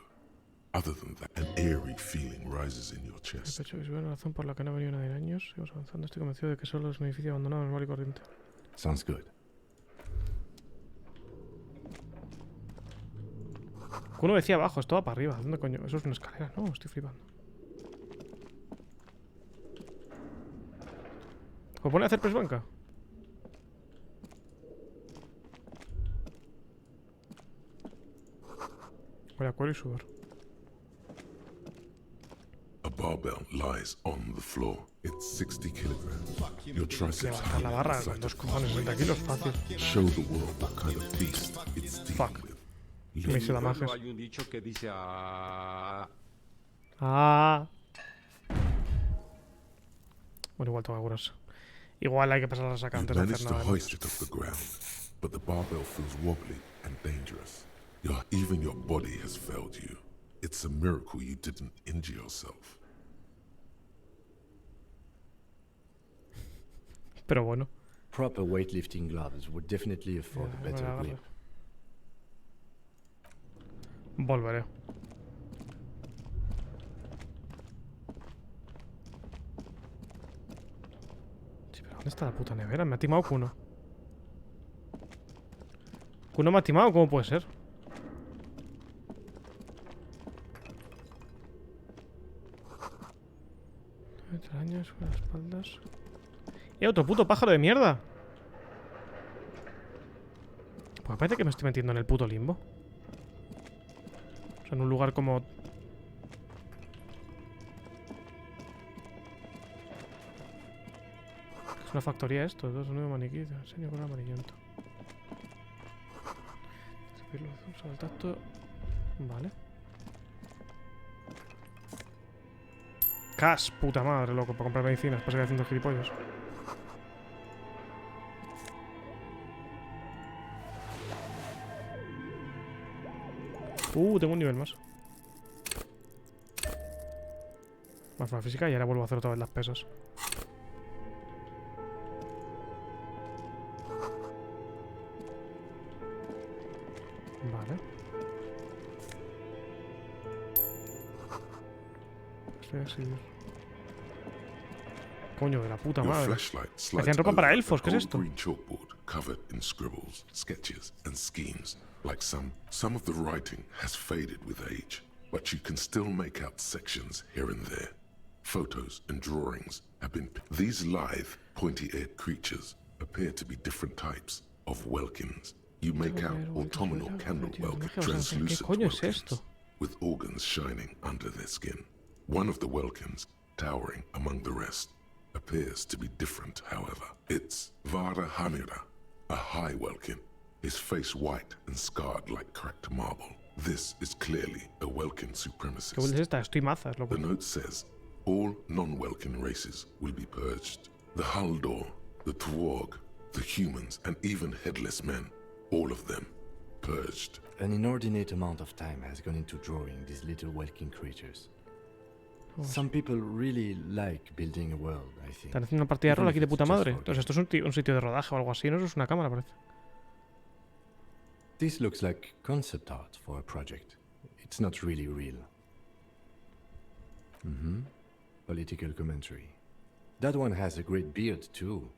Speaker 2: Other than that, an eerie feeling rises in your chest.
Speaker 1: El pecho visual, la razón por la que no ha venido nadie en años. Seguimos avanzando, estoy convencido de que solo es un edificio abandonado, normal y corriente.
Speaker 4: Sounds good.
Speaker 1: Uno decía abajo, esto va para arriba. ¿Dónde coño? Eso es una escalera, no, estoy flipando. ¿Os pone a hacer press banca? Voy a cuero y sudor.
Speaker 2: A barbell lies on the floor. It's 60 kilograms. Your triceps
Speaker 1: Levantar la barra con 2 cojones, 60 kilos, fácil.
Speaker 2: Show the world what kind of beast it's dealing
Speaker 1: Fuck.
Speaker 2: with.
Speaker 1: Me hice damages.
Speaker 13: Hay un dicho que dice
Speaker 1: Bueno, igual tengo aguras. Igual hay que pasar la saca antes de hacer
Speaker 2: Managed to
Speaker 1: nada.
Speaker 2: hoist it off the ground, but the barbell feels wobbly and dangerous. Even your body has failed you. It's a miracle you didn't injure yourself.
Speaker 1: Pero bueno.
Speaker 4: Proper weightlifting gloves would definitely afford a better grip.
Speaker 1: Volveré. Sí, pero ¿dónde está la puta nevera? Me ha timado Kuno. ¿Kuno me ha timado? ¿Cómo puede ser? Extrañas con las espaldas. Otro puto pájaro de mierda. Pues parece que me estoy metiendo en el puto limbo. O sea, en un lugar como... Es una factoría esto, dos sonido maniquí, enseño con amarillento. Usar el tacto. Vale. Cash, puta madre, loco, para comprar medicinas, para seguir haciendo gilipollas. Tengo un nivel más. Más forma física y ahora vuelvo a hacer otra vez las pesas. Coño, de la puta
Speaker 2: Your
Speaker 1: madre.
Speaker 2: flashlight slides
Speaker 1: Hacían ropa
Speaker 2: over
Speaker 1: para
Speaker 2: a
Speaker 1: elfos, ¿qué es
Speaker 2: gold
Speaker 1: esto?
Speaker 2: green chalkboard covered in scribbles, sketches, and schemes. Like some of the writing has faded with age, but you can still make out sections here and there. Photos and drawings have been. These lithe, pointy-eared creatures appear to be different types of welkins. You make out autumnal candle welkin, translucent welkins, with organs shining under their skin. One of the welkins, towering among the rest, appears to be different, however. It's Vara Hamira, a high welkin, his face white and scarred like cracked marble. This is clearly a welkin supremacist.
Speaker 1: ¿Qué es esta? Estoy mazas, loco.
Speaker 2: The note says, all non-welkin races will be purged. The Haldor, the Twarg, the humans, and even headless men, all of them, purged.
Speaker 4: An inordinate amount of time has gone into drawing these little welkin creatures. Some people really like building a world, I think.
Speaker 1: Están haciendo una partida de rol aquí de puta madre. Entonces esto es un sitio de rodaje o algo así, ¿no? Eso es una cámara, parece.
Speaker 4: This looks like concept art for a project. It's not really real. Political commentary. That one has a great beard too.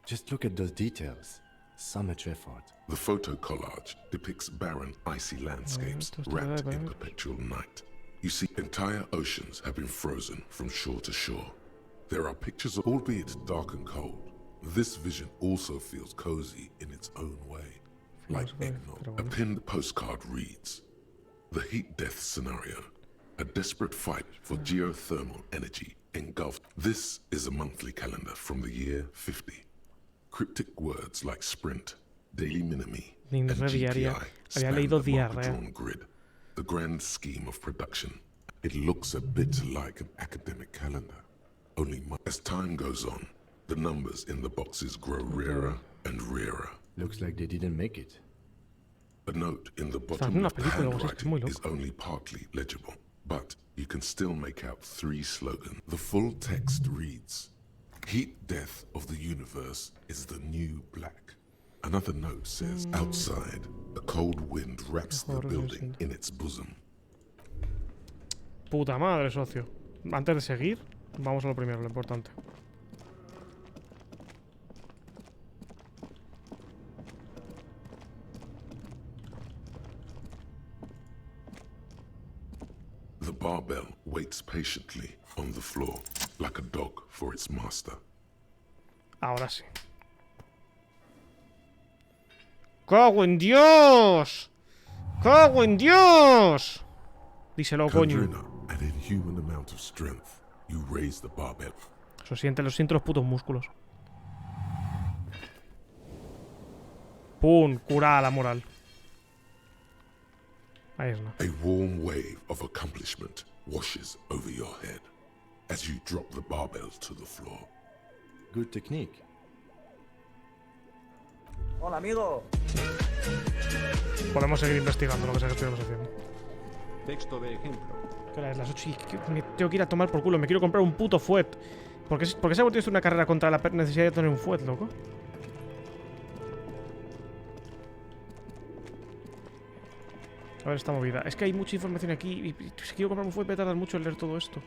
Speaker 4: Just look at those details. So much effort.
Speaker 2: The photo collage depicts barren, icy landscapes wrapped in perpetual night. You see, entire oceans have been frozen from shore to shore. There are pictures, albeit dark and cold. This vision also feels cozy in its own way. Like eggnog. A pinned postcard reads, "The heat death scenario. A desperate fight for geothermal energy engulfed." This is a monthly calendar from the year 50. Cryptic words like sprint, daily minimi, and GPI span the marker-drawn grid. The grand scheme of production. It looks a bit like an academic calendar. Only as time goes on, the numbers in the boxes grow rarer and rarer.
Speaker 4: Looks like they didn't make it.
Speaker 2: A note in the bottom of the handwriting is only partly legible, but you can still make out 3 slogans. The full text reads, "Heat death of the universe is the new black." Another note says, "Outside, a cold wind wraps the building in its bosom."
Speaker 1: Puta madre, socio. Antes de seguir, vamos a lo primero, lo importante.
Speaker 2: The barbell waits patiently on the floor, like a dog for its master.
Speaker 1: Ahora sí. ¡Cago en Dios! ¡Cago en Dios! Díselo, coño.
Speaker 2: An inhuman amount of strength. You raise the barbell.
Speaker 1: Lo siento los putos músculos. ¡Pum! Cura la moral. Ahí es, ¿no?
Speaker 2: A warm wave of accomplishment washes over your head as you drop the barbell to the floor.
Speaker 4: Good technique.
Speaker 19: Hola, amigo.
Speaker 1: Podemos seguir investigando lo que sea que estuvimos haciendo.
Speaker 13: Texto de ejemplo.
Speaker 1: Que ahora es las 8 y me tengo que ir a tomar por culo. Me quiero comprar un puto fuet. ¿Por qué se ha vuelto esto una carrera contra la necesidad de tener un fuet, loco? A ver esta movida. Es que hay mucha información aquí y si quiero comprar un fuet voy a tardar mucho en leer todo esto.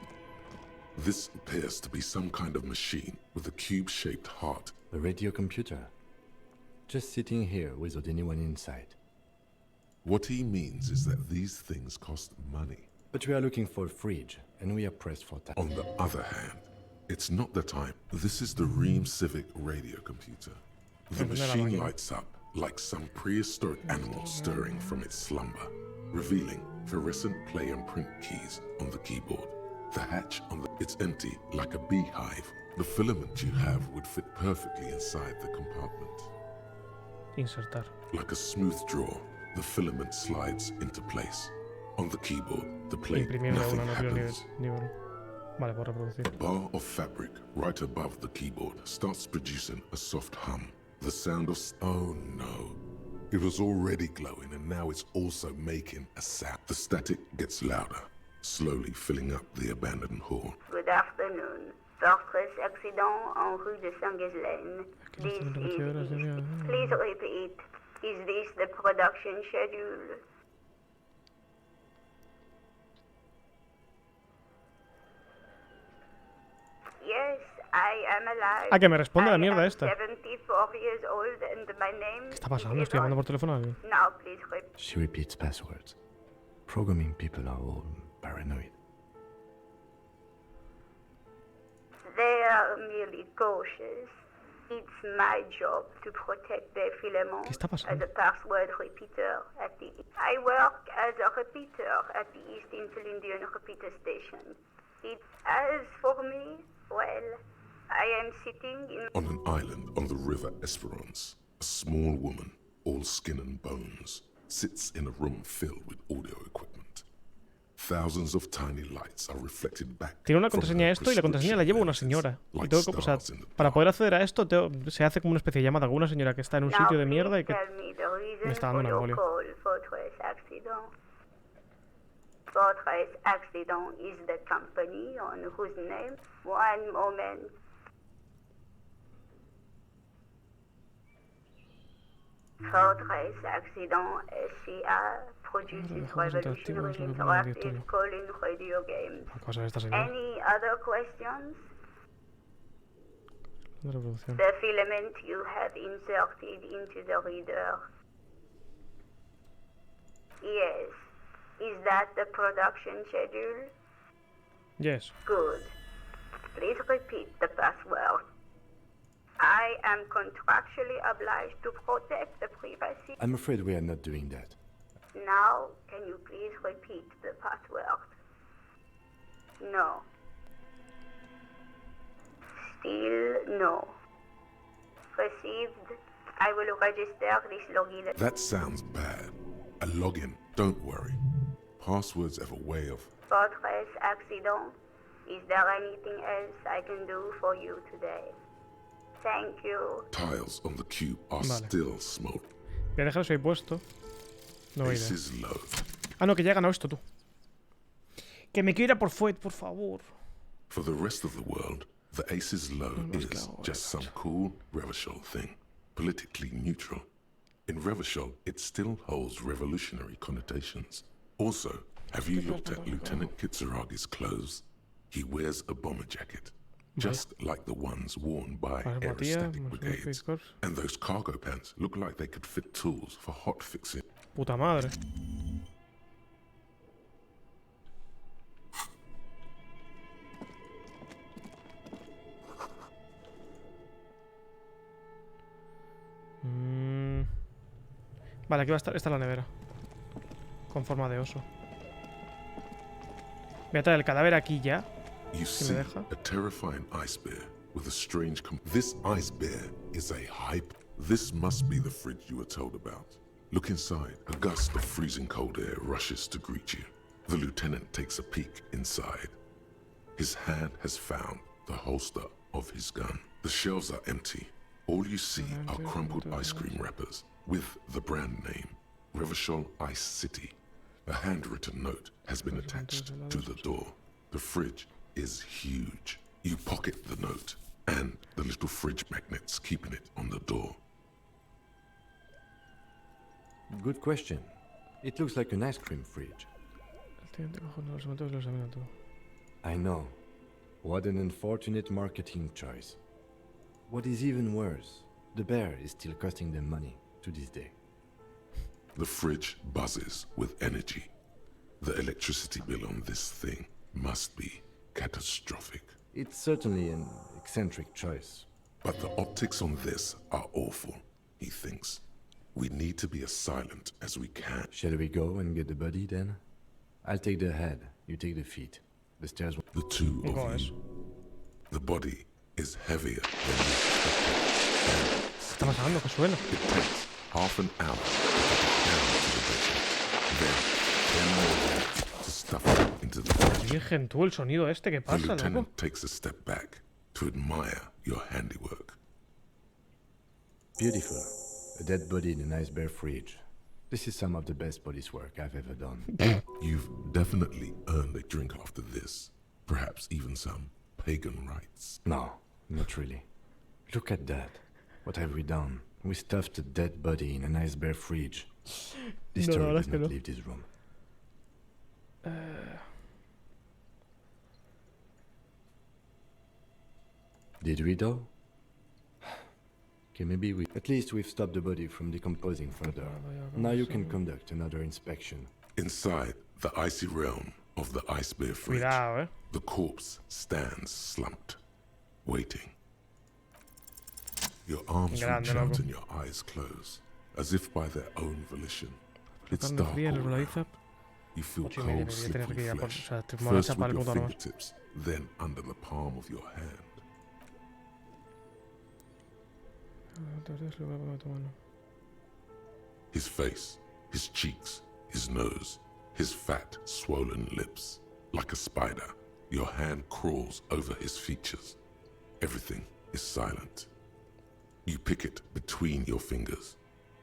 Speaker 2: This appears to be some kind of machine with a cube-shaped heart.
Speaker 4: A radio computer. Just sitting here without anyone inside.
Speaker 2: What he means is that these things cost money.
Speaker 4: But we are looking for a fridge, and we are pressed for time.
Speaker 2: On the other hand, it's not the time. This is the Ream Civic radio computer. The machine lights up like some prehistoric animal stirring from its slumber, revealing fluorescent play and print keys on the keyboard. The hatch on it's empty like a beehive. The filament you have would fit perfectly inside the compartment.
Speaker 1: Insertar.
Speaker 2: Like a smooth draw, the filament slides into place. On the keyboard, the plate, nothing happens.
Speaker 1: Vale, por reproducir.
Speaker 2: A bar of fabric right above the keyboard starts producing a soft hum. The sound of... Oh no. It was already glowing and now it's also making a sound. The static gets louder, slowly filling up the abandoned hall.
Speaker 20: Good afternoon. Fortress accident en rue de Saint-Ghislaine. Please repeat. Is this the production schedule? am alive.
Speaker 1: Ah, que me responde la mierda esta.
Speaker 20: 74 years old and my name
Speaker 1: ¿Qué está pasando? Estoy llamando por teléfono a alguien.
Speaker 20: Now, please repeat.
Speaker 4: She repeats passwords. Programming people are all paranoid.
Speaker 20: They are merely cautious. It's my job to protect their filament
Speaker 1: ¿Qué está
Speaker 20: as
Speaker 1: pasando?
Speaker 20: a password repeater at the... I work as a repeater at the East Indian Repeater Station. As for me, well, I am sitting in...
Speaker 2: On an island on the river Esperance, a small woman, all skin and bones, sits in a room filled with audio equipment. Thousands of tiny lights are reflected back.
Speaker 1: Tiene una contraseña a esto y la contraseña la lleva una señora. Y tengo que, o sea, para poder acceder a esto se hace como una especie de llamada con una señora que está en un sitio de mierda y que me está dando una embolia.
Speaker 20: Fortress Accident is the company on whose name... One moment. Fortress Accident SCA produces revolutionary interactive calling radio games. Any other questions? The filament you have inserted into the reader. Yes. Is that the production schedule?
Speaker 1: Yes.
Speaker 20: Good. Please repeat the password. I am contractually obliged to protect the privacy.
Speaker 4: I'm afraid we are not doing that.
Speaker 20: Now, can you please repeat the password? No. Still no. Received. I will register this login.
Speaker 2: That sounds bad. A login, don't worry. Passwords have a way of...
Speaker 20: Fortress Accident. Is there anything else I can do for you today? Thank you.
Speaker 2: Tiles on the cube are still smoke.
Speaker 1: Voy a dejar eso ahí puesto. No voy a ir.
Speaker 2: Aces low.
Speaker 1: Ah, no, que ya he ganado esto, tú. Que me quiero ir a por Fuet, por favor.
Speaker 2: For the rest of the world, the Aces Low is just some cool Revachol thing. Politically neutral. In Revachol, it still holds revolutionary connotations. Also, have you looked at Lieutenant Kitsuragi's clothes? He wears a bomber jacket, just like the ones worn by aerostatic brigades. And those cargo pants look like they could fit tools for hot fixing.
Speaker 1: Puta madre. Vale, aquí va a estar. Esta es la nevera. Con forma de oso. Voy a traer el cadáver aquí ya.
Speaker 2: You see a terrifying ice bear with a strange... This ice bear is a hype. This must be the fridge you were told about. Look inside. A gust of freezing cold air rushes to greet you. The lieutenant takes a peek inside. His hand has found the holster of his gun. The shelves are empty. All you see are crumpled ice cream wrappers with the brand name, Revachol Ice City. A handwritten note has been attached to the door. The fridge is huge. You pocket the note and the little fridge magnets keeping it on the door.
Speaker 4: Good question. It looks like an ice cream fridge. I know. What an unfortunate marketing choice. What is even worse, the bear is still costing them money to this day.
Speaker 2: The fridge buzzes with energy. The electricity bill on this thing must be catastrophic.
Speaker 4: It's certainly an eccentric choice.
Speaker 2: But the optics on this are awful, he thinks. We need to be as silent as we can.
Speaker 4: Shall we go and get the body then? I'll take the head, you take the feet. The stairs...
Speaker 2: The two of you. The body is heavier than you expected.
Speaker 1: ¿Qué está pasando? ¿Qué suena?
Speaker 2: It takes half an hour to get it down to the bedroom. Then more to stuff it into the fridge.
Speaker 1: Virgen, tú, el sonido este, ¿qué
Speaker 2: The
Speaker 1: pasa,
Speaker 2: lieutenant
Speaker 1: loco?
Speaker 2: takes a step back to admire your handiwork.
Speaker 4: Beautiful. A dead body in a nice bare fridge. This is some of the best police work I've ever done.
Speaker 2: You've definitely earned a drink after this. Perhaps even some pagan rites.
Speaker 4: No, not really. Look at that. What have we done? We stuffed a dead body in a nice bare fridge. This story does not leave this room. Did we though? Okay, maybe we... At least we've stopped the body from decomposing further. Now you can conduct another inspection.
Speaker 2: Inside the icy realm of the ice bear fridge, the corpse stands slumped, waiting. Your arms reach out and your eyes close, as if by their own volition. It's dark all around. You feel cold, slippery flesh, first with your fingertips, then under the palm of your hand. His face, his cheeks, his nose, his fat, swollen lips. Like a spider, your hand crawls over his features. Everything is silent. You pick it between your fingers.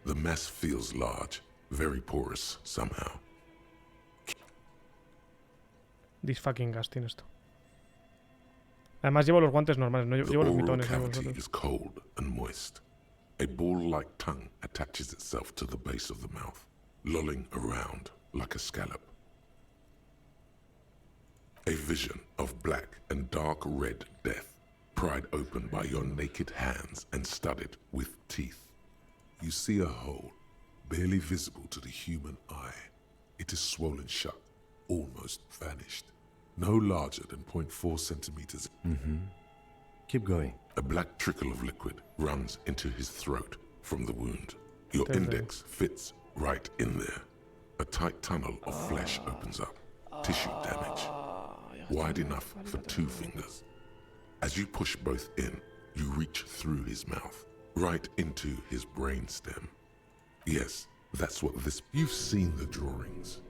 Speaker 2: The mess feels large, very porous somehow.
Speaker 1: Disfucking-gasting esto. Además llevo los guantes normales, no llevo los mitones.
Speaker 2: The oral cavity is cold and moist. A ball-like tongue attaches itself to the base of the mouth, lolling around like a scallop. A vision of black and dark red death, pried open by your naked hands and studded with teeth. You see a hole, barely visible to the human eye. It is swollen shut, almost vanished. No larger than 0.4 centimeters.
Speaker 4: Keep going.
Speaker 2: A black trickle of liquid runs into his throat from the wound. Your index fits right in there. A tight tunnel of flesh opens up. Tissue damage. Wide enough for 2 fingers. As you push both in, you reach through his mouth, right into his brainstem. Yes, that's what this... You've seen the drawings.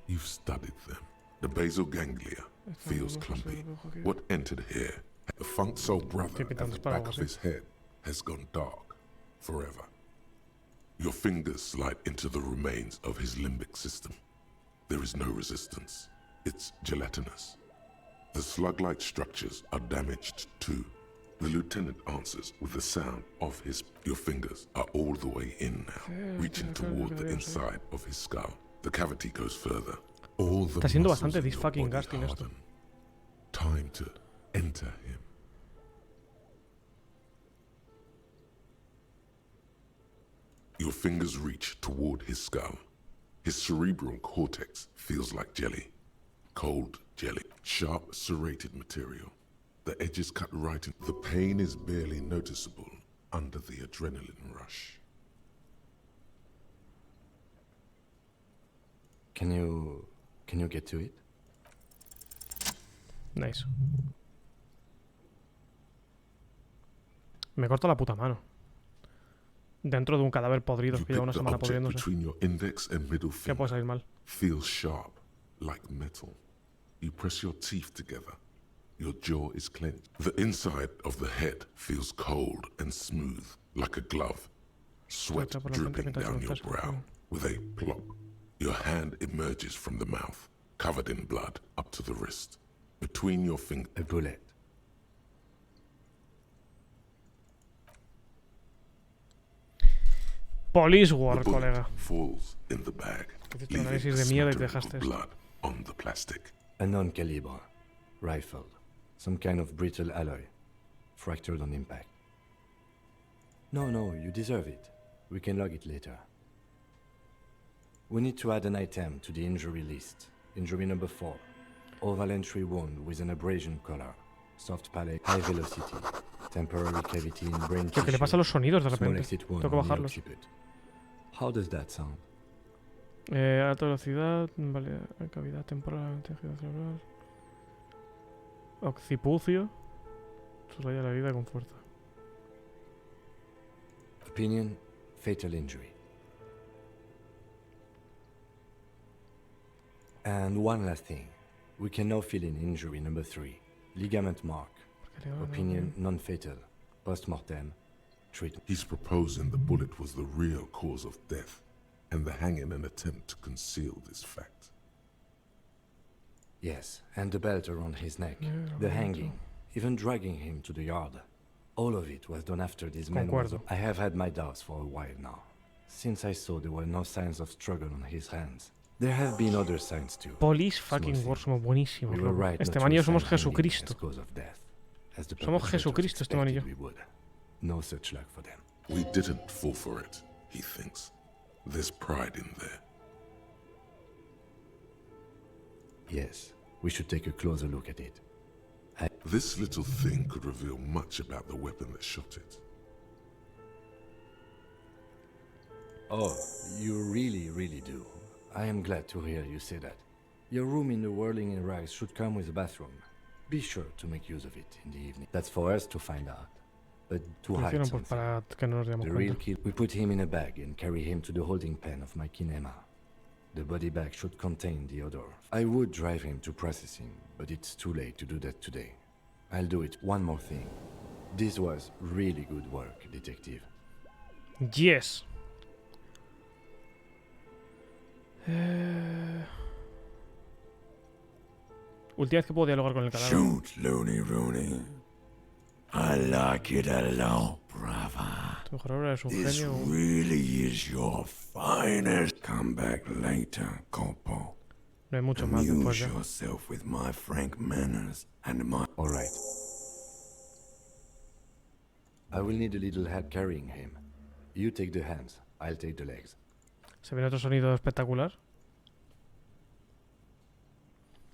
Speaker 2: You've studied them. The basal ganglia feels clumpy. What entered here, the funk soul brother at the back of his head, has gone dark forever. Your fingers slide into the remains of his limbic system. There is no resistance. It's gelatinous. The slug-like structures are damaged too. The lieutenant answers with the sound of his... Your fingers are all the way in now, reaching toward the inside of his skull. The cavity goes further. All the
Speaker 1: Está siendo
Speaker 2: muscles
Speaker 1: bastante
Speaker 2: in your body
Speaker 1: disfucking-gasting esto.
Speaker 2: harden. Time to enter him. Your fingers reach toward his skull. His cerebral cortex feels like jelly. Cold jelly. Sharp, serrated material. The edges cut right in. The pain is barely noticeable under the adrenaline rush.
Speaker 4: Can you get to it?
Speaker 1: Nice. Me corta la puta mano. Dentro de un cadáver podrido que lleva una semana podriéndose. ¿Qué puede salir mal?
Speaker 2: Feels sharp, like metal. You press your teeth together. Your jaw is clenched. The inside of the head feels cold and smooth, like a glove. Sweat dripping down your brow with a plop. Your hand emerges from the mouth, covered in blood up to the wrist. Between your fingers,
Speaker 4: a bullet.
Speaker 1: Police War, colega.
Speaker 2: Falls in the bag,
Speaker 1: Hiciste un análisis de mierda y te dejaste esto.
Speaker 2: blood on the plastic.
Speaker 4: A non-caliber rifle, some kind of brittle alloy, fractured on impact. No, you deserve it. We can log it later. We need to add an item to the injury list. Injury number 4. Oval entry wound with an abrasion color. Soft palate, high velocity. Temporary cavity in brain tissue.
Speaker 1: ¿Qué le pasa a los sonidos de
Speaker 4: Small
Speaker 1: repente?
Speaker 4: exit wound
Speaker 1: Tengo que
Speaker 4: on the
Speaker 1: bajarlos.
Speaker 4: occiput. How does that sound?
Speaker 1: Alta velocidad, vale, cavidad temporal, tejido cerebral. Occipucio. Subraya la herida con fuerza.
Speaker 4: Opinion, fatal injury. And one last thing. We can now fill in injury number 3. Ligament mark. Opinion, non-fatal. Post-mortem. Treatment.
Speaker 2: He's proposing the bullet was the real cause of death, and the hanging an attempt to conceal this fact.
Speaker 4: Yes, and the belt around his neck. The hanging. Even dragging him to the yard. All of it was done after this man was... I have had my doubts for a while now. Since I saw there were no signs of struggle on his hands. There have been other signs too.
Speaker 1: Police fucking War, somos buenísimos. Este man y yo somos Jesucristo.
Speaker 4: as the
Speaker 1: Somos
Speaker 4: perpetrators
Speaker 1: Jesucristo, este man y yo.
Speaker 4: expected we would. No such luck for them.
Speaker 2: We didn't fall for it, he thinks. There's pride in there.
Speaker 4: Yes, we should take a closer look at it.
Speaker 2: This little thing could reveal much about the weapon that shot it.
Speaker 4: Oh, you really do. I am glad to hear you say that. Your room in the Whirling in Rags should come with a bathroom. Be sure to make use of it in the evening. That's for us to find out. But to
Speaker 1: Lo
Speaker 4: hide
Speaker 1: hicieron pues
Speaker 4: something.
Speaker 1: para que no nos diéramos
Speaker 4: The real
Speaker 1: cuenta.
Speaker 4: kill. We put him in a bag and carry him to the holding pen of my kinema. The body bag should contain the odor. I would drive him to processing, but it's too late to do that today. I'll do it. One more thing. This was really good work, detective.
Speaker 1: Yes. Última vez que puedo dialogar con el cadáver.
Speaker 17: Shoot, Looney Rooney. I like it a lot, brother.
Speaker 1: Tu mejor obra es un
Speaker 17: This
Speaker 1: genio.
Speaker 17: really is your finest. Come back later, Corpo.
Speaker 1: No hay mucho más después
Speaker 17: Amuse
Speaker 1: ya.
Speaker 17: yourself with my frank manners and my...
Speaker 4: All right. I will need a little help carrying him. You take the hands. I'll take the legs.
Speaker 1: Se viene otro sonido espectacular.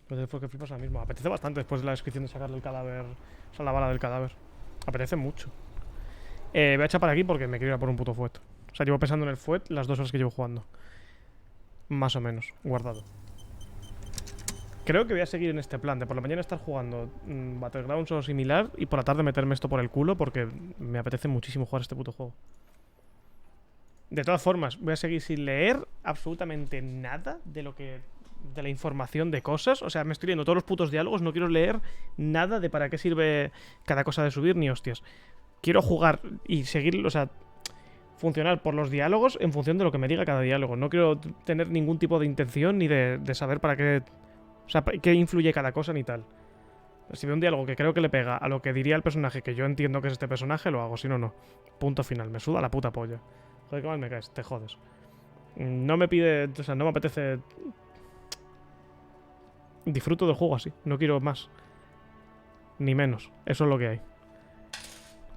Speaker 1: Pues fue que flipas ahora mismo. Apetece bastante después de la descripción de sacarle el cadáver. O sea, la bala del cadáver. Apetece mucho. Voy a echar para aquí porque me quiero ir a por un puto fuet. O sea, llevo pensando en el fuet las 2 horas que llevo jugando. Más o menos. Guardado. Creo que voy a seguir en este plan de por la mañana estar jugando Battlegrounds o similar y por la tarde meterme esto por el culo porque me apetece muchísimo jugar este puto juego. De todas formas, voy a seguir sin leer absolutamente nada de lo que... de la información de cosas. O sea, me estoy leyendo todos los putos diálogos. No quiero leer nada de para qué sirve cada cosa de subir ni hostias. Quiero jugar y seguir, o sea, funcionar por los diálogos en función de lo que me diga cada diálogo. No quiero tener ningún tipo de intención ni de saber para qué... O sea, qué influye cada cosa ni tal. Si veo un diálogo que creo que le pega a lo que diría el personaje que yo entiendo que es este personaje, lo hago. Si no, no. Punto final. Me suda la puta polla. Joder, qué mal me caes. Te jodes. No me pide... O sea, no me apetece... Disfruto del juego así. No quiero más. Ni menos. Eso es lo que hay.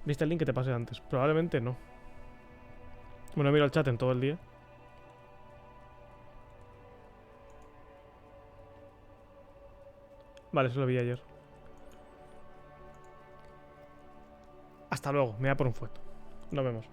Speaker 1: ¿Viste el link que te pasé antes? Probablemente no. Bueno, miro el chat en todo el día. Vale, eso lo vi ayer. Hasta luego. Me voy a por un fuet. Nos vemos.